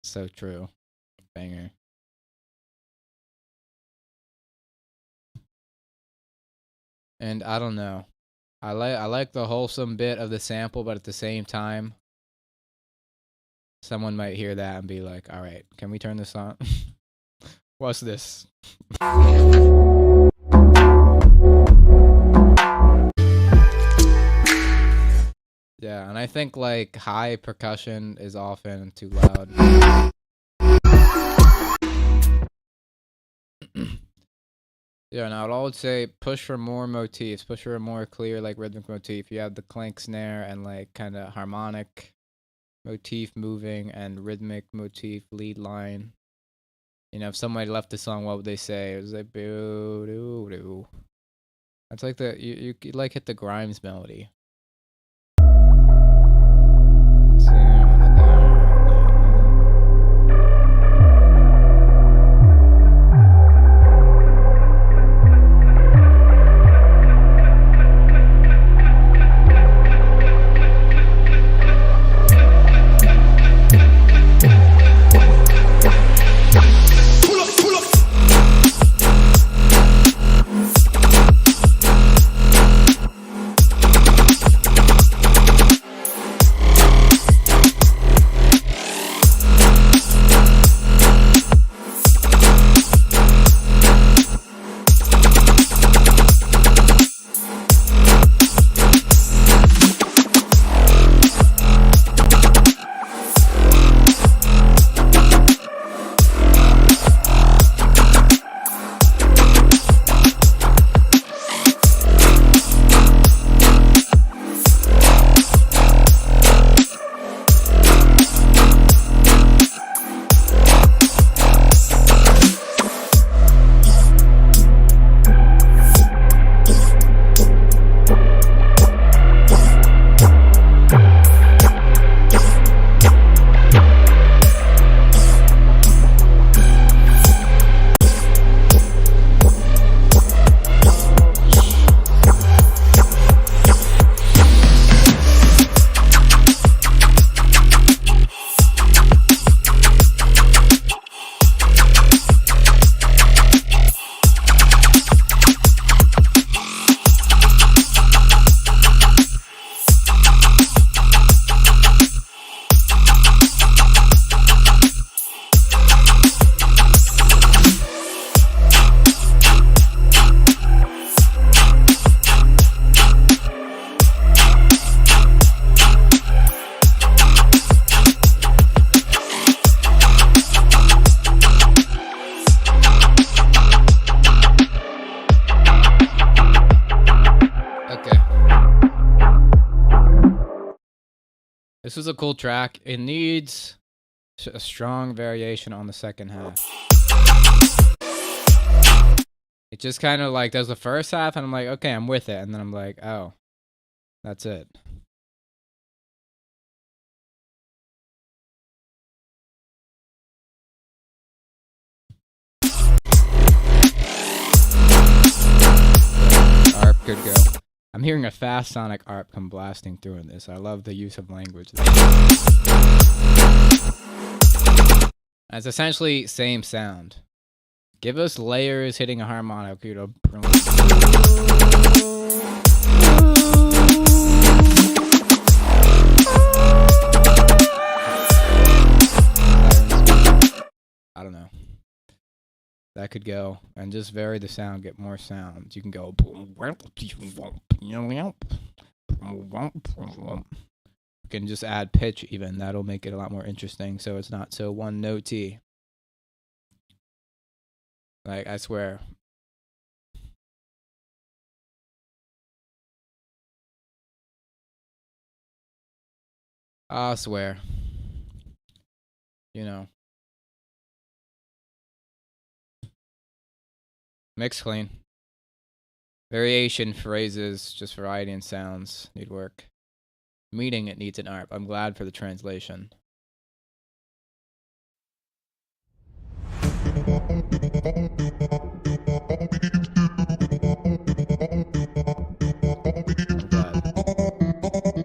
So true. Banger. And I don't know. I like the wholesome bit of the sample, but at the same time, someone might hear that and be like, "All right, can we turn this on?" What's this? Yeah, and I think like high percussion is often too loud. Yeah, and I would say push for more motifs, push for a more clear like rhythmic motif. You have the clank snare and like kind of harmonic motif moving and rhythmic motif lead line. You know, if somebody left the song, what would they say? It was like boo doo doo. That's like you like hit the Grimes melody. This is a cool track. It needs a strong variation on the second half. It just kind of like does the first half and I'm like, okay, I'm with it. And then I'm like, oh, that's it. ARP could go. I'm hearing a fast sonic ARP come blasting through in this. I love the use of language. It's essentially same sound. Give us layers hitting a harmonic, you know. I don't know. That could go and just vary the sound, get more sounds. You can go. You can just add pitch even. That'll make it a lot more interesting so it's not so one note-y. Like, I swear. I swear. You know. Mix clean. Variation, phrases, just variety and sounds need work. Meaning it needs an ARP. I'm glad for the translation.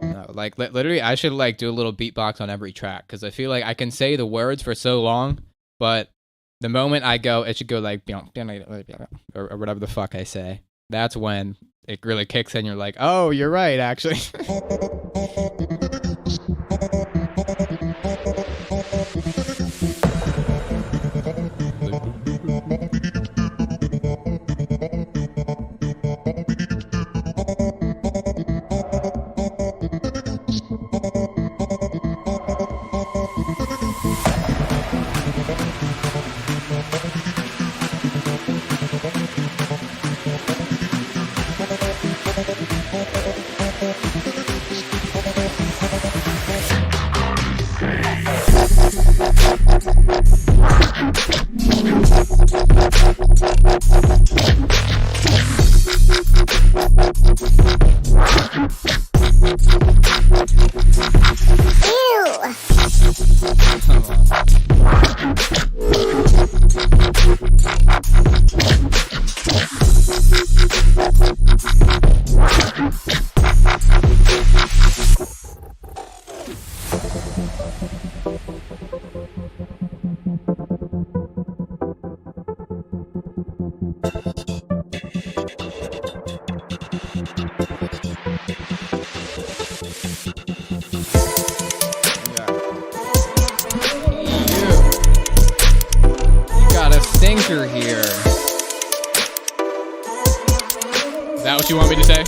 No, like literally, I should like do a little beatbox on every track because I feel like I can say the words for so long, but the moment I go, it should go like or whatever the fuck I say. That's when it really kicks in. You're like, oh, you're right, actually. Stinker here. Is that what you want me to say?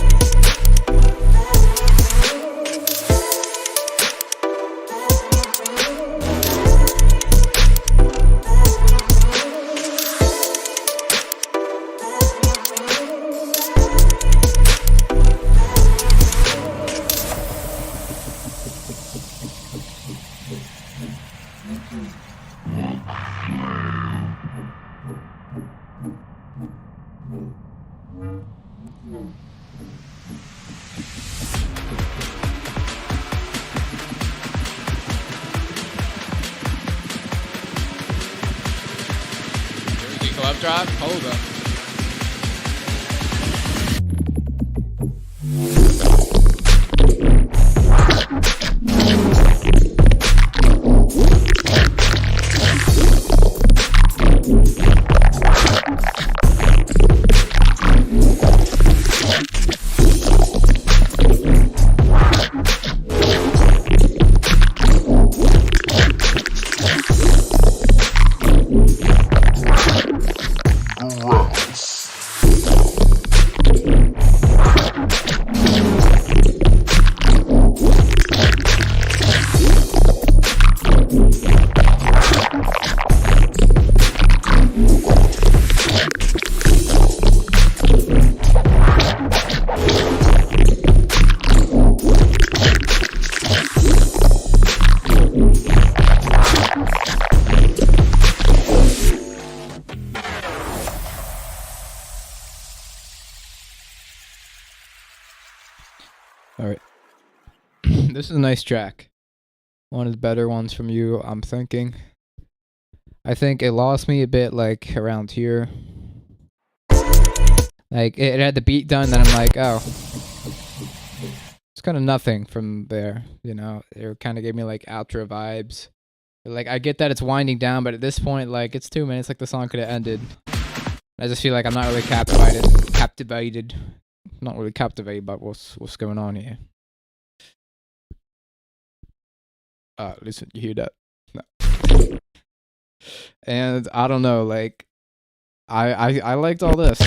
Club drop? Hold up. Alright. This is a nice track. One of the better ones from you, I'm thinking. I think it lost me a bit, like, around here. Like, it had the beat done, then I'm like, oh. It's kind of nothing from there, you know? It kind of gave me, like, outro vibes. Like, I get that it's winding down, but at this point, like, it's 2 minutes, like, the song could have ended. I just feel like I'm not really captivated. Not really captivated by what's going on here. Listen, you hear that? No. And I don't know, like I liked all this.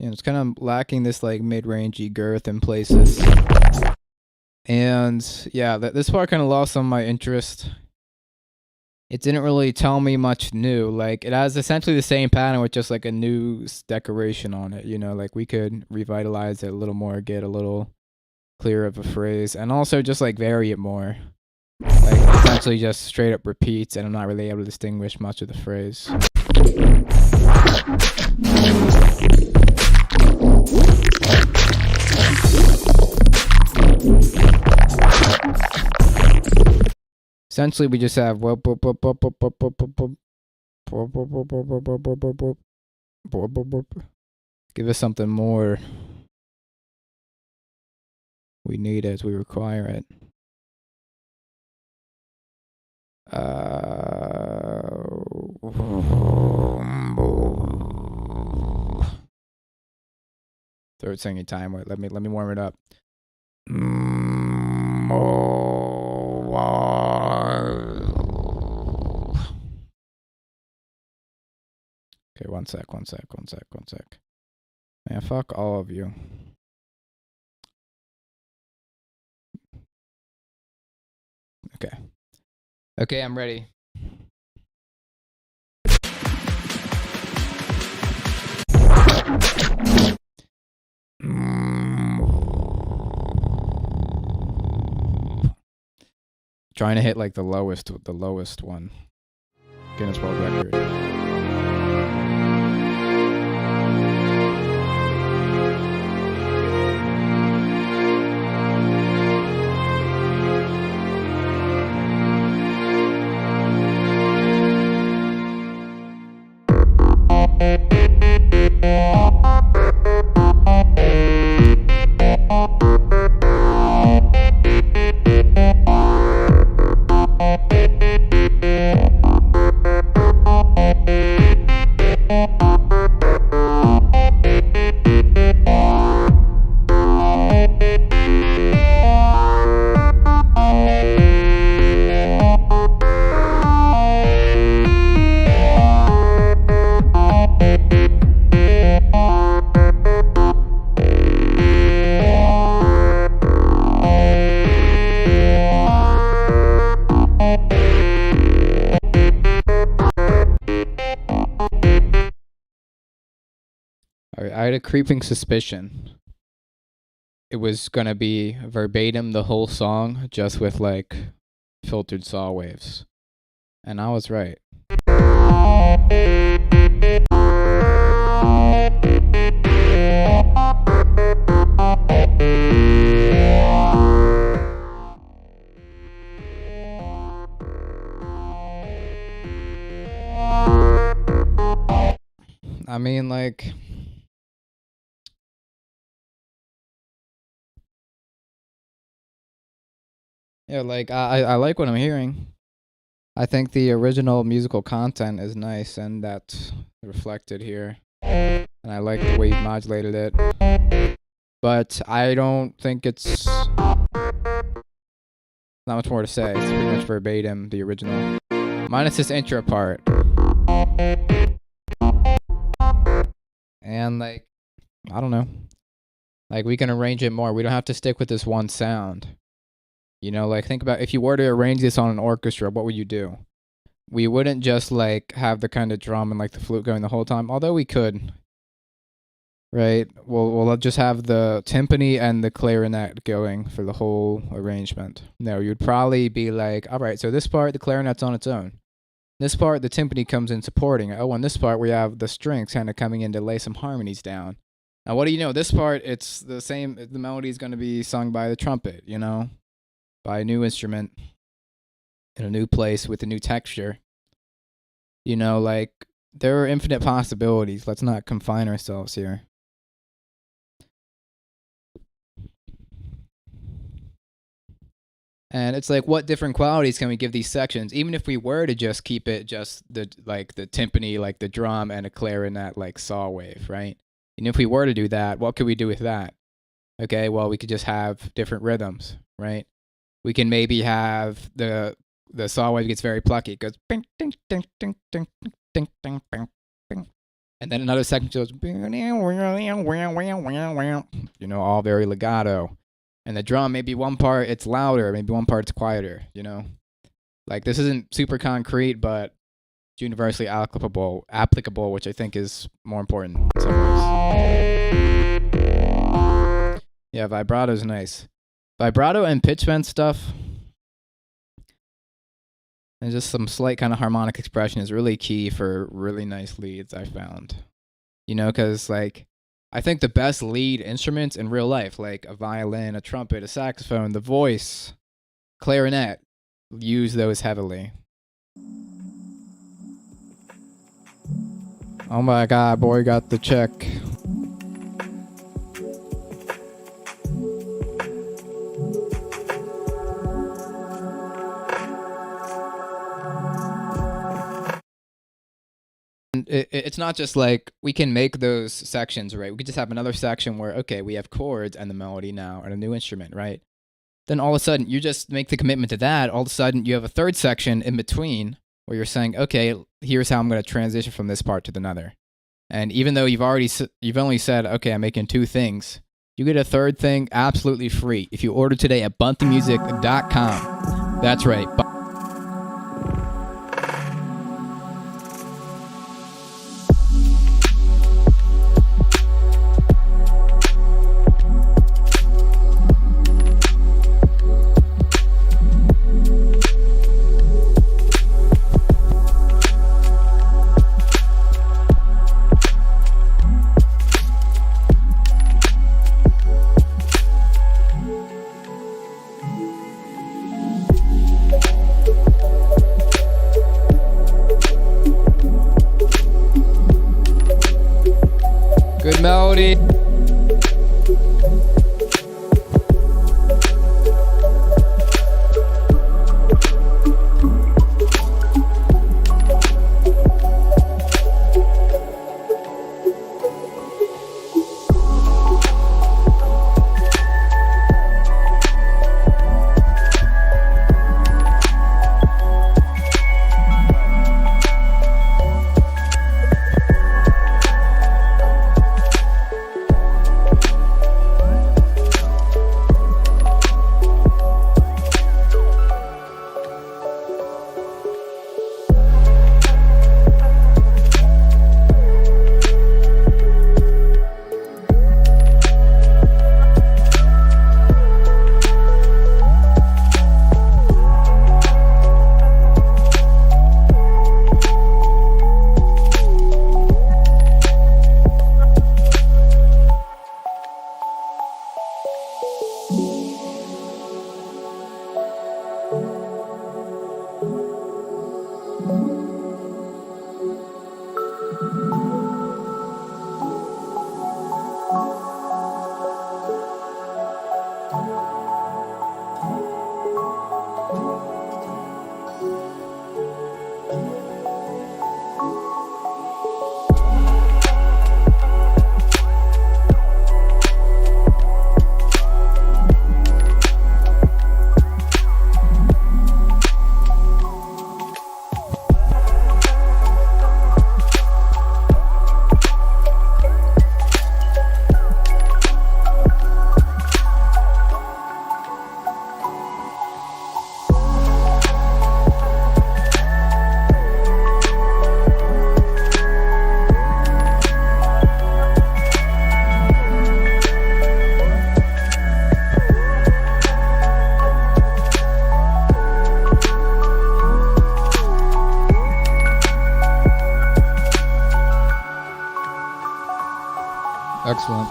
It's kind of lacking this like mid-rangey girth in places. And yeah, this part kind of lost some of my interest. It didn't really tell me much new. Like, it has essentially the same pattern with just like a new decoration on it. You know, like we could revitalize it a little more, get a little clearer of a phrase, and also just like vary it more. Like, essentially just straight up repeats, and I'm not really able to distinguish much of the phrase. Essentially, we just have give us something more. We need it. We require it. Third singing time. Wait, let me warm it up. Okay, one sec. Man, fuck all of you. Okay, I'm ready. Trying to hit like the lowest one. Guinness World Record. I had a creeping suspicion it was gonna be verbatim the whole song, just with like filtered saw waves. And I was right. I mean, like, yeah, like I like what I'm hearing. I think the original musical content is nice, and that's reflected here. And I like the way you modulated it. But I don't think it's not much more to say. It's pretty much verbatim the original, minus this intro part. And like, I don't know. Like, we can arrange it more. We don't have to stick with this one sound. You know, like, think about if you were to arrange this on an orchestra, what would you do? We wouldn't just like have the kind of drum and like the flute going the whole time, although we could. Right? We'll just have the timpani and the clarinet going for the whole arrangement. No, you'd probably be like, all right, so this part, the clarinet's on its own. This part, the timpani comes in supporting. Oh, and this part, we have the strings kind of coming in to lay some harmonies down. Now, what do you know? This part, it's the same. The melody is going to be sung by the trumpet, you know, by a new instrument in a new place with a new texture. You know, like, there are infinite possibilities. Let's not confine ourselves here. And it's like, what different qualities can we give these sections? Even if we were to just keep it just the timpani, like the drum and a clarinet, like saw wave, right? And if we were to do that, what could we do with that? Okay, well, we could just have different rhythms, right? We can maybe have the saw wave gets very plucky. It goes bing, ding, ding, ding, ding, ding, ding, bing, bing. And then another section goes, you know, all very legato. And the drum, maybe one part it's louder, maybe one part it's quieter, you know? Like, this isn't super concrete, but it's universally applicable, which I think is more important in some ways. Yeah, vibrato's nice. Vibrato and pitch bend stuff, and just some slight kind of harmonic expression is really key for really nice leads, I found. You know, because, like, I think the best lead instruments in real life, like a violin, a trumpet, a saxophone, the voice, clarinet, use those heavily. Oh my god, boy got the check. It's not just like we can make those sections, right? We could just have another section where, okay, we have chords and the melody now and a new instrument, right? Then all of a sudden, you just make the commitment to that. All of a sudden, you have a third section in between where you're saying, okay, here's how I'm going to transition from this part to another. And even though you've only said, okay, I'm making two things, you get a third thing absolutely free if you order today at buntingmusic.com. That's right. Good melody. Excellent.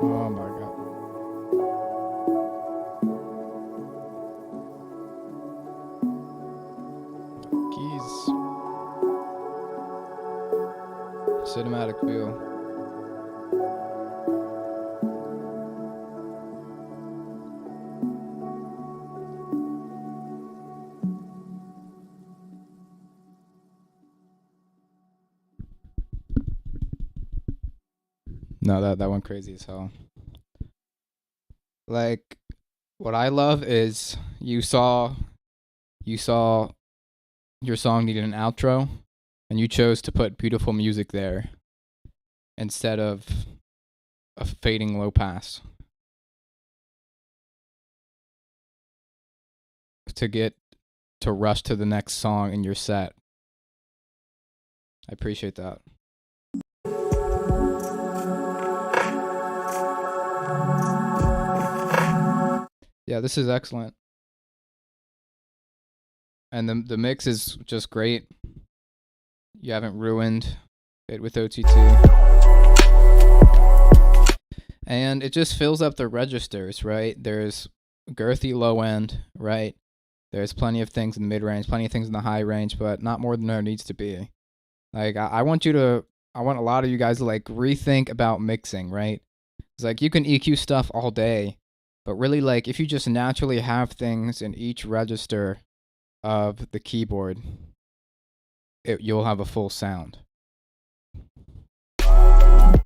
Oh my god. Keys. Cinematic feel. No, that went crazy as hell. Like, what I love is you saw your song needed an outro, and you chose to put beautiful music there instead of a fading low pass to rush to the next song in your set. I appreciate that. Yeah, this is excellent. And the mix is just great. You haven't ruined it with OTT. And it just fills up the registers, right? There's girthy low end, right? There's plenty of things in the mid range, plenty of things in the high range, but not more than there needs to be. Like, I want a lot of you guys to like rethink about mixing, right? It's like you can EQ stuff all day, but really, like, if you just naturally have things in each register of the keyboard, you'll have a full sound. And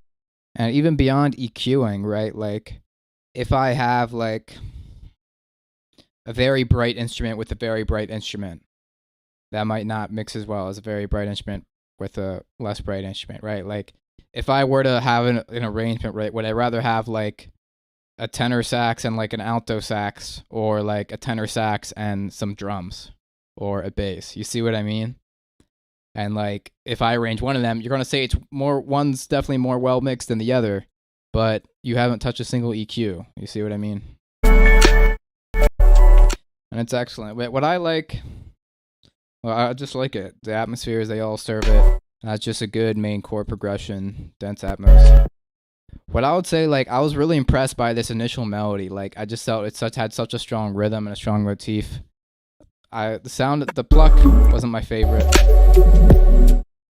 even beyond EQing, right? Like, if I have like a very bright instrument with a very bright instrument, that might not mix as well as a very bright instrument with a less bright instrument, right? Like, if I were to have an arrangement, right, would I rather have like a tenor sax and like an alto sax, or like a tenor sax and some drums, or a bass? You see what I mean? And like, if I arrange one of them, you're gonna say one's definitely more well mixed than the other, but you haven't touched a single EQ. You see what I mean? And it's excellent. What I like, well, I just like it. The atmospheres, they all serve it. That's just a good main chord progression, dense atmos. What I would say, like, I was really impressed by this initial melody. Like, I just felt it had such a strong rhythm and a strong motif. The pluck wasn't my favorite.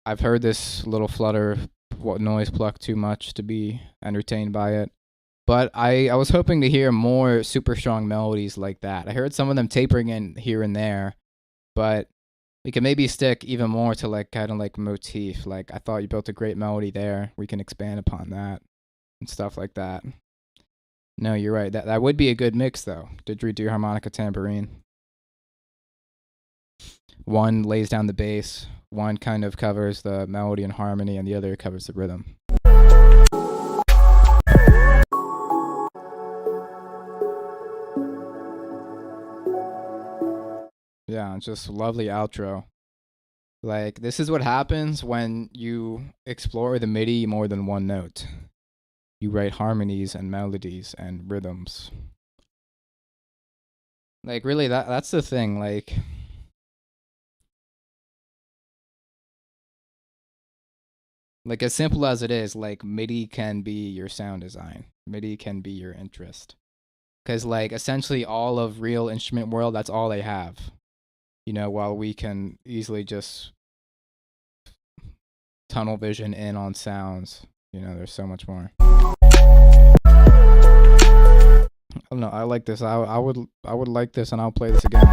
I've heard this little flutter noise pluck too much to be entertained by it. But I was hoping to hear more super strong melodies like that. I heard some of them tapering in here and there, but we can maybe stick even more to like kind of like motif. Like, I thought you built a great melody there. We can expand upon that and stuff like that. No, you're right. That would be a good mix though. Didgeridoo, harmonica, tambourine. One lays down the bass, one kind of covers the melody and harmony, and the other covers the rhythm. Yeah, just lovely outro. Like, this is what happens when you explore the MIDI more than one note. You write harmonies and melodies and rhythms. Like, really, that's the thing. Like, as simple as it is, like, MIDI can be your sound design. MIDI can be your interest. Because, like, essentially all of real instrument world, that's all they have. You know, while we can easily just tunnel vision in on sounds, you know, there's so much more. I don't know, I like this. I would like this, and I'll play this again.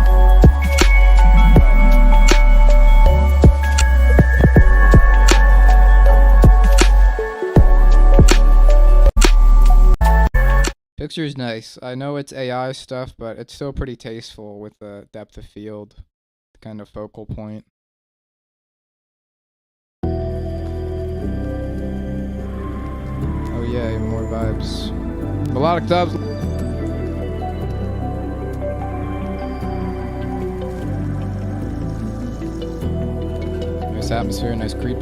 Picture's nice. I know it's AI stuff, but it's still pretty tasteful with the depth of field kind of focal point. Oh yeah, more vibes. Melodic dubs. Nice atmosphere, nice creep.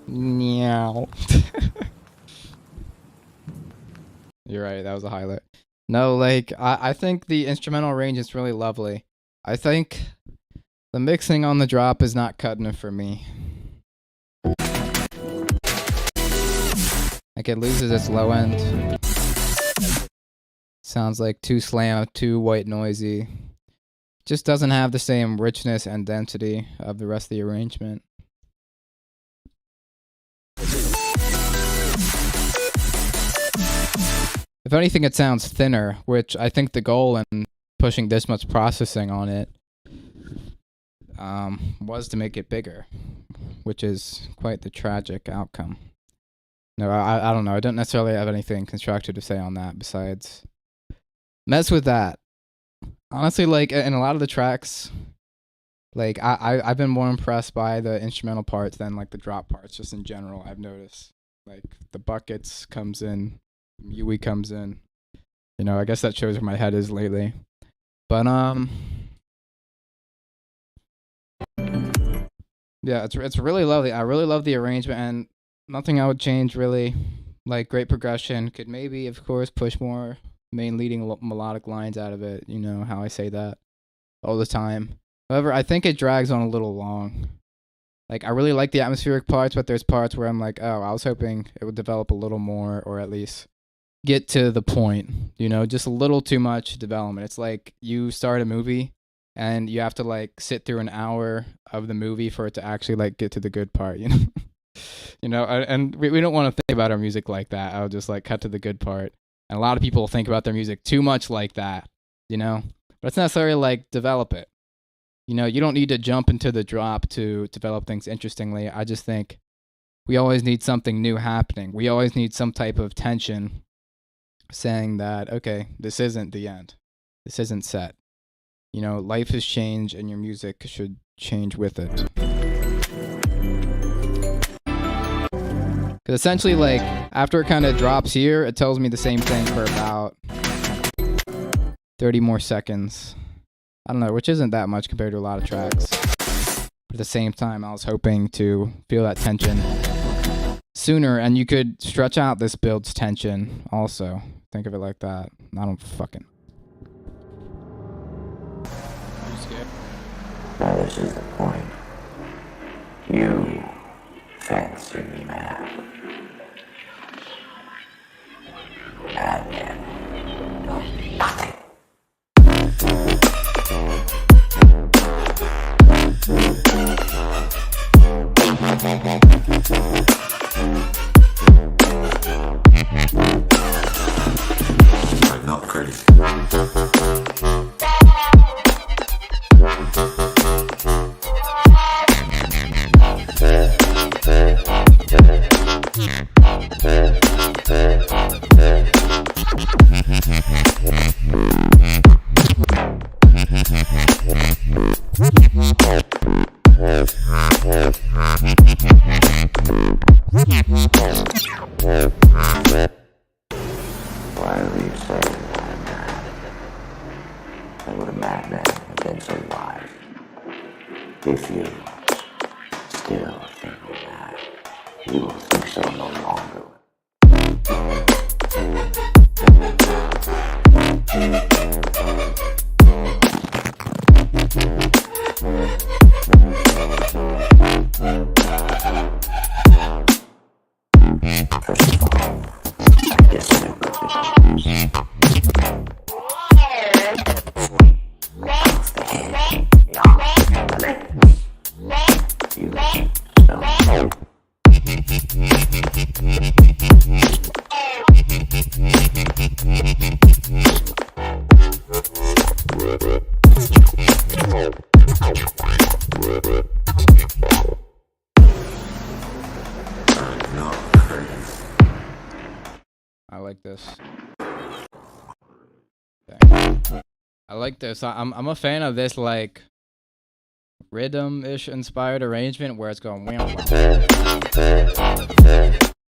Meow. You're right, that was a highlight. No, like, I think the instrumental range is really lovely. I think the mixing on the drop is not cutting it for me. Like, it loses its low end. Sounds like too slam, too white noisy. Just doesn't have the same richness and density of the rest of the arrangement. If anything, it sounds thinner, which I think the goal in pushing this much processing on it was to make it bigger, which is quite the tragic outcome. No, I don't know. I don't necessarily have anything constructive to say on that besides mess with that. Honestly, like, in a lot of the tracks, like, I've been more impressed by the instrumental parts than, like, the drop parts, just in general, I've noticed. Like, the buckets comes in, Yui comes in. You know, I guess that shows where my head is lately. But, yeah, it's really lovely. I really love the arrangement, and nothing I would change, really. Like, great progression. Could maybe, of course, push more main leading melodic lines out of it. You know how I say that all the time. However, I think it drags on a little long. Like, I really like the atmospheric parts, but there's parts where I'm like, oh, I was hoping it would develop a little more, or at least get to the point, you know, just a little too much development. It's like you start a movie and you have to, like, sit through an hour of the movie for it to actually, like, get to the good part, you know? You know, and we don't want to think about our music like that. I'll just, like, cut to the good part. And a lot of people think about their music too much like that, you know? But it's not necessarily like develop it. You know, you don't need to jump into the drop to develop things interestingly. I just think we always need something new happening. We always need some type of tension saying that, okay, this isn't the end. This isn't set. You know, life has changed and your music should change with it. Because essentially, like, after it kind of drops here, it tells me the same thing for about 30 more seconds. I don't know, which isn't that much compared to a lot of tracks. But at the same time, I was hoping to feel that tension sooner, and you could stretch out this build's tension also. Think of it like that. I don't fucking... Now this is the point. You fancy me, man. And then don't be nothing. I'm not crazy. Why do you say I'm mad? And would a madman have been so wise? If you still think I'm mad, you will think so no longer. First of all, I guess I would I like this. Okay. I like this. I'm a fan of this, like, rhythm-ish inspired arrangement where it's going wham.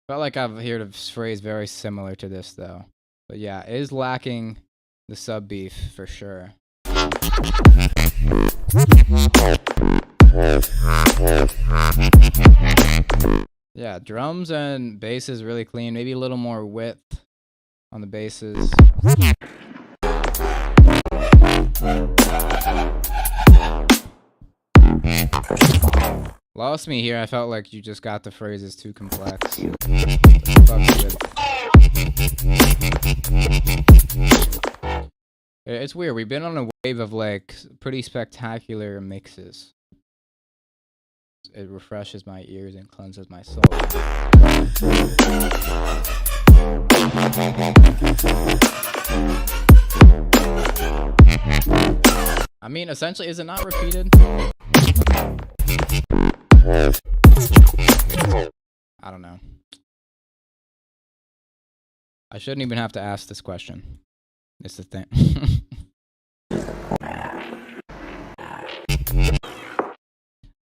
Felt like I've heard a phrase very similar to this though. But yeah, it is lacking the sub beef for sure. drums and bass is really clean. Maybe a little more width on the basses. Lost me here. I felt like you just got the phrases too complex. It's weird. We've been on a wave of like pretty spectacular mixes. It refreshes my ears and cleanses my soul. I mean, essentially, is it not repeated? I don't know. I shouldn't even have to ask this question. It's the thing.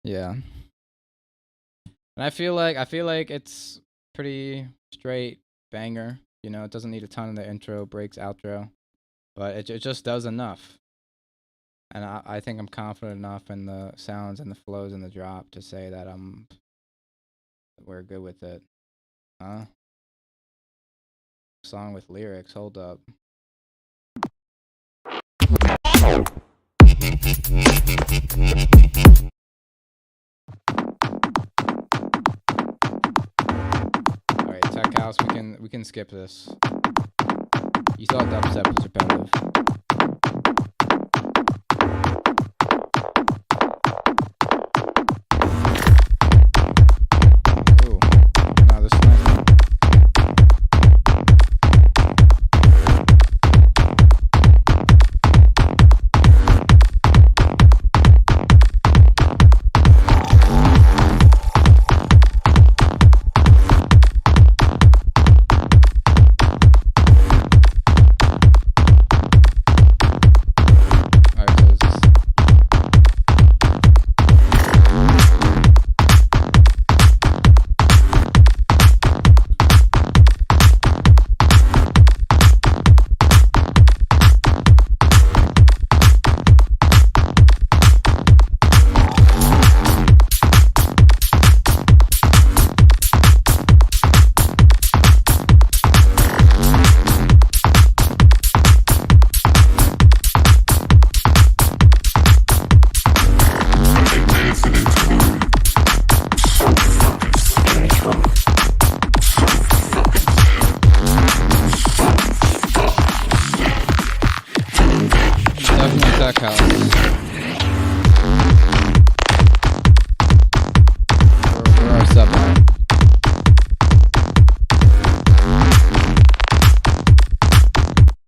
Yeah. And I feel like it's pretty straight banger. You know, it doesn't need a ton of the intro, breaks, outro, but it just does enough. And I think I'm confident enough in the sounds and the flows and the drop to say that we're good with it. Huh? Song with lyrics, hold up. Alright, Tech House, we can skip this. You thought dubstep was repetitive.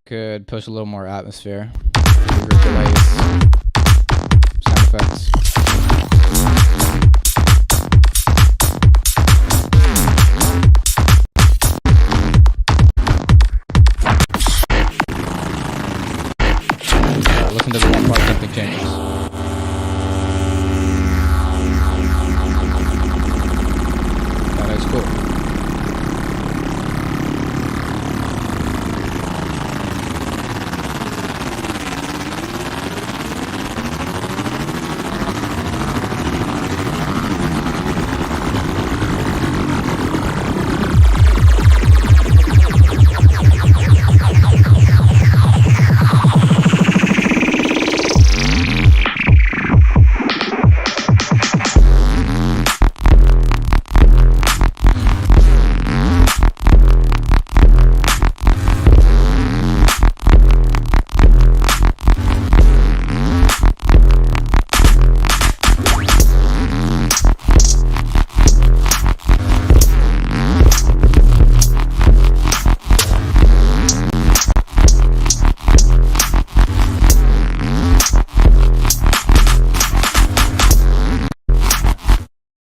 Could push a little more atmosphere. Delays. Sound effects. Listen to the one part, something changes. That is cool.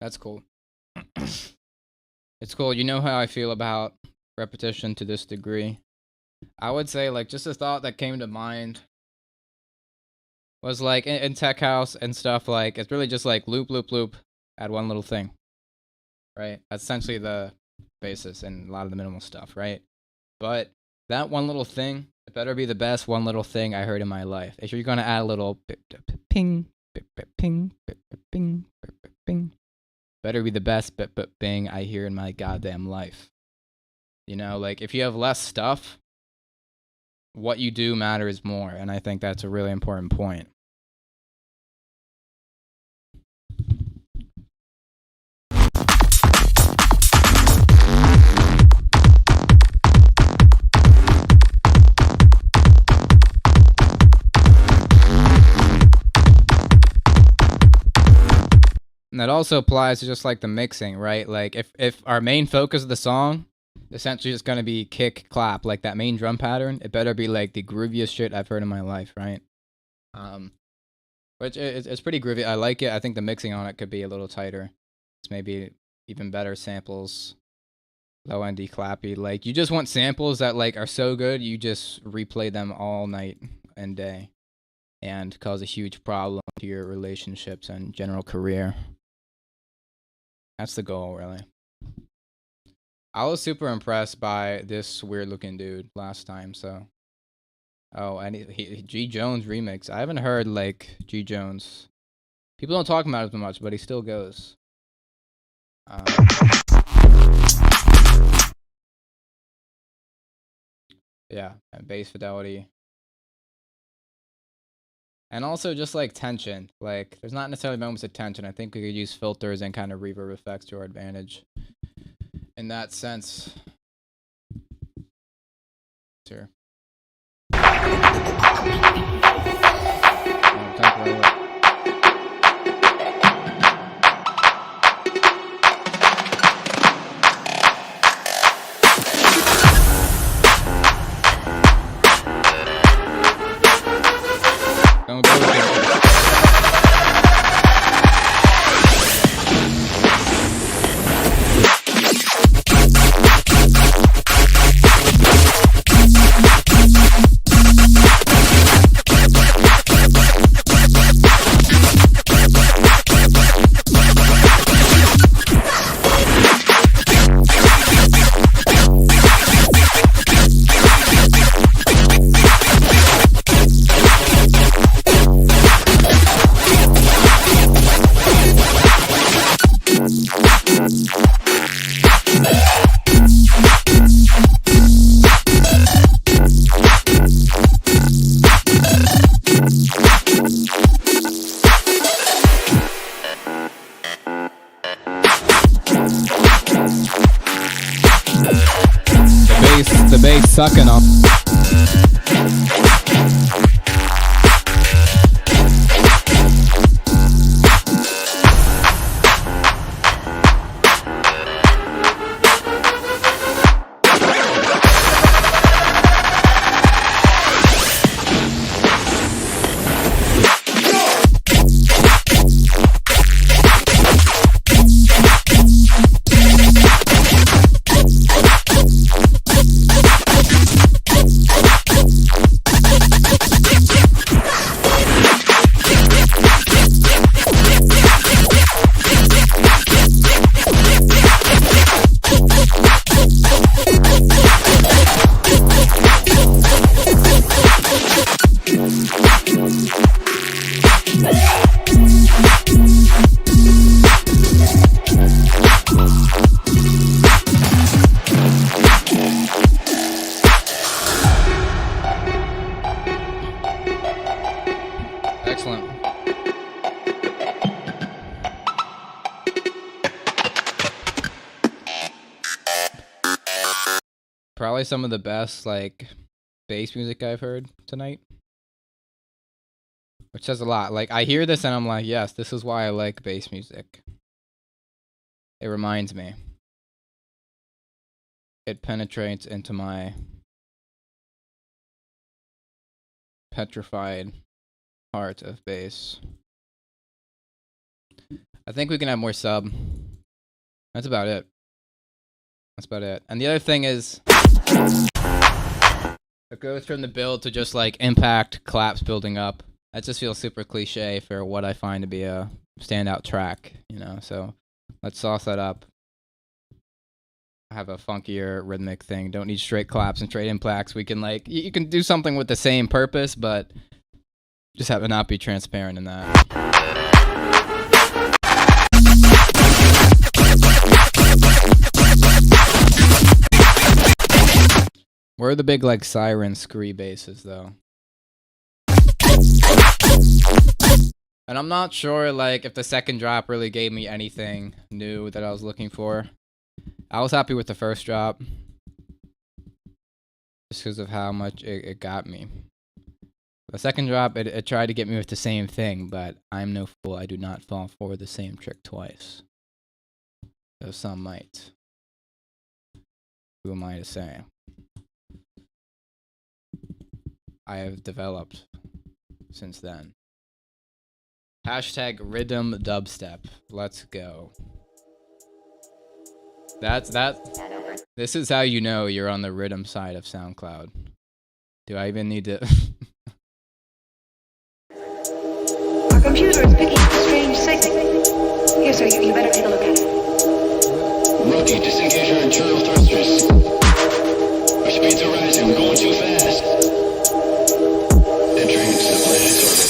That's cool. It's cool. You know how I feel about repetition to this degree. I would say, like, just a thought that came to mind was like in tech house and stuff, like it's really just like loop, loop, loop, add one little thing, right? That's essentially the basis and a lot of the minimal stuff, right? But that one little thing, it better be the best one little thing I heard in my life. If you're gonna add a little ping, ping, ping, ping, better be the best thing I hear in my goddamn life. You know, like if you have less stuff, what you do matters more, and I think that's a really important point. And that also applies to just like the mixing, right? Like if our main focus of the song essentially is going to be kick clap, like that main drum pattern, it better be like the grooviest shit I've heard in my life, right? Which it's pretty groovy. I like it. I think the mixing on it could be a little tighter. It's maybe even better samples, low endy clappy. Like you just want samples that like are so good you just replay them all night and day and cause a huge problem to your relationships and general career. That's the goal, really. I was super impressed by this weird looking dude last time, so. Oh, and G Jones remix. I haven't heard like G Jones. People don't talk about it as much, but he still goes. Yeah, and bass fidelity. And also just like tension. Like there's not necessarily moments of tension. I think we could use filters and kind of reverb effects to our advantage. In that sense. Here. Don't do it. The bass sucking up. Excellent. Probably some of the best like bass music I've heard tonight. Which says a lot. Like I hear this and I'm like, yes, this is why I like bass music. It reminds me. It penetrates into my petrified heart of bass. I think we can have more sub. That's about it. That's about it. And the other thing is, it goes from the build to just like impact claps building up. That just feels super cliche for what I find to be a standout track, you know. So let's sauce that up. Have a funkier rhythmic thing. Don't need straight claps and straight impacts. We can like you can do something with the same purpose, but just have it not be transparent in that. Where are the big like siren scree basses though? And I'm not sure like if the second drop really gave me anything new that I was looking for. I was happy with the first drop just because of how much it got me. The second drop, it tried to get me with the same thing, but I'm no fool. I do not fall for the same trick twice. Though some might. Who am I to say? I have developed since then. Hashtag rhythm dubstep. Let's go. This is how you know you're on the rhythm side of SoundCloud. Do I even need to? Our computer is picking up a strange signal. Here, sir, you better take a look at it. Rookie, disengage your internal thrusters. Our speeds are rising, we're going too fast. Entering into the planet's orbit.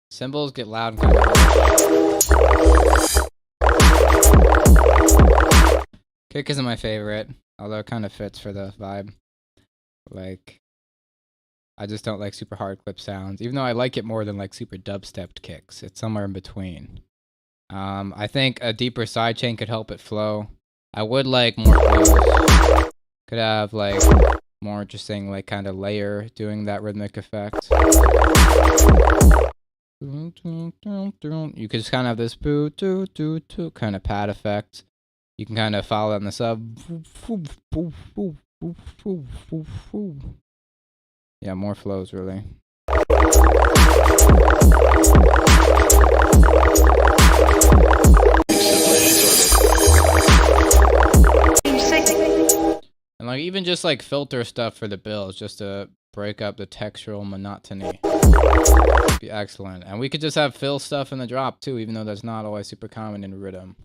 Cymbals get loud and kind of kick isn't my favorite, although it kind of fits for the vibe. Like, I just don't like super hard clip sounds, even though I like it more than like super dubstepped kicks. It's somewhere in between. I think a deeper sidechain could help it flow. I would like more flows. Could have like more interesting like kind of layer doing that rhythmic effect. You could just kind of have this boo doo doo doo kind of pad effect. You can kind of follow that in the sub. Yeah, more flows really. And like even just like filter stuff for the bills just to break up the textural monotony. Would be excellent. And we could just have fill stuff in the drop too, even though that's not always super common in rhythm.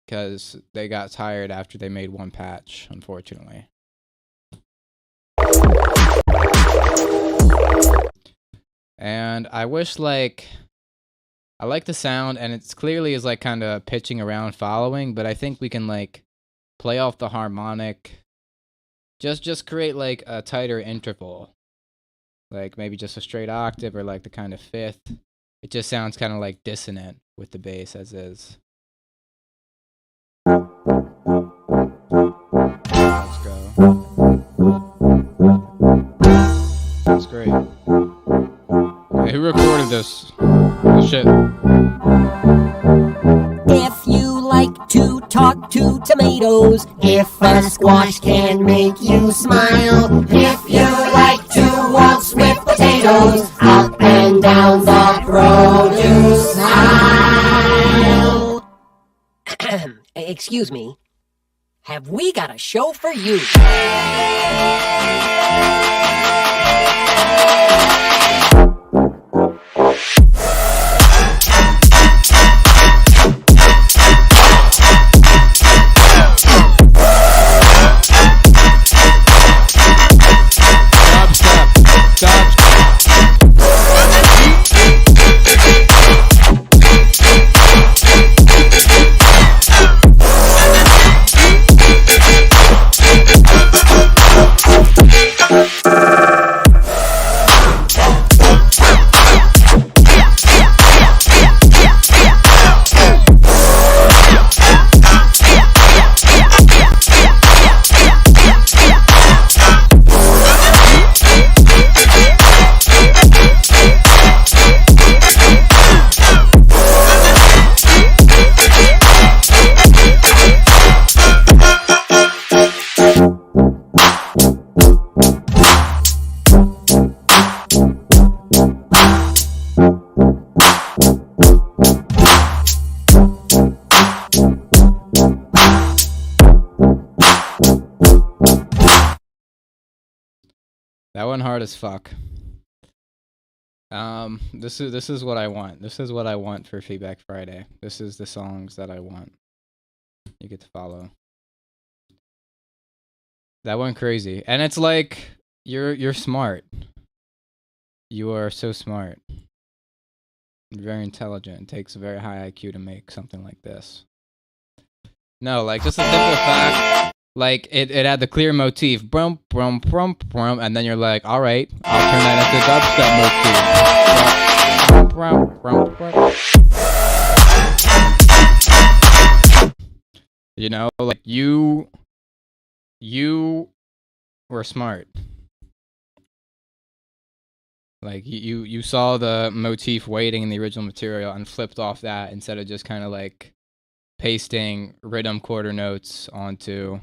Because they got tired after they made one patch, unfortunately. And I wish like I like the sound and it's clearly is like kind of pitching around following, but I think we can like play off the harmonic. Just create like a tighter interval. Like maybe just a straight octave or like the kind of fifth. It just sounds kind of like dissonant with the bass as is. Let's go. That's great. Hey, who recorded this? Oh, shit. If you like to talk to tomatoes, if a squash can make you smile, if you like to waltz with potatoes, up and down the produce aisle. Excuse me, have we got a show for you? That one hard as fuck. This is what I want. This is what I want for Feedback Friday. This is the songs that I want. You get to follow. That went crazy. And it's like you're smart. You are so smart. Very intelligent. It takes a very high IQ to make something like this. No, like just a simple fact. Like it had the clear motif, brum brum brum brum, and then you're like, all right, I'll turn that into dubstep motif. Brum, brum, brum. You know, like you were smart. Like you saw the motif waiting in the original material and flipped off that instead of just kind of like pasting rhythm quarter notes onto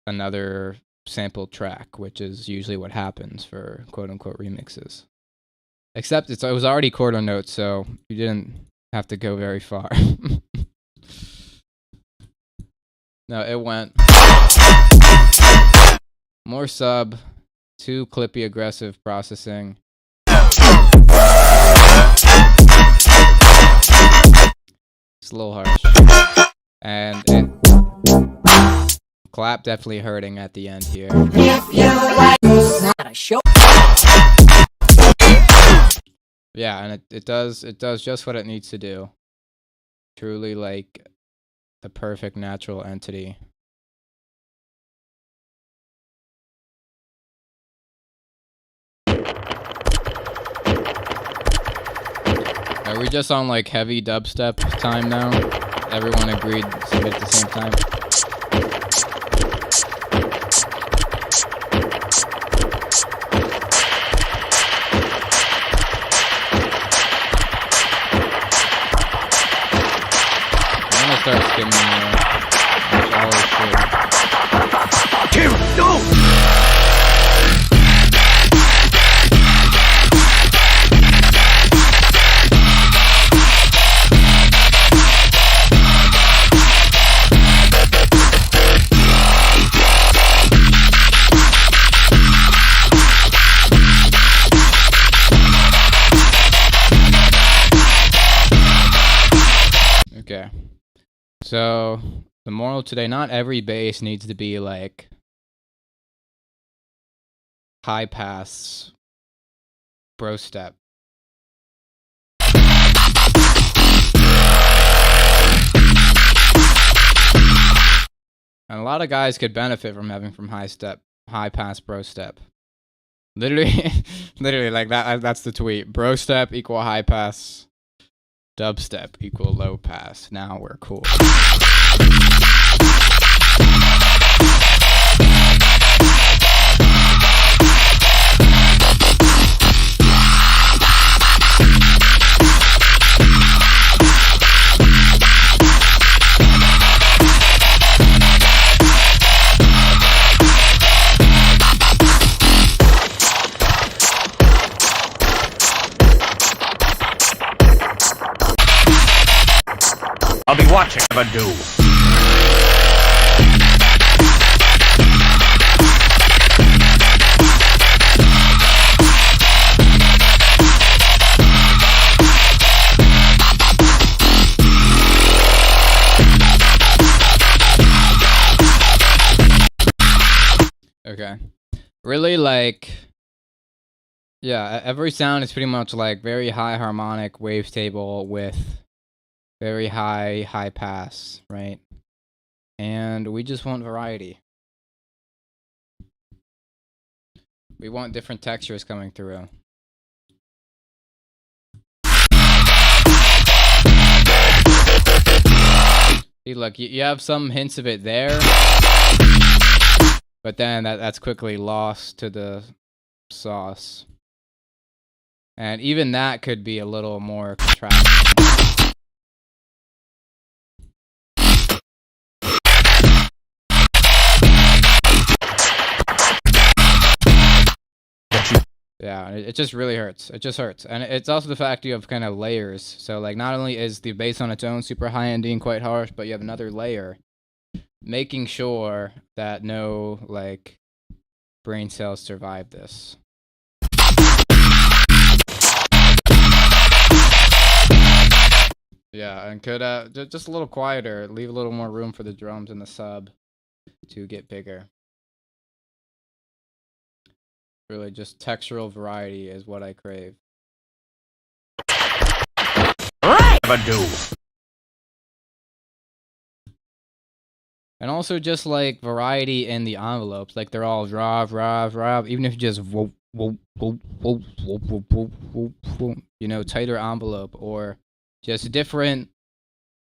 another sampled track, which is usually what happens for quote-unquote remixes. Except it was already quarter notes, so you didn't have to go very far. No, it went more sub, too clippy aggressive processing. It's a little harsh. And it clap definitely hurting at the end here. Yeah, and it does just what it needs to do. Truly like the perfect natural entity. Are we just on like heavy dubstep time now? Everyone agreed to submit at the same time. I'm gonna start skimming which I always should. Here, no! Okay. So, the moral today, not every bass needs to be like high pass bro step. And a lot of guys could benefit from having high pass bro step. Literally, literally like that's the tweet. Bro step equal high pass. Dubstep equal low pass. Now we're cool. I'll be watching if I do. Okay. Really like, yeah, every sound is pretty much like very high harmonic wavetable with very high pass, right? And we just want variety. We want different textures coming through. See, look, you have some hints of it there, but then that's quickly lost to the sauce. And even that could be a little more contrasting. Yeah, it just really hurts. It just hurts. And it's also the fact you have kind of layers. So like not only is the bass on its own super high ending quite harsh, but you have another layer making sure that no like brain cells survive this. Yeah, and could just a little quieter, leave a little more room for the drums and the sub to get bigger. Really, just textural variety is what I crave. And also just like variety in the envelopes, like they're all rav, even if you just whoop, whoop, whoop, whoop, whoop, whoop, whoop, whoop, whoop, you know, tighter envelope, or just different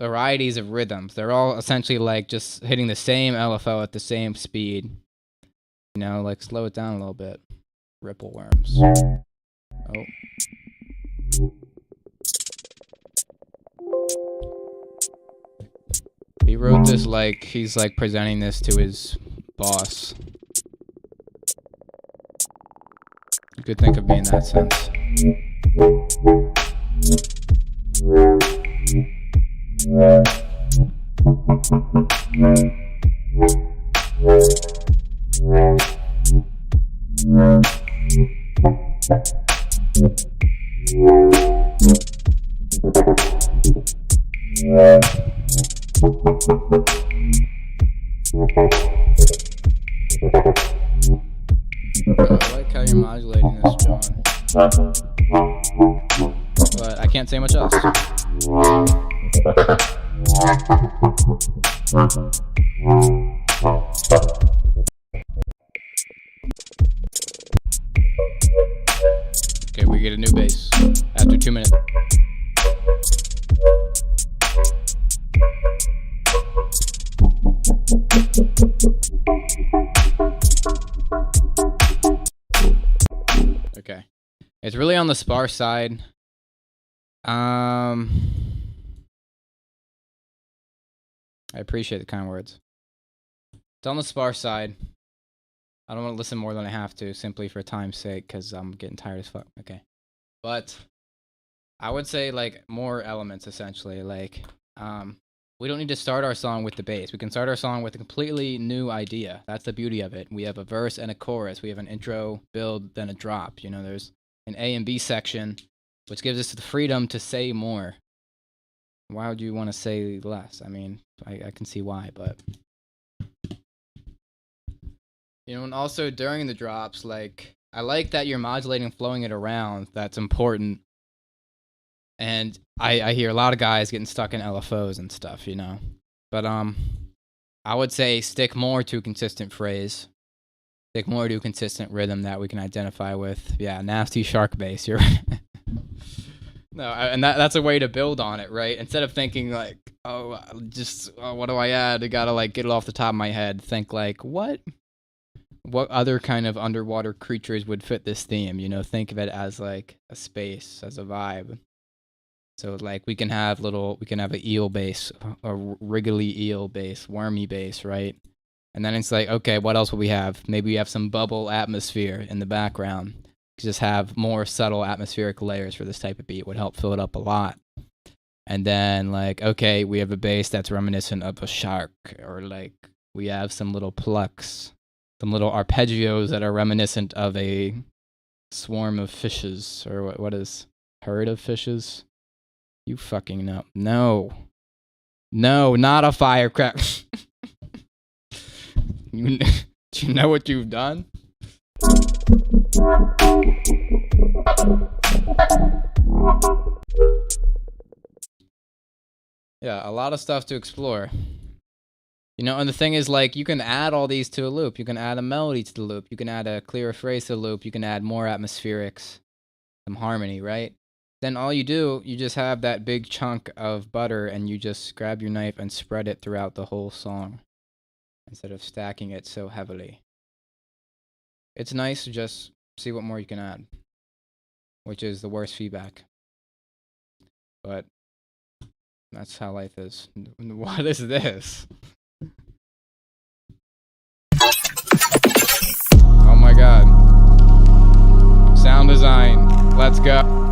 varieties of rhythms. They're all essentially like just hitting the same LFO at the same speed. You know, like slow it down a little bit. Ripple worms. Oh. He wrote this like he's like presenting this to his boss. You could think of me in that sense. I like how you're modulating this, John. But I can't say much else. Okay, we get a new bass after 2 minutes. Okay. It's really on the sparse side. I appreciate the kind words. It's on the sparse side. I don't want to listen more than I have to, simply for time's sake, because I'm getting tired as fuck. Okay. But I would say, like, more elements, essentially. Like, we don't need to start our song with the bass. We can start our song with a completely new idea. That's the beauty of it. We have a verse and a chorus. We have an intro, build, then a drop. You know, there's an A and B section, which gives us the freedom to say more. Why would you want to say less? I mean, I can see why, but... You know, and also during the drops, like, I like that you're modulating, flowing it around. That's important. And I hear a lot of guys getting stuck in LFOs and stuff, you know. But I would say stick more to a consistent phrase. Stick more to a consistent rhythm that we can identify with. Yeah, nasty shark bass, you're right. No, and that's a way to build on it, right? Instead of thinking like, oh, what do I add? I gotta like get it off the top of my head. Think like, what other kind of underwater creatures would fit this theme? You know, think of it as like a space, as a vibe. So like we can have an eel bass, a wriggly eel bass, wormy bass, right? And then it's like, okay, what else will we have? Maybe we have some bubble atmosphere in the background. Just have more subtle atmospheric layers for this type of beat would help fill it up a lot. And then like, okay, we have a bass that's reminiscent of a shark, or like we have some little plucks, some little arpeggios that are reminiscent of a swarm of fishes, or what is herd of fishes? You fucking know. No, not a firecracker. Do you know what you've done? Yeah, a lot of stuff to explore. You know, and the thing is, like, you can add all these to a loop. You can add a melody to the loop. You can add a clearer phrase to the loop. You can add more atmospherics, some harmony, right? Then all you do, you just have that big chunk of butter, and you just grab your knife and spread it throughout the whole song, instead of stacking it so heavily. It's nice to just see what more you can add, which is the worst feedback. But that's how life is. What is this? Oh my god. Sound design. Let's go.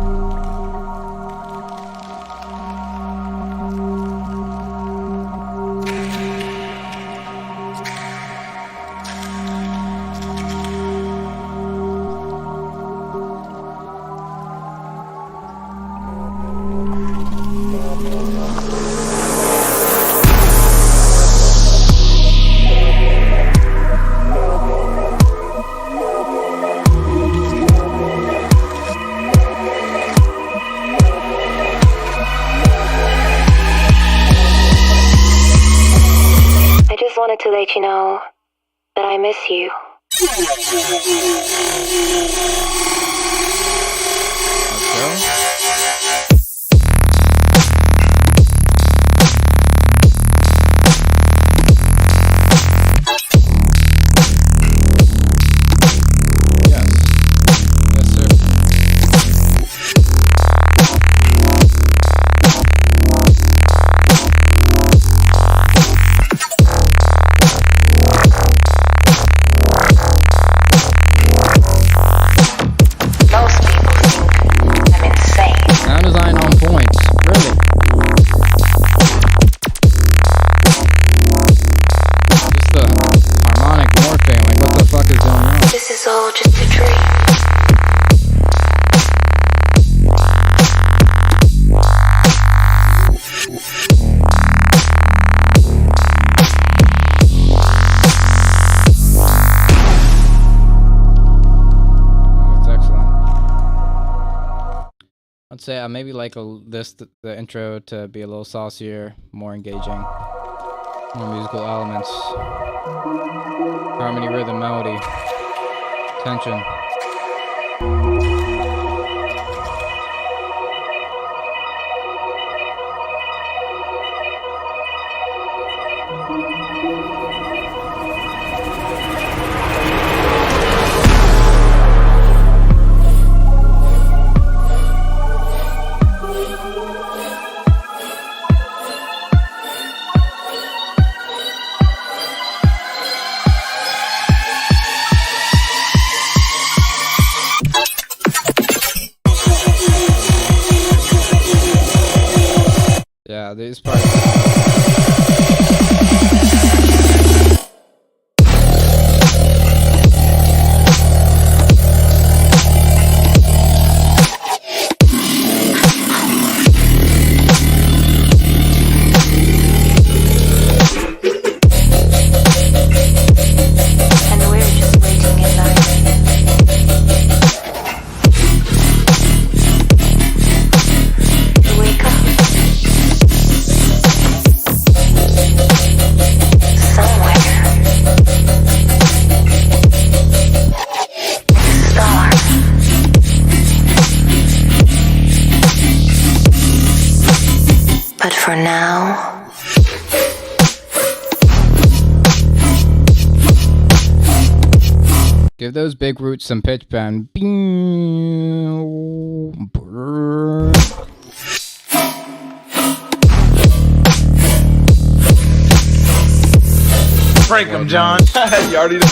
that I miss you. I'd say I maybe like the intro to be a little saucier, more engaging, more musical elements, harmony, rhythm, melody, tension. Yeah, these parts. But for now, give those big roots some pitch bend. Prank him, John. You already know.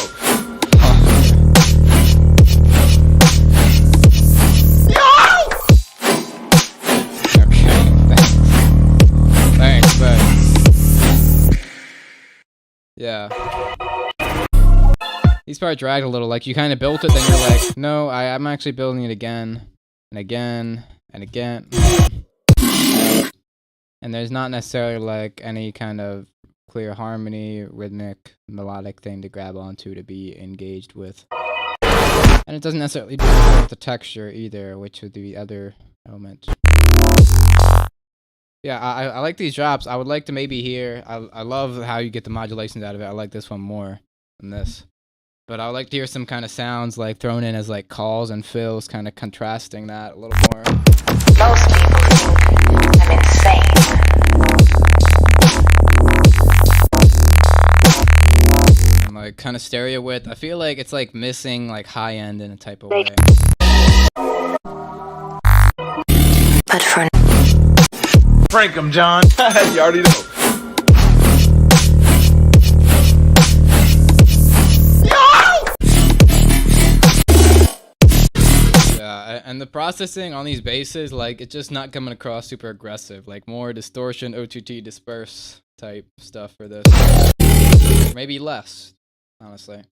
Yeah. These parts drag a little, like you kind of built it, then you're like, no, I'm actually building it again, and again, and again. And there's not necessarily like any kind of clear harmony, rhythmic, melodic thing to grab onto to be engaged with. And it doesn't necessarily do with the texture either, which would be the other element. Yeah, I like these drops. I would like to maybe hear, I love how you get the modulations out of it. I like this one more than this. But I would like to hear some kind of sounds like thrown in as like calls and fills, kind of contrasting that a little more. most people think I'm insane. And like kind of stereo width. I feel like it's like missing like high end in a type of way. But for Prank him, John. You already know. Yeah, and the processing on these basses, like it's just not coming across super aggressive. Like more distortion, OTT, disperse type stuff for this. Maybe less, honestly.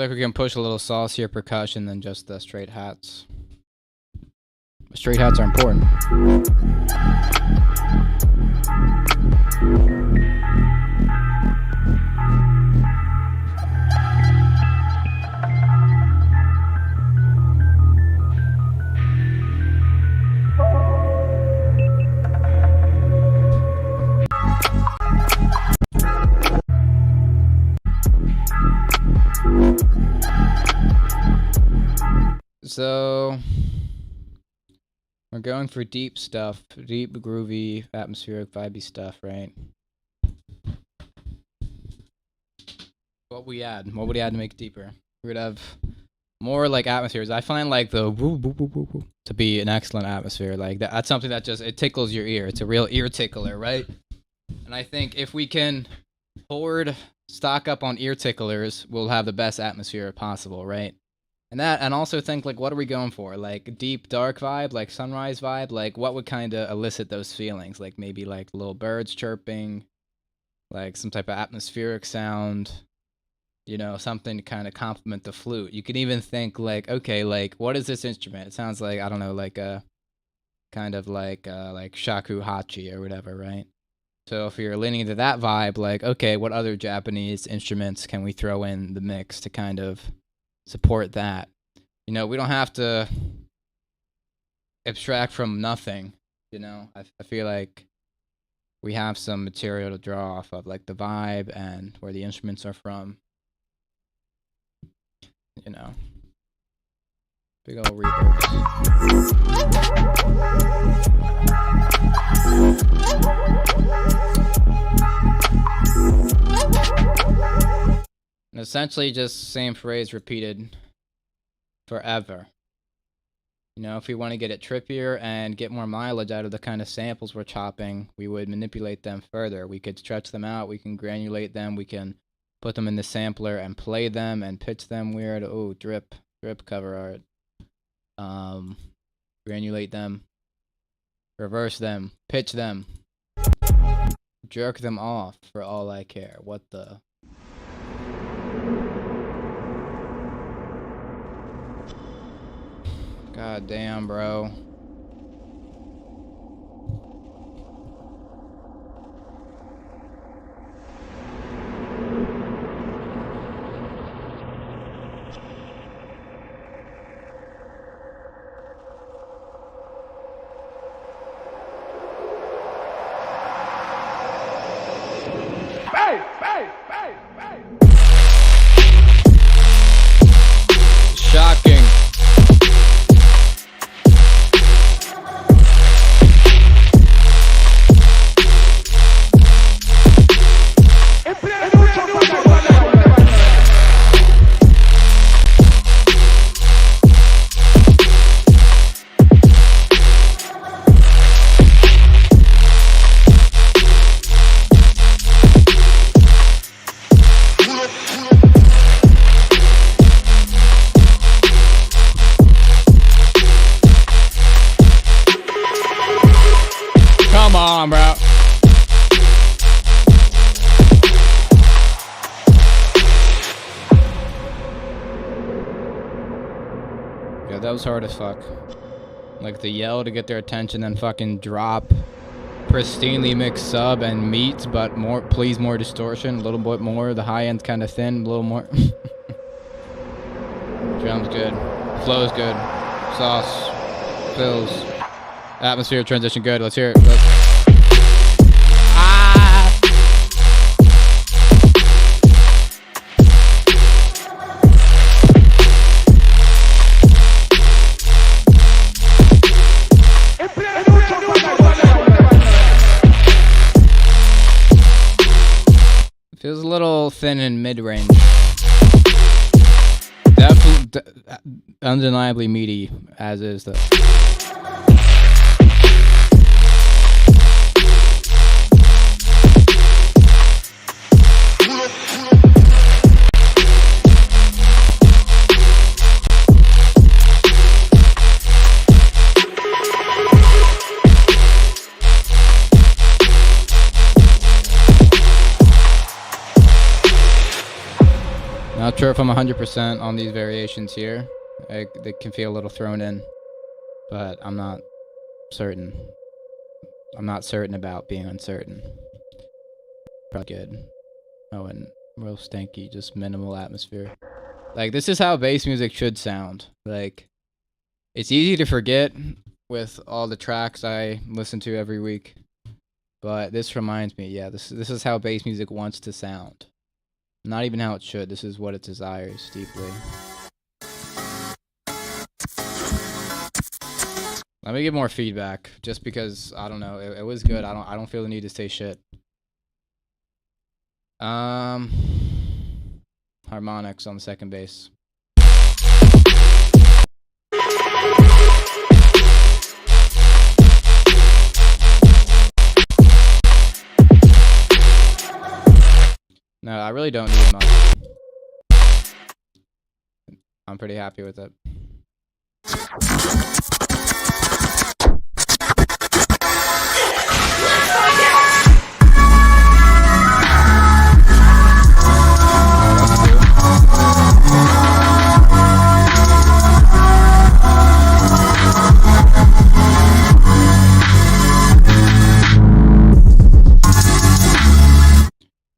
like we can push a little saucier percussion than just the straight hats. Straight hats are important. So we're going for deep stuff, deep, groovy, atmospheric, vibey stuff, right? What would we add to make it deeper? We would have more like atmospheres. I find like the woo, woo, woo, woo, woo, to be an excellent atmosphere. Like that's something that just, it tickles your ear. It's a real ear tickler, right? And I think if we can stock up on ear ticklers, we'll have the best atmosphere possible, right? And also think, like, what are we going for? Like, deep, dark vibe? Like, sunrise vibe? Like, what would kind of elicit those feelings? Like, maybe, like, little birds chirping, like, some type of atmospheric sound, you know, something to kind of complement the flute. You could even think, like, okay, like, what is this instrument? It sounds like, I don't know, like a, kind of like shakuhachi or whatever, right? So if you're leaning into that vibe, like, okay, what other Japanese instruments can we throw in the mix to kind of support that? You know, we don't have to abstract from nothing, you know. I feel like we have some material to draw off of, like the vibe and where the instruments are from, you know. Big ol' reverbs. And essentially just same phrase repeated forever. You know, if we want to get it trippier and get more mileage out of the kind of samples we're chopping, we would manipulate them further. We could stretch them out, we can granulate them, we can put them in the sampler and play them and pitch them weird. Oh, drip cover art. Granulate them, reverse them, pitch them, jerk them off for all I care. What the? God damn, bro. Shocking. Come on, bro. Yeah, that was hard as fuck. Like the yell to get their attention, then fucking drop pristinely mixed sub and meat, but more, please, more distortion, a little bit more. The high end's kind of thin, a little more. Drums good, flow's good, sauce, fills, atmosphere transition good. Let's hear it. Feels a little thin in mid-range. Definitely, undeniably meaty, as is the. Now not sure if I'm 100% on these variations here. They can feel a little thrown in, but I'm not certain. I'm not certain about being uncertain. Probably good. Oh, and real stanky, just minimal atmosphere. Like, this is how bass music should sound. Like, it's easy to forget with all the tracks I listen to every week. But this reminds me, yeah, this is how bass music wants to sound. Not even how it should. This is what it desires deeply. Let me give more feedback, just because I don't know. It was good. I don't feel the need to say shit. Harmonics on the second bass. No, I really don't need much. I'm pretty happy with it.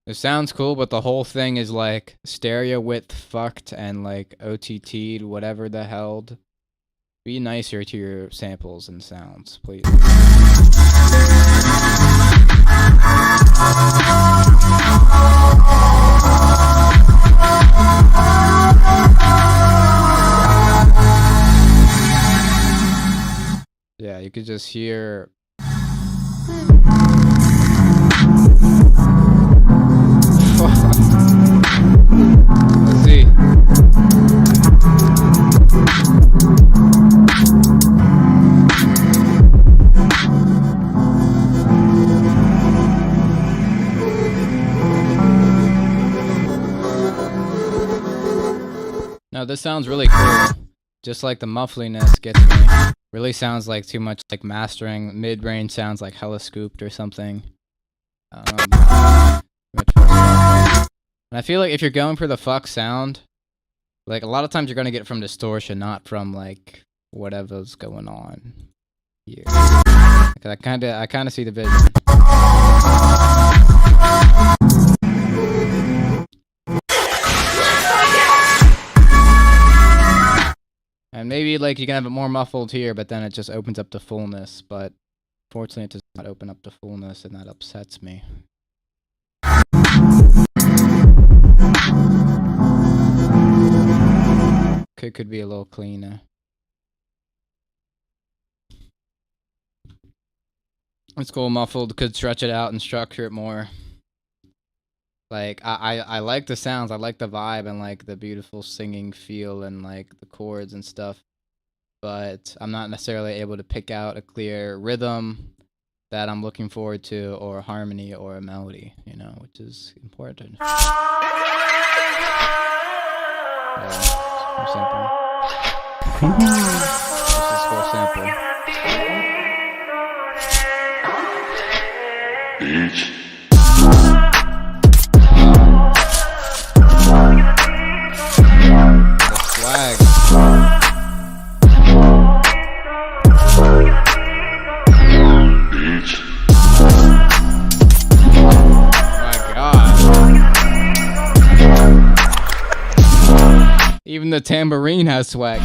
It sounds cool, but the whole thing is like stereo width fucked and like OTT'd, whatever the hell. Be nicer to your samples and sounds, please. Yeah, you could just hear. Let's see. No, this sounds really cool. Just like the muffliness gets me. Really sounds like too much like mastering. Mid-range sounds like hella scooped or something. And I feel like if you're going for the fuck sound, like a lot of times you're gonna get it from distortion, not from like whatever's going on here. Cause I kinda see the vision. And maybe like you can have it more muffled here, but then it just opens up to fullness. But fortunately, it does not open up to fullness, and that upsets me. Could be a little cleaner. It's cool muffled, could stretch it out and structure it more. Like I like the sounds, I like the vibe and like the beautiful singing feel and like the chords and stuff. But I'm not necessarily able to pick out a clear rhythm that I'm looking forward to, or a harmony or a melody, you know, which is important. More sample. This is for sample. Bitch. The swag. Bitch. My God. Even the tambourine has swag.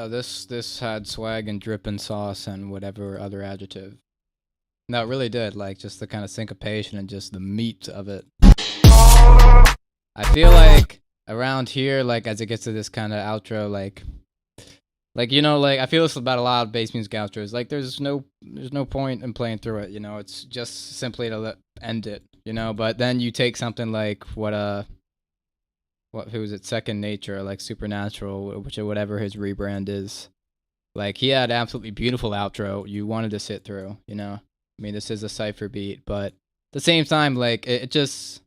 Yeah, this had swag and dripping sauce and whatever other adjective. No, it really did. Like just the kind of syncopation and just the meat of it. I feel like around here, like as it gets to this kind of outro, like you know, like I feel this about a lot of bass music outros. Like there's no point in playing through it. You know, it's just simply to end it. You know, but then you take something like who was it? Second Nature, like Supernatural, which or whatever his rebrand is. Like he had absolutely beautiful outro. You wanted to sit through. You know, I mean, this is a cypher beat, but at the same time, like it just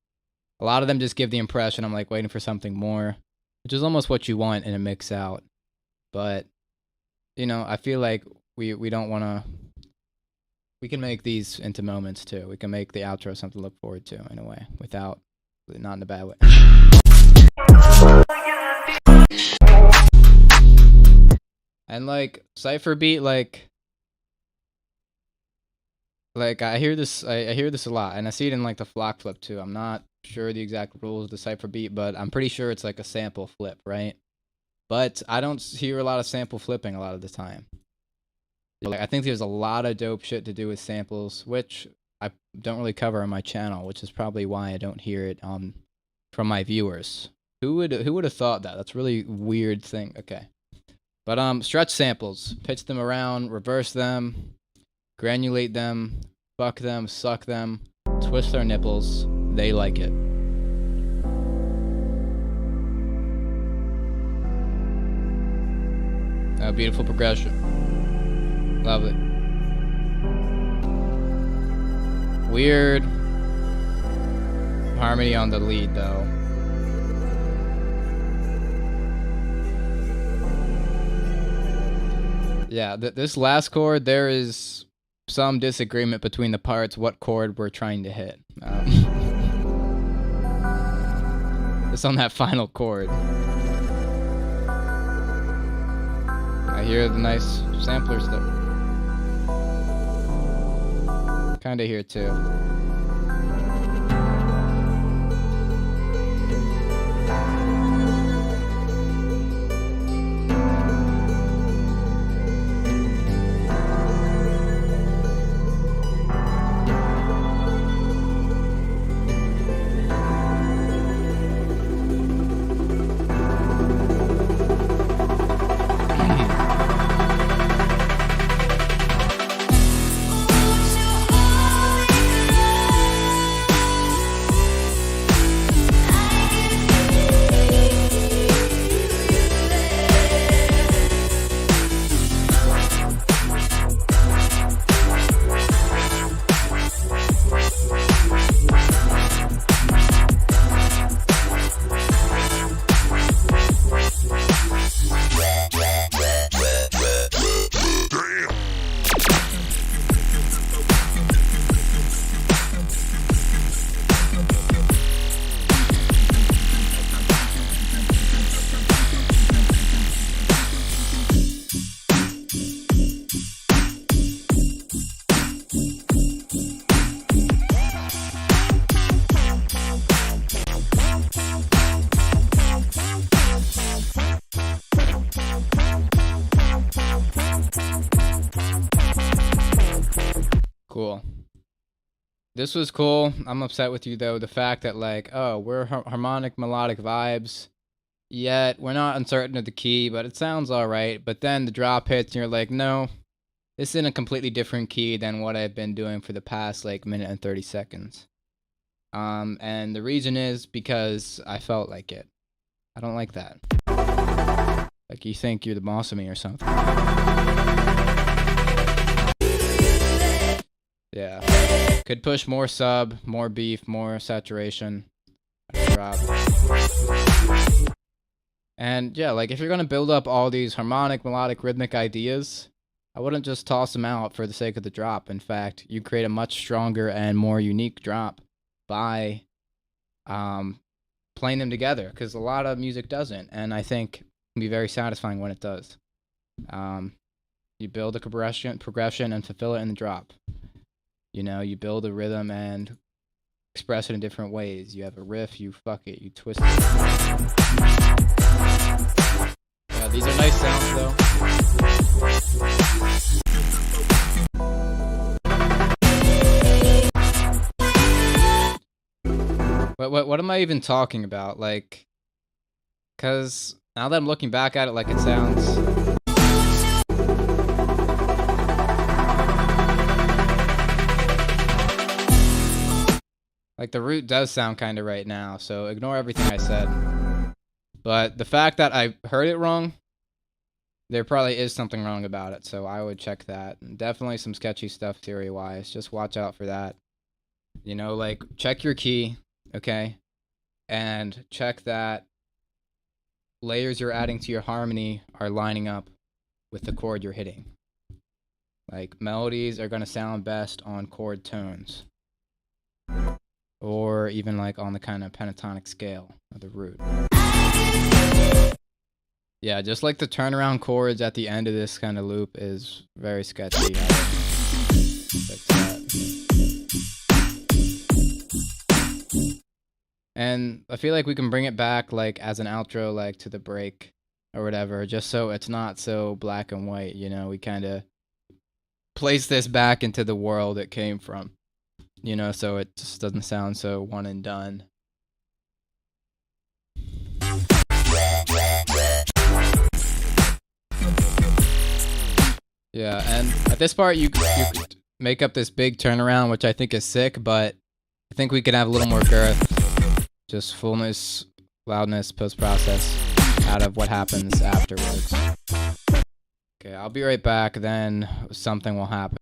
a lot of them just give the impression I'm like waiting for something more, which is almost what you want in a mix out. But you know, I feel like we don't want to. We can make these into moments too. We can make the outro something to look forward to in a way, without not in a bad way. And like cypher beat, like I hear this a lot, and I see it in like the flock flip too. I'm not sure the exact rules of the cypher beat, but I'm pretty sure it's like a sample flip, right? But I don't hear a lot of sample flipping a lot of the time. Like I think there's a lot of dope shit to do with samples, which I don't really cover on my channel, which is probably why I don't hear it from my viewers. Who would have thought that? That's a really weird thing. Okay. But stretch samples, pitch them around, reverse them, granulate them, fuck them, suck them, twist their nipples. They like it. A beautiful progression. Love it. Weird harmony on the lead though. Yeah, this last chord, there is some disagreement between the parts what chord we're trying to hit. It's on that final chord. I hear the nice sampler stuff. Kinda here too. Cool. This was cool. I'm upset with you though. The fact that like, oh, we're harmonic melodic vibes, yet we're not uncertain of the key, but it sounds all right. But then the drop hits and you're like, no, this is in a completely different key than what I've been doing for the past like minute and 30 seconds. And the reason is because I felt like it. I don't like that. Like you think you're the boss of me or something. Yeah. Could push more sub, more beef, more saturation. Drop. And yeah, like if you're gonna build up all these harmonic, melodic, rhythmic ideas, I wouldn't just toss them out for the sake of the drop. In fact, you create a much stronger and more unique drop by playing them together, because a lot of music doesn't, and I think it can be very satisfying when it does. You build a progression and fulfill it in the drop. You know, you build a rhythm and express it in different ways. You have a riff, you fuck it, you twist it. Yeah, These are nice sounds though. What am I even talking about? Like, cause now that I'm looking back at it, like it sounds. Like the root does sound kind of right now, so ignore everything I said. But the fact that I heard it wrong, there probably is something wrong about it, so I would check that. And definitely some sketchy stuff theory-wise. Just watch out for that. You know, like, check your key, okay? And check that layers you're adding to your harmony are lining up with the chord you're hitting. Like, melodies are going to sound best on chord tones. Or even like on the kind of pentatonic scale of the root. Yeah, just like the turnaround chords at the end of this kind of loop is very sketchy. Fix that. And I feel like we can bring it back like as an outro, like to the break or whatever, just so it's not so black and white, you know, we kind of place this back into the world it came from. You know, so it just doesn't sound so one and done. Yeah, and at this part, you could make up this big turnaround, which I think is sick, but I think we could have a little more girth. Just fullness, loudness, post-process out of what happens afterwards. Okay, I'll be right back, then something will happen.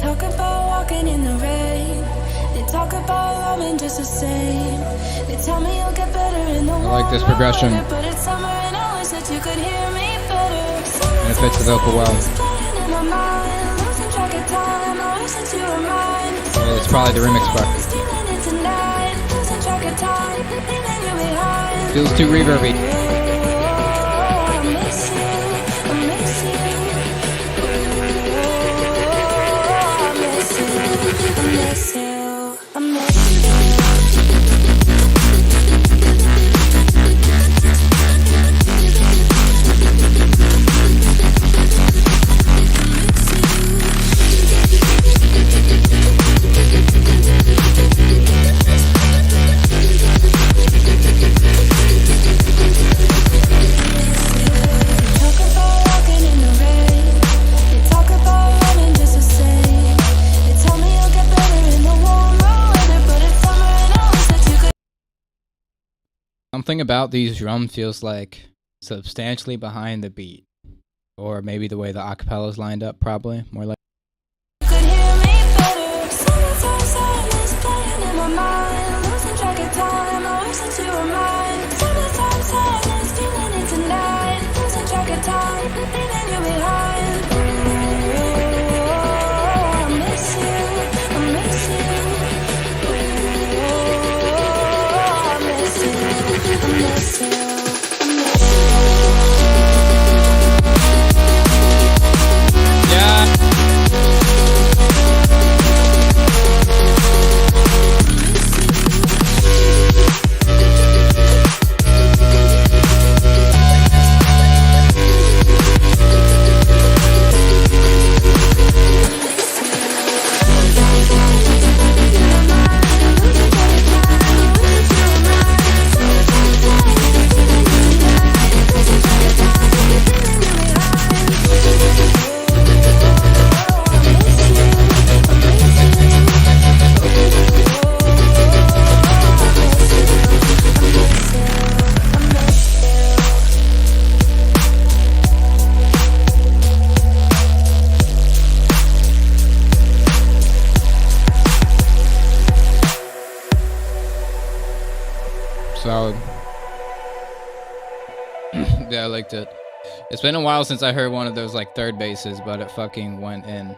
talk about walking in the rain. They talk about loving just the same. They tell me you'll get better in the I like this progression. but it's summer and I wish that you could hear me better. And it fits the vocal well. It's probably the remix part. Feels too reverby. I miss you. Something about these drums feels like substantially behind the beat. Or maybe the way the acapellas lined up, probably. More like. Could hear me better. Summertime sadness playing in my mind. Losing track of time, I wish that you were mine. Summertime sadness, feeling it tonight. Losing track of time, leaving you behind. Oh, I miss you, I miss you. Oh, I miss you, I miss you, I miss you. Solid. Yeah, I liked it. It's been a while since I heard one of those like third basses, but it fucking went in.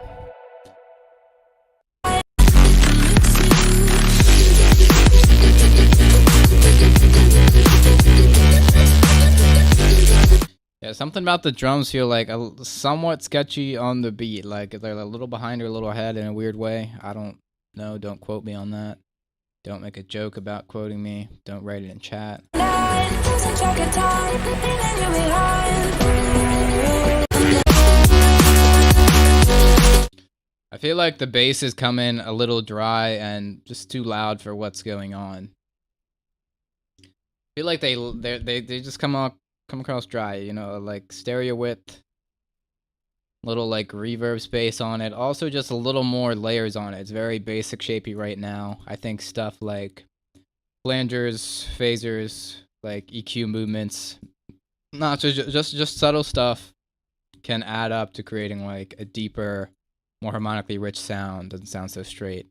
Yeah, something about the drums feel like somewhat sketchy on the beat. Like they're a little behind or a little ahead in a weird way. I don't know. Don't quote me on that. Don't make a joke about quoting me. Don't write it in chat. I feel like the basses come in a little dry and just too loud for what's going on. I feel like they just come across dry, you know, like stereo width, little like reverb space on it, also just a little more layers on it. It's very basic shapey right now. I think stuff like flangers, phasers, like EQ movements, not just subtle stuff can add up to creating like a deeper, more harmonically rich sound. Doesn't sound so straight.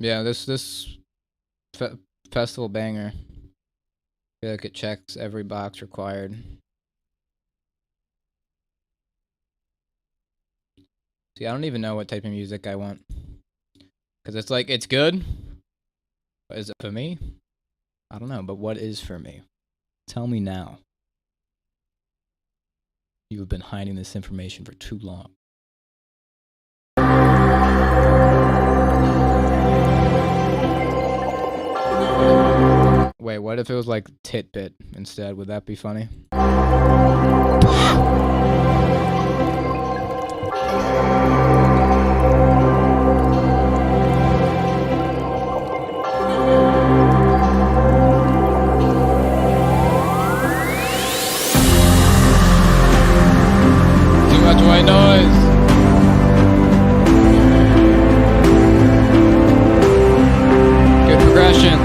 Yeah, this festival banger. I feel like it checks every box required. See, I don't even know what type of music I want. Because it's like, it's good. But is it for me? I don't know, but what is for me? Tell me now. You have been hiding this information for too long. Wait, what if it was like Titbit instead? Would that be funny? Too much white noise. Good progression.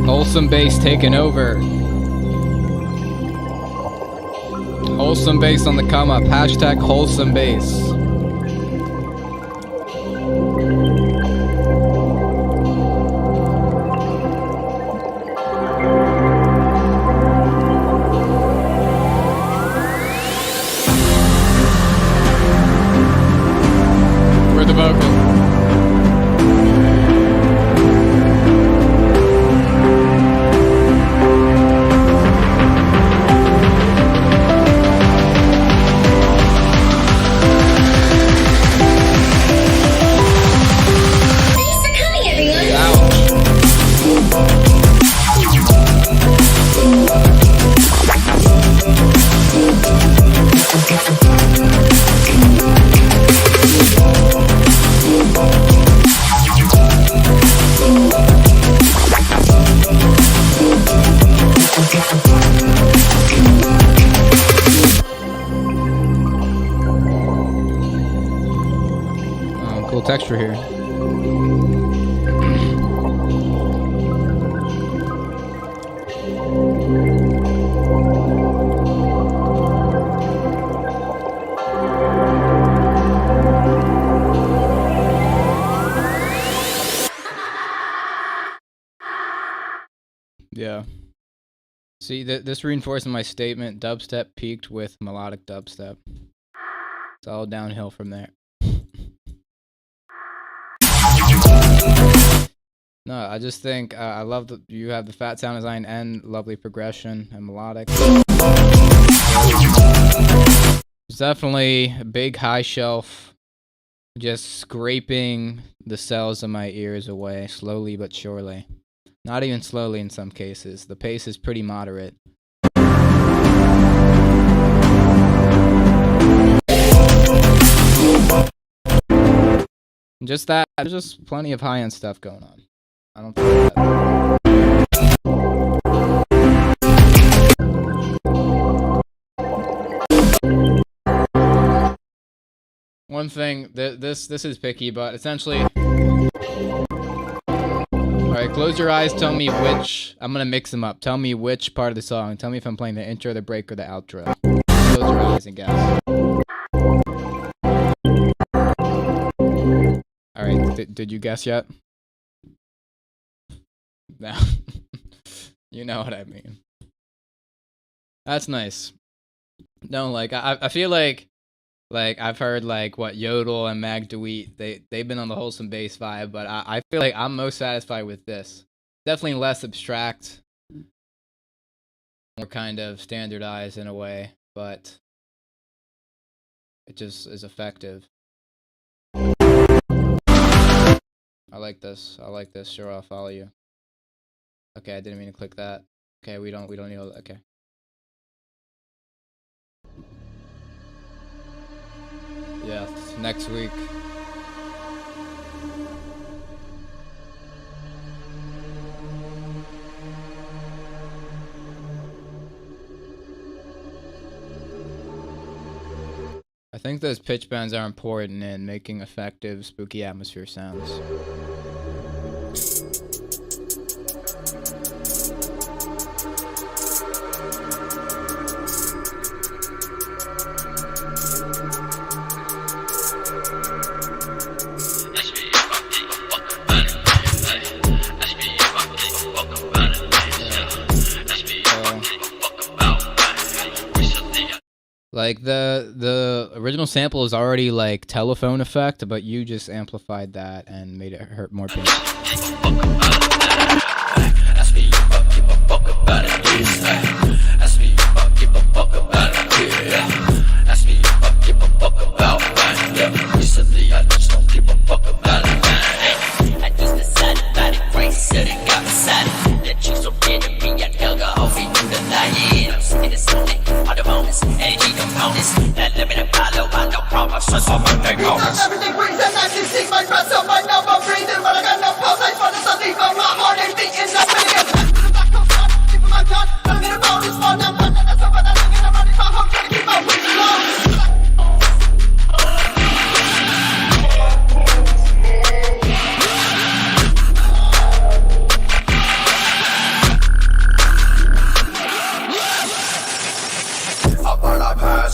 Wholesome bass taking over. Wholesome bass on the come up. Hashtag wholesome bass. Where are the vocals? little texture here. Yeah. See, this reinforces my statement. Dubstep peaked with melodic dubstep. It's all downhill from there. No, I just think I love that you have the fat sound design and lovely progression and melodic. It's definitely a big high shelf, just scraping the cells of my ears away, slowly but surely. Not even slowly in some cases. The pace is pretty moderate. Just that, there's just plenty of high-end stuff going on. I don't think that. One thing, this is picky, but essentially... Alright, close your eyes, tell me which... I'm gonna mix them up. Tell me which part of the song. Tell me if I'm playing the intro, the break, or the outro. Close your eyes and guess. Alright, did you guess yet? No. You know what I mean. That's nice. No, like, I feel like I've heard like what Yodel and Mag DeWeet, they've been on the wholesome bass vibe, but I feel like I'm most satisfied with this. Definitely less abstract, more kind of standardized in a way, but it just is effective. I like this. Sure, I'll follow you. Okay, I didn't mean to click that. Okay, we don't need all that. Okay. Yeah, next week. I think those pitch bends are important in making effective, spooky atmosphere sounds. Like the original sample is already like telephone effect, but you just amplified that and made it hurt more people. Everything breathes and I can see my breath, so my now I'm breathing, but I got no pulse. I find this deep on my heart and beating that million. Keep my gun, I'm in a round, it's fun, I'm fun, that's over that thing, and I'm running my heart, trying to keep my wings low.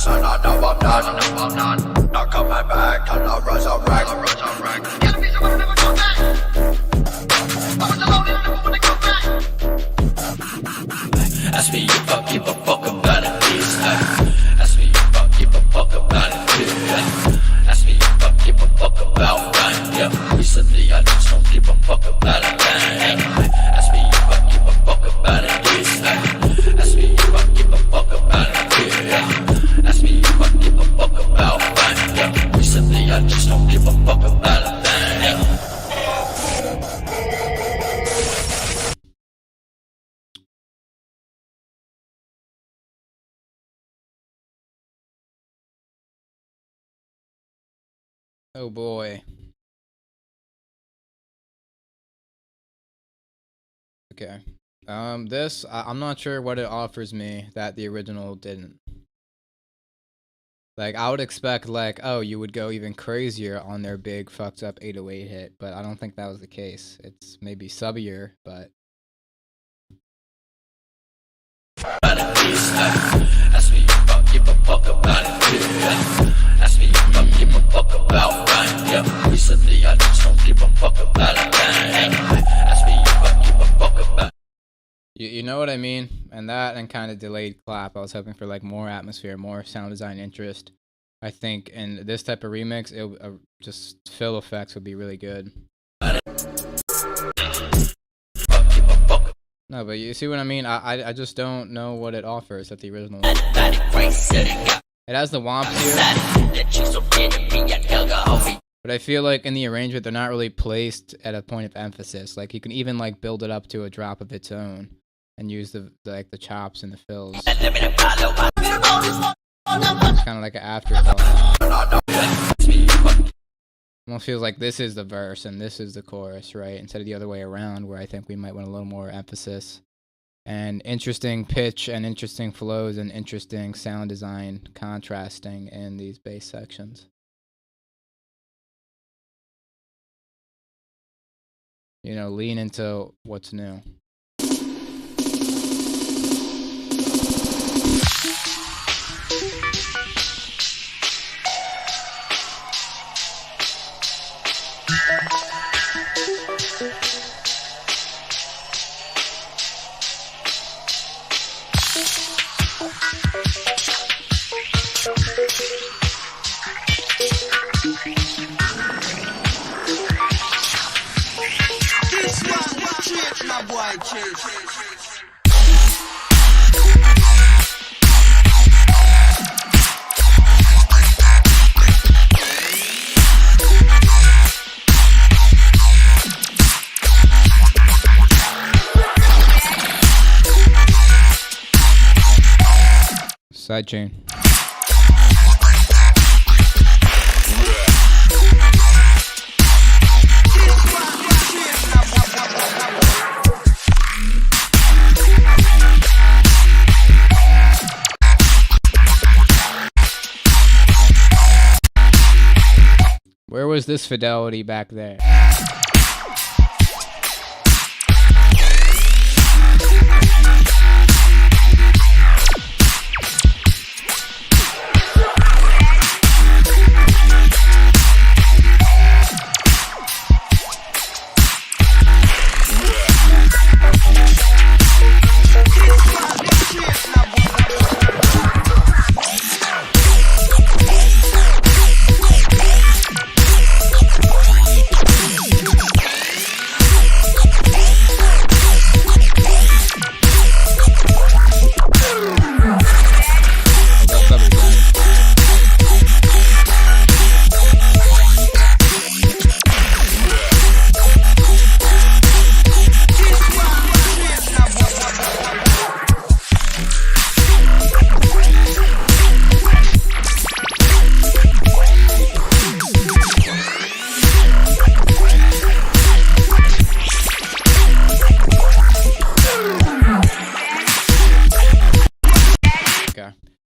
And I know I'm done. Not coming back till I resurrect. Can't be someone who never come back. I was alone and I never wanna come back. Ask me if I give a fuck about it, please. Ask me if I give a fuck about it, yeah. Ask me if I give a fuck about that, yeah. Recently I just don't give a fuck about it, man. Ask me if I give a fuck about it, please. Ask me if I give a fuck about it, yeah. Ask me if I give a fuck about that, yeah. Recently I just don't give a fuck about it, man. Oh boy. Okay. This, I'm not sure what it offers me that the original didn't. Like, I would expect, like, oh, you would go even crazier on their big fucked up 808 hit, but I don't think that was the case. It's maybe subbier, but Ask me if I give a fuck about it, yeah. Ask me if I give a fuck about mine, yeah. Recently I just don't give a fuck about it, yeah. Ask me if I give a fuck about it. you know what I mean? And that and kind of delayed clap. I was hoping for like more atmosphere, more sound design interest. I think in this type of remix, just fill effects would be really good. No, but you see what I mean? I just don't know what it offers at the original one. It has the womp here, but I feel like in the arrangement they're not really placed at a point of emphasis. Like you can even like build it up to a drop of its own and use the chops and the fills. It's kind of like an afterthought. Almost feels like this is the verse and this is the chorus, right? Instead of the other way around, where I think we might want a little more emphasis and interesting pitch and interesting flows and interesting sound design contrasting in these bass sections. You know, lean into what's new. Sidechain. Where was this fidelity back there?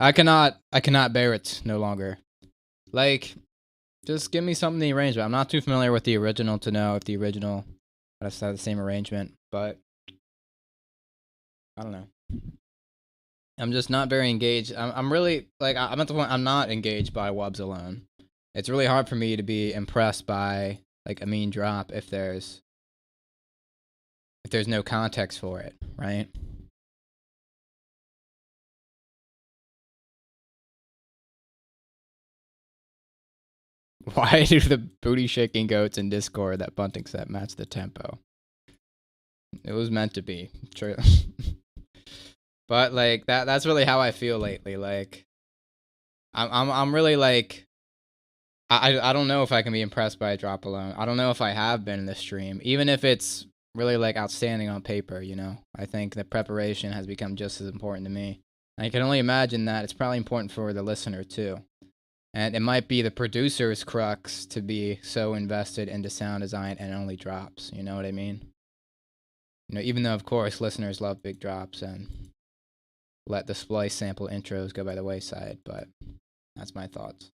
I cannot bear it no longer. Like, just give me something in the arrangement. I'm not too familiar with the original to know if the original has the same arrangement, but I don't know. I'm just not very engaged. I'm really, like, I'm at the point I'm not engaged by Wubs alone. It's really hard for me to be impressed by, like, a mean drop if there's no context for it, right? Why do the booty shaking goats in Discord that Bunting set match the tempo? It was meant to be. True. But like that's really how I feel lately. Like I'm really like I don't know if I can be impressed by a drop alone. I don't know if I have been in this stream. Even if it's really like outstanding on paper, you know. I think the preparation has become just as important to me. I can only imagine that it's probably important for the listener too. And it might be the producer's crux to be so invested into sound design and only drops. You know what I mean? You know, even though, of course, listeners love big drops and let the splice sample intros go by the wayside. But That's my thoughts.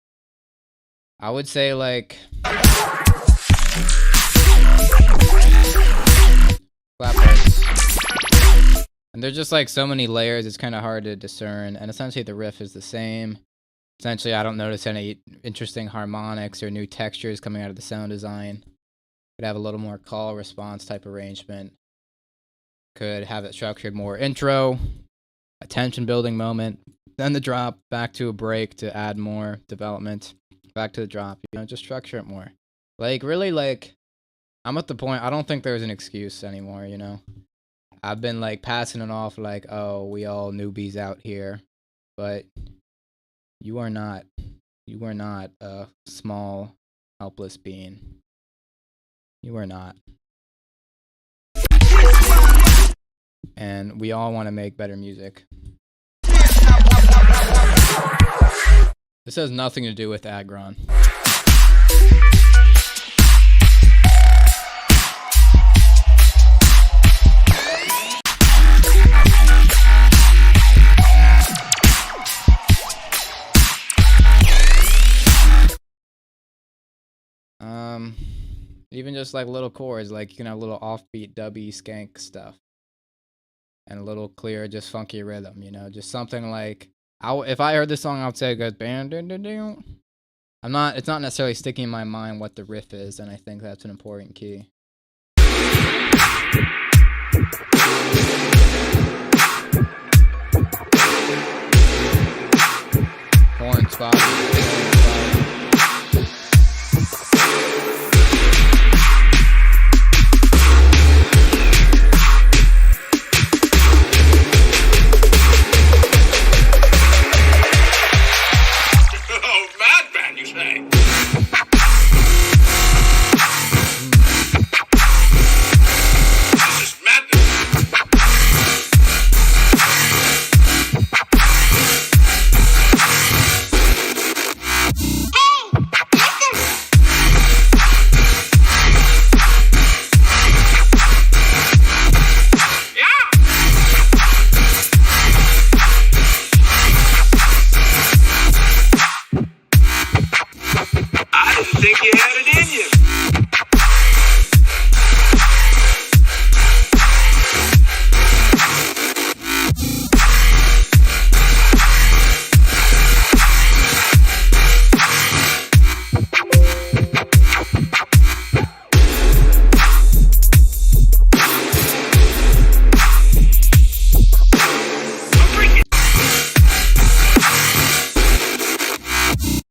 I would say like clap parts. And there's just like so many layers, it's kind of hard to discern. And essentially the riff is the same. Essentially, I don't notice any interesting harmonics or new textures coming out of the sound design. Could have a little more call response type arrangement. Could have it structured more intro, a tension building moment, then the drop, back to a break to add more development, back to the drop, you know, just structure it more. Like, really, like, I'm at the point, I don't think there's an excuse anymore, you know? I've been, like, passing it off like, oh, we all newbies out here, but you are not a small, helpless being. You are not. And we all want to make better music. This has nothing to do with Agron. Even just like little chords, like you can have a little offbeat, dubby, skank stuff. And a little clear, just funky rhythm, you know, just something like, if I heard this song, I would say it goes bam, dun, dun, dun. It's not necessarily sticking in my mind what the riff is, and I think that's an important key. Horn spot.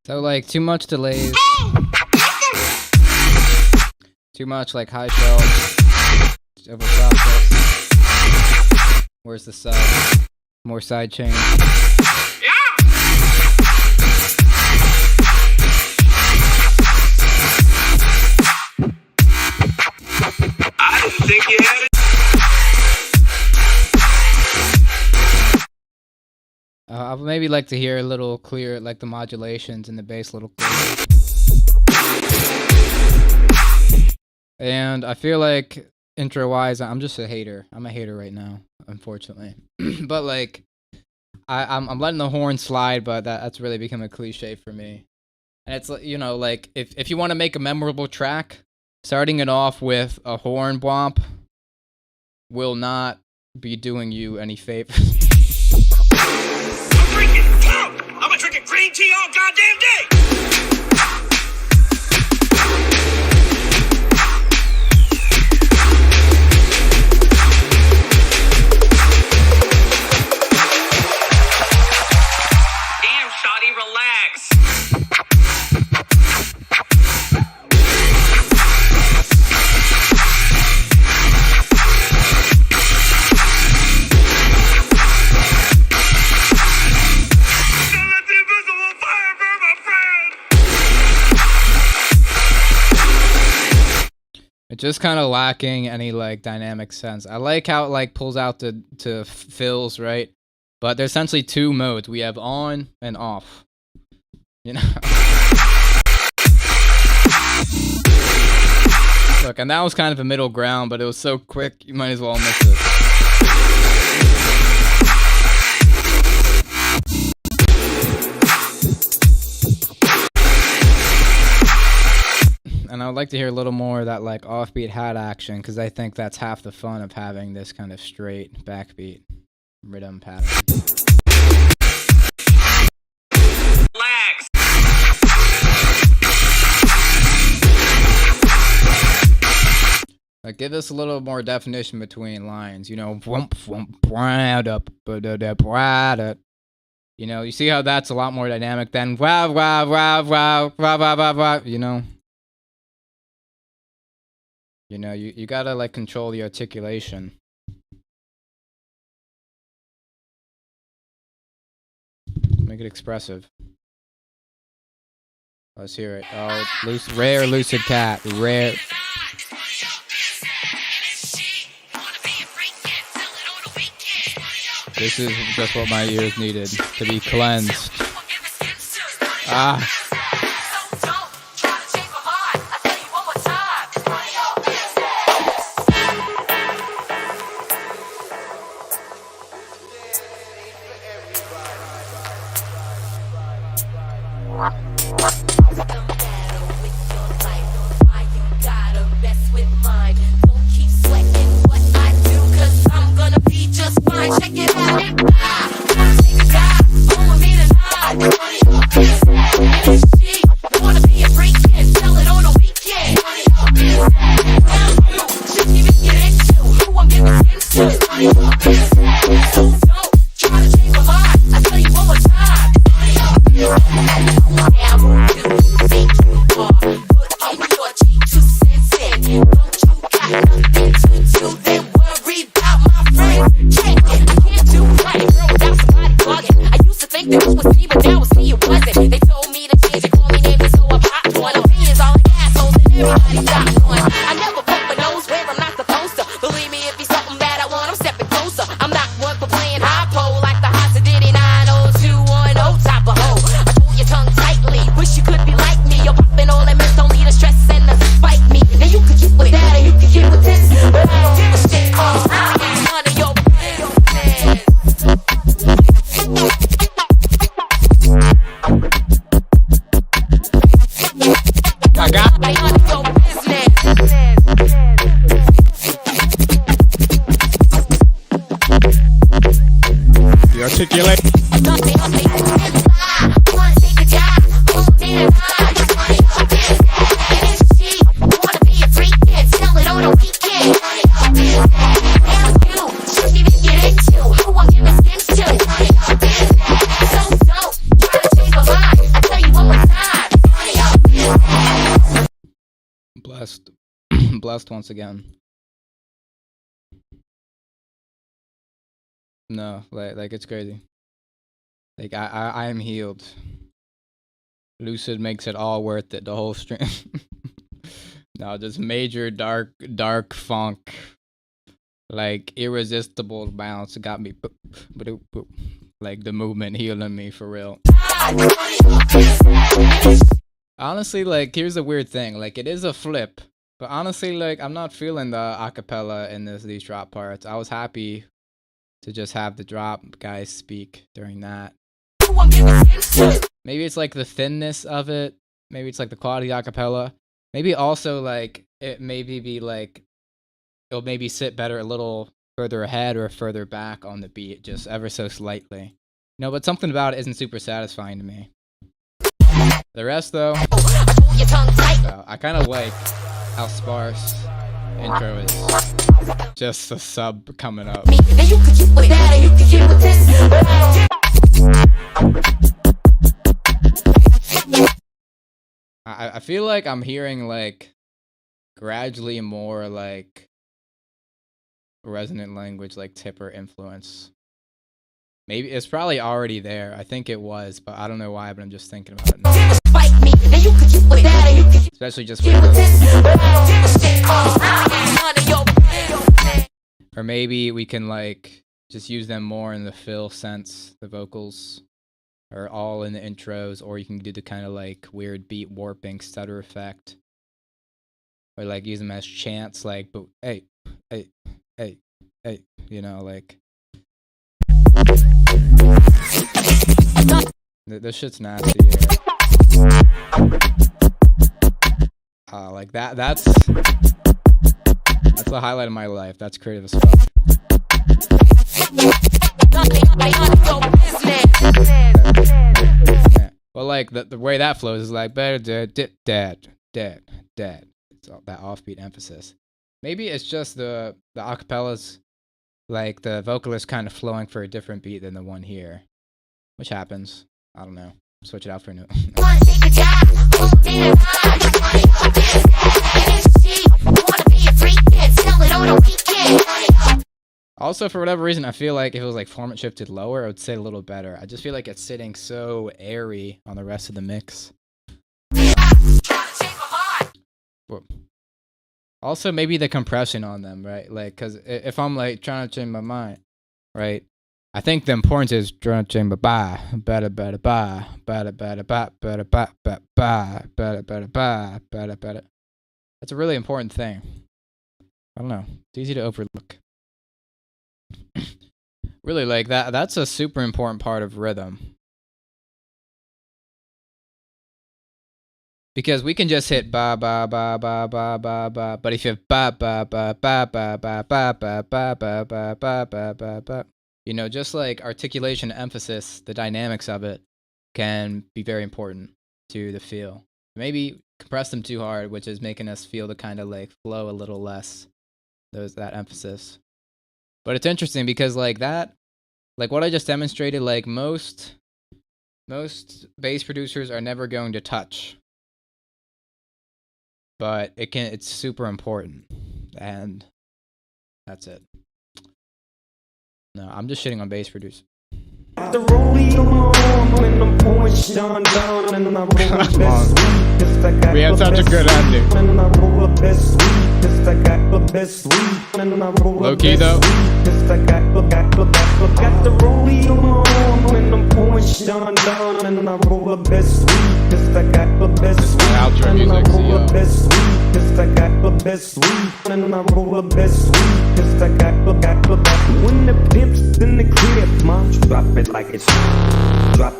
So like too much delays, too much like high shells, over process. Where's the sub? More side chain. I didn't think you had it. I would maybe like to hear a little clear, like the modulations and the bass a little clearer. And I feel like intro-wise, I'm just a hater. I'm a hater right now, unfortunately. But like, I'm letting the horn slide, but that's really become a cliche for me. And it's, you know, like if you want to make a memorable track, starting it off with a horn bwomp will not be doing you any favors. I'm a drinking green tea all goddamn day. Damn, shawty, relax. It's just kind of lacking any like dynamic sense. I like how it like pulls out to fills, right? But there's essentially two modes. We have on and off. You know. Look, and that was kind of a middle ground, but it was so quick, you might as well miss it. I would like to hear a little more of that like offbeat hat action, because I think that's half the fun of having this kind of straight backbeat rhythm pattern. Like, give us a little more definition between lines, you know, you know, you see how that's a lot more dynamic than wow, wow, wow, wow, wow, wow, wow, wow, you know? You know, you gotta, like, control the articulation. Make it expressive. Let's hear it. Oh, rare lucid cat, rare. This is just what my ears needed to be cleansed. Ah. Blessed once again. No, like it's crazy. Like I am healed. Lucid makes it all worth it. The whole stream. No, just major dark funk, like irresistible bounce got me. Like the movement healing me for real. Honestly, like here's a weird thing. Like it is a flip. But honestly, like, I'm not feeling the acapella in these drop parts. I was happy to just have the drop guys speak during that. Maybe it's like the thinness of it. Maybe it's like the quality of acapella. Maybe also like it maybe be like it'll maybe sit better a little further ahead or further back on the beat, just ever so slightly. No, but something about it isn't super satisfying to me. The rest though, so I kind of like how sparse intro is. Just a sub coming up. I feel like I'm hearing like gradually more like resonant language, like Tipper influence. Maybe it's probably already there. I think it was, but I don't know why, but I'm just thinking about it now. Especially just with or maybe we can like just use them more in the fill sense. The vocals are all in the intros, or you can do the kind of like weird beat warping stutter effect, or like use them as chants, like but hey, you know, like this shit's nasty. Like that's the highlight of my life. That's creative as fuck. Yeah. Well, like the way that flows is like better dad. It's all that offbeat emphasis. Maybe it's just the acapellas, like the vocalist kind of flowing for a different beat than the one here, which happens. I don't know. Switch it out for a new. Also, for whatever reason, I feel like if it was like format shifted lower, it would sit a little better. I just feel like it's sitting so airy on the rest of the mix. Also, maybe the compression on them, right? Like, because if I'm like trying to change my mind, right? I think the importance is trying to change my better. That's a really important thing. I don't know. It's easy to overlook. Really, like that's a super important part of rhythm. Because we can just hit ba ba ba ba ba ba ba, but if you ba ba ba ba ba ba ba ba ba ba ba ba ba ba, you know, just like articulation, emphasis, the dynamics of it can be very important to the feel. Maybe compress them too hard, which is making us feel the kind of like flow a little less. That emphasis. But it's interesting because like that, like what I just demonstrated, like most bass producers are never going to touch. But it's super important. And that's it. No, I'm just shitting on bass producers. The rollie on my arm when I'm pouring Sean down and I roll the best weed. Just like I We had such a good ending. And I roll the best weed. Just like I the best weed. And I roll low key though. Just like I got the rollie on my arm when I'm pouring Sean down and I roll the best weed. Just like I the best weed. Outro And I music, roll the best weed. Just like I the best weed. And I roll the best weed. Just like I when the pimp's in the crib, mom, drop it like it's Drop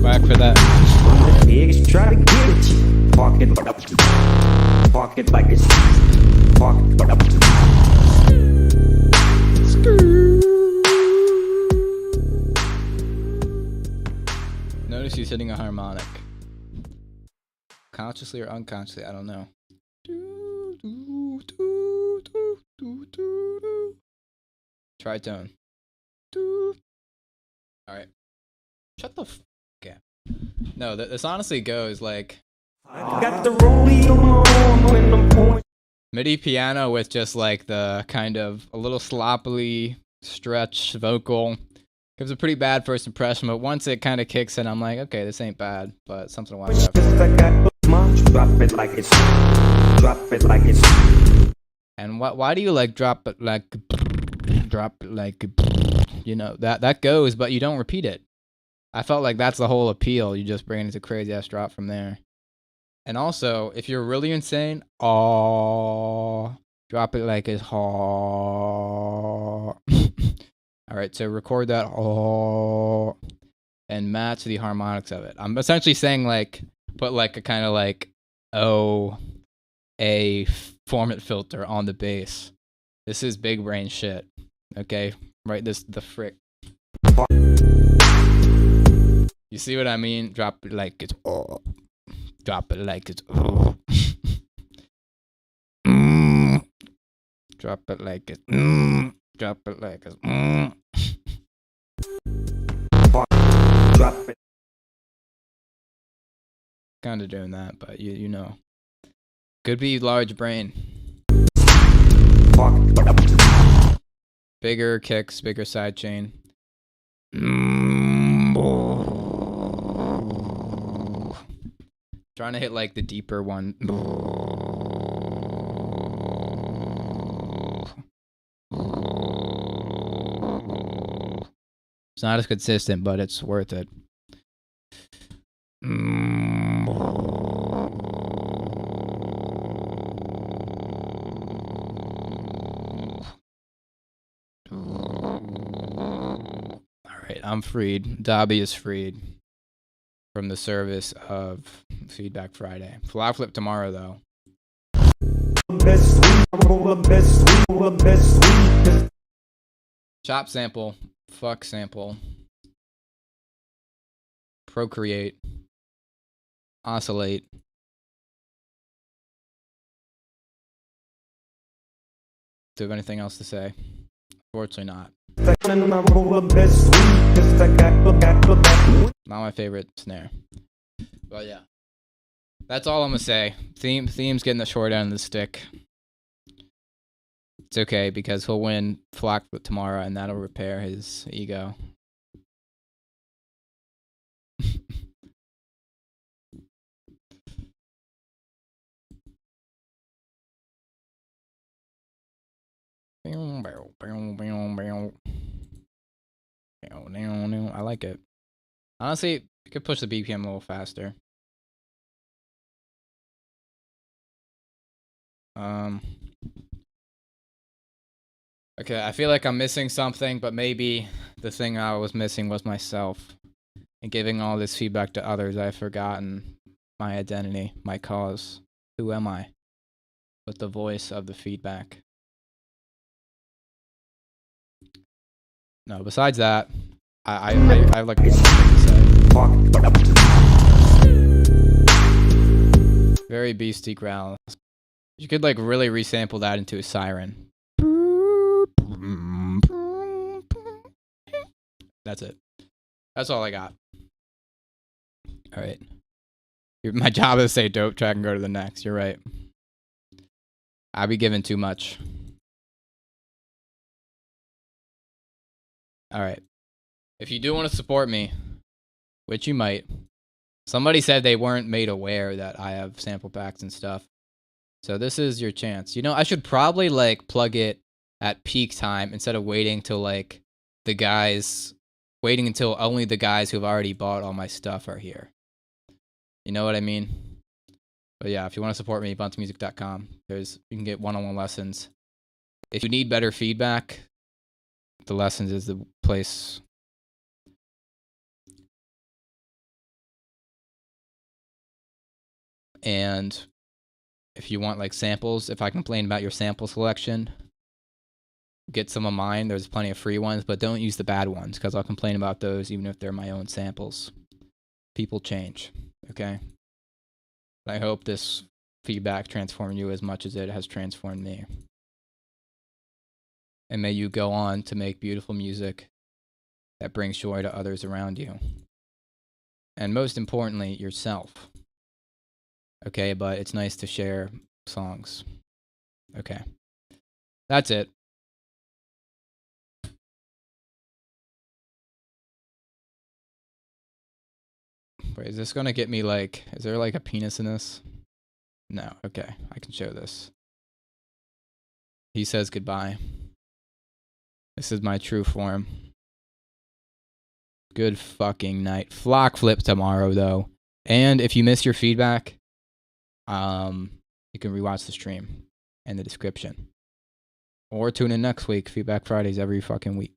back for that. When the pigs try to get you, park it like it's Notice he's hitting a harmonic. Consciously or unconsciously, I don't know. Tritone. Alright. Shut the f up. No, this honestly goes like I got the rollie on my arm when I'm pouring. MIDI piano with just like the kind of a little sloppily stretched vocal. Gives a pretty bad first impression, but once it kind of kicks in, I'm like, okay, this ain't bad, but something to watch out for. Drop it like it's. And why do you like drop it like, you know, that goes, but you don't repeat it. I felt like that's the whole appeal. You just bring it to crazy ass drop from there. And also, if you're really insane, drop it like it's All right, so record that and match the harmonics of it. I'm essentially saying like put like a kind of like a format filter on the bass. This is big brain shit. Okay, right? This the frick. You see what I mean? Drop it like it's Drop it like it's Drop it like it's Drop it like it's Drop it. Kind of doing that, but you know. Could be large brain. Bigger kicks, bigger side chain. Trying to hit like the deeper one. It's not as consistent, but it's worth it. Alright, I'm freed. Dobby is freed from the service of Feedback Friday. Flock flip tomorrow though. Chop sample. Fuck sample. Procreate. Oscillate. Do you have anything else to say? Unfortunately not. Not my favorite snare. But yeah. That's all I'm gonna say. Theme's getting the short end of the stick. It's okay because he'll win Flock tomorrow and that'll repair his ego. I like it. Honestly, you could push the BPM a little faster. Okay, I feel like I'm missing something, but maybe the thing I was missing was myself. And giving all this feedback to others, I've forgotten my identity, my cause. Who am I? With the voice of the feedback. No, besides that, I like one more thing to say. Very beastie growl. You could like really resample that into a siren. That's it. That's all I got. All right. My job is to say dope track and go to the next. You're right. I'll be giving too much. All right. If you do want to support me, which you might, somebody said they weren't made aware that I have sample packs and stuff. So this is your chance. You know, I should probably like plug it at peak time instead of waiting till like waiting until only the guys who've already bought all my stuff are here. You know what I mean? But yeah, if you want to support me, buntingmusic.com. You can get one-on-one lessons. If you need better feedback, the lessons is the place. And if you want like samples, if I complain about your sample selection, get some of mine. There's plenty of free ones, but don't use the bad ones because I'll complain about those even if they're my own samples. People change, okay? But I hope this feedback transformed you as much as it has transformed me. And may you go on to make beautiful music that brings joy to others around you. And most importantly, yourself. Okay, but it's nice to share songs. Okay. That's it. Wait, is this gonna get me like, is there like a penis in this? No, okay, I can show this. He says goodbye. This is my true form. Good fucking night. Flock flip tomorrow though. And if you missed your feedback, you can rewatch the stream in the description. Or tune in next week. Feedback Fridays every fucking week.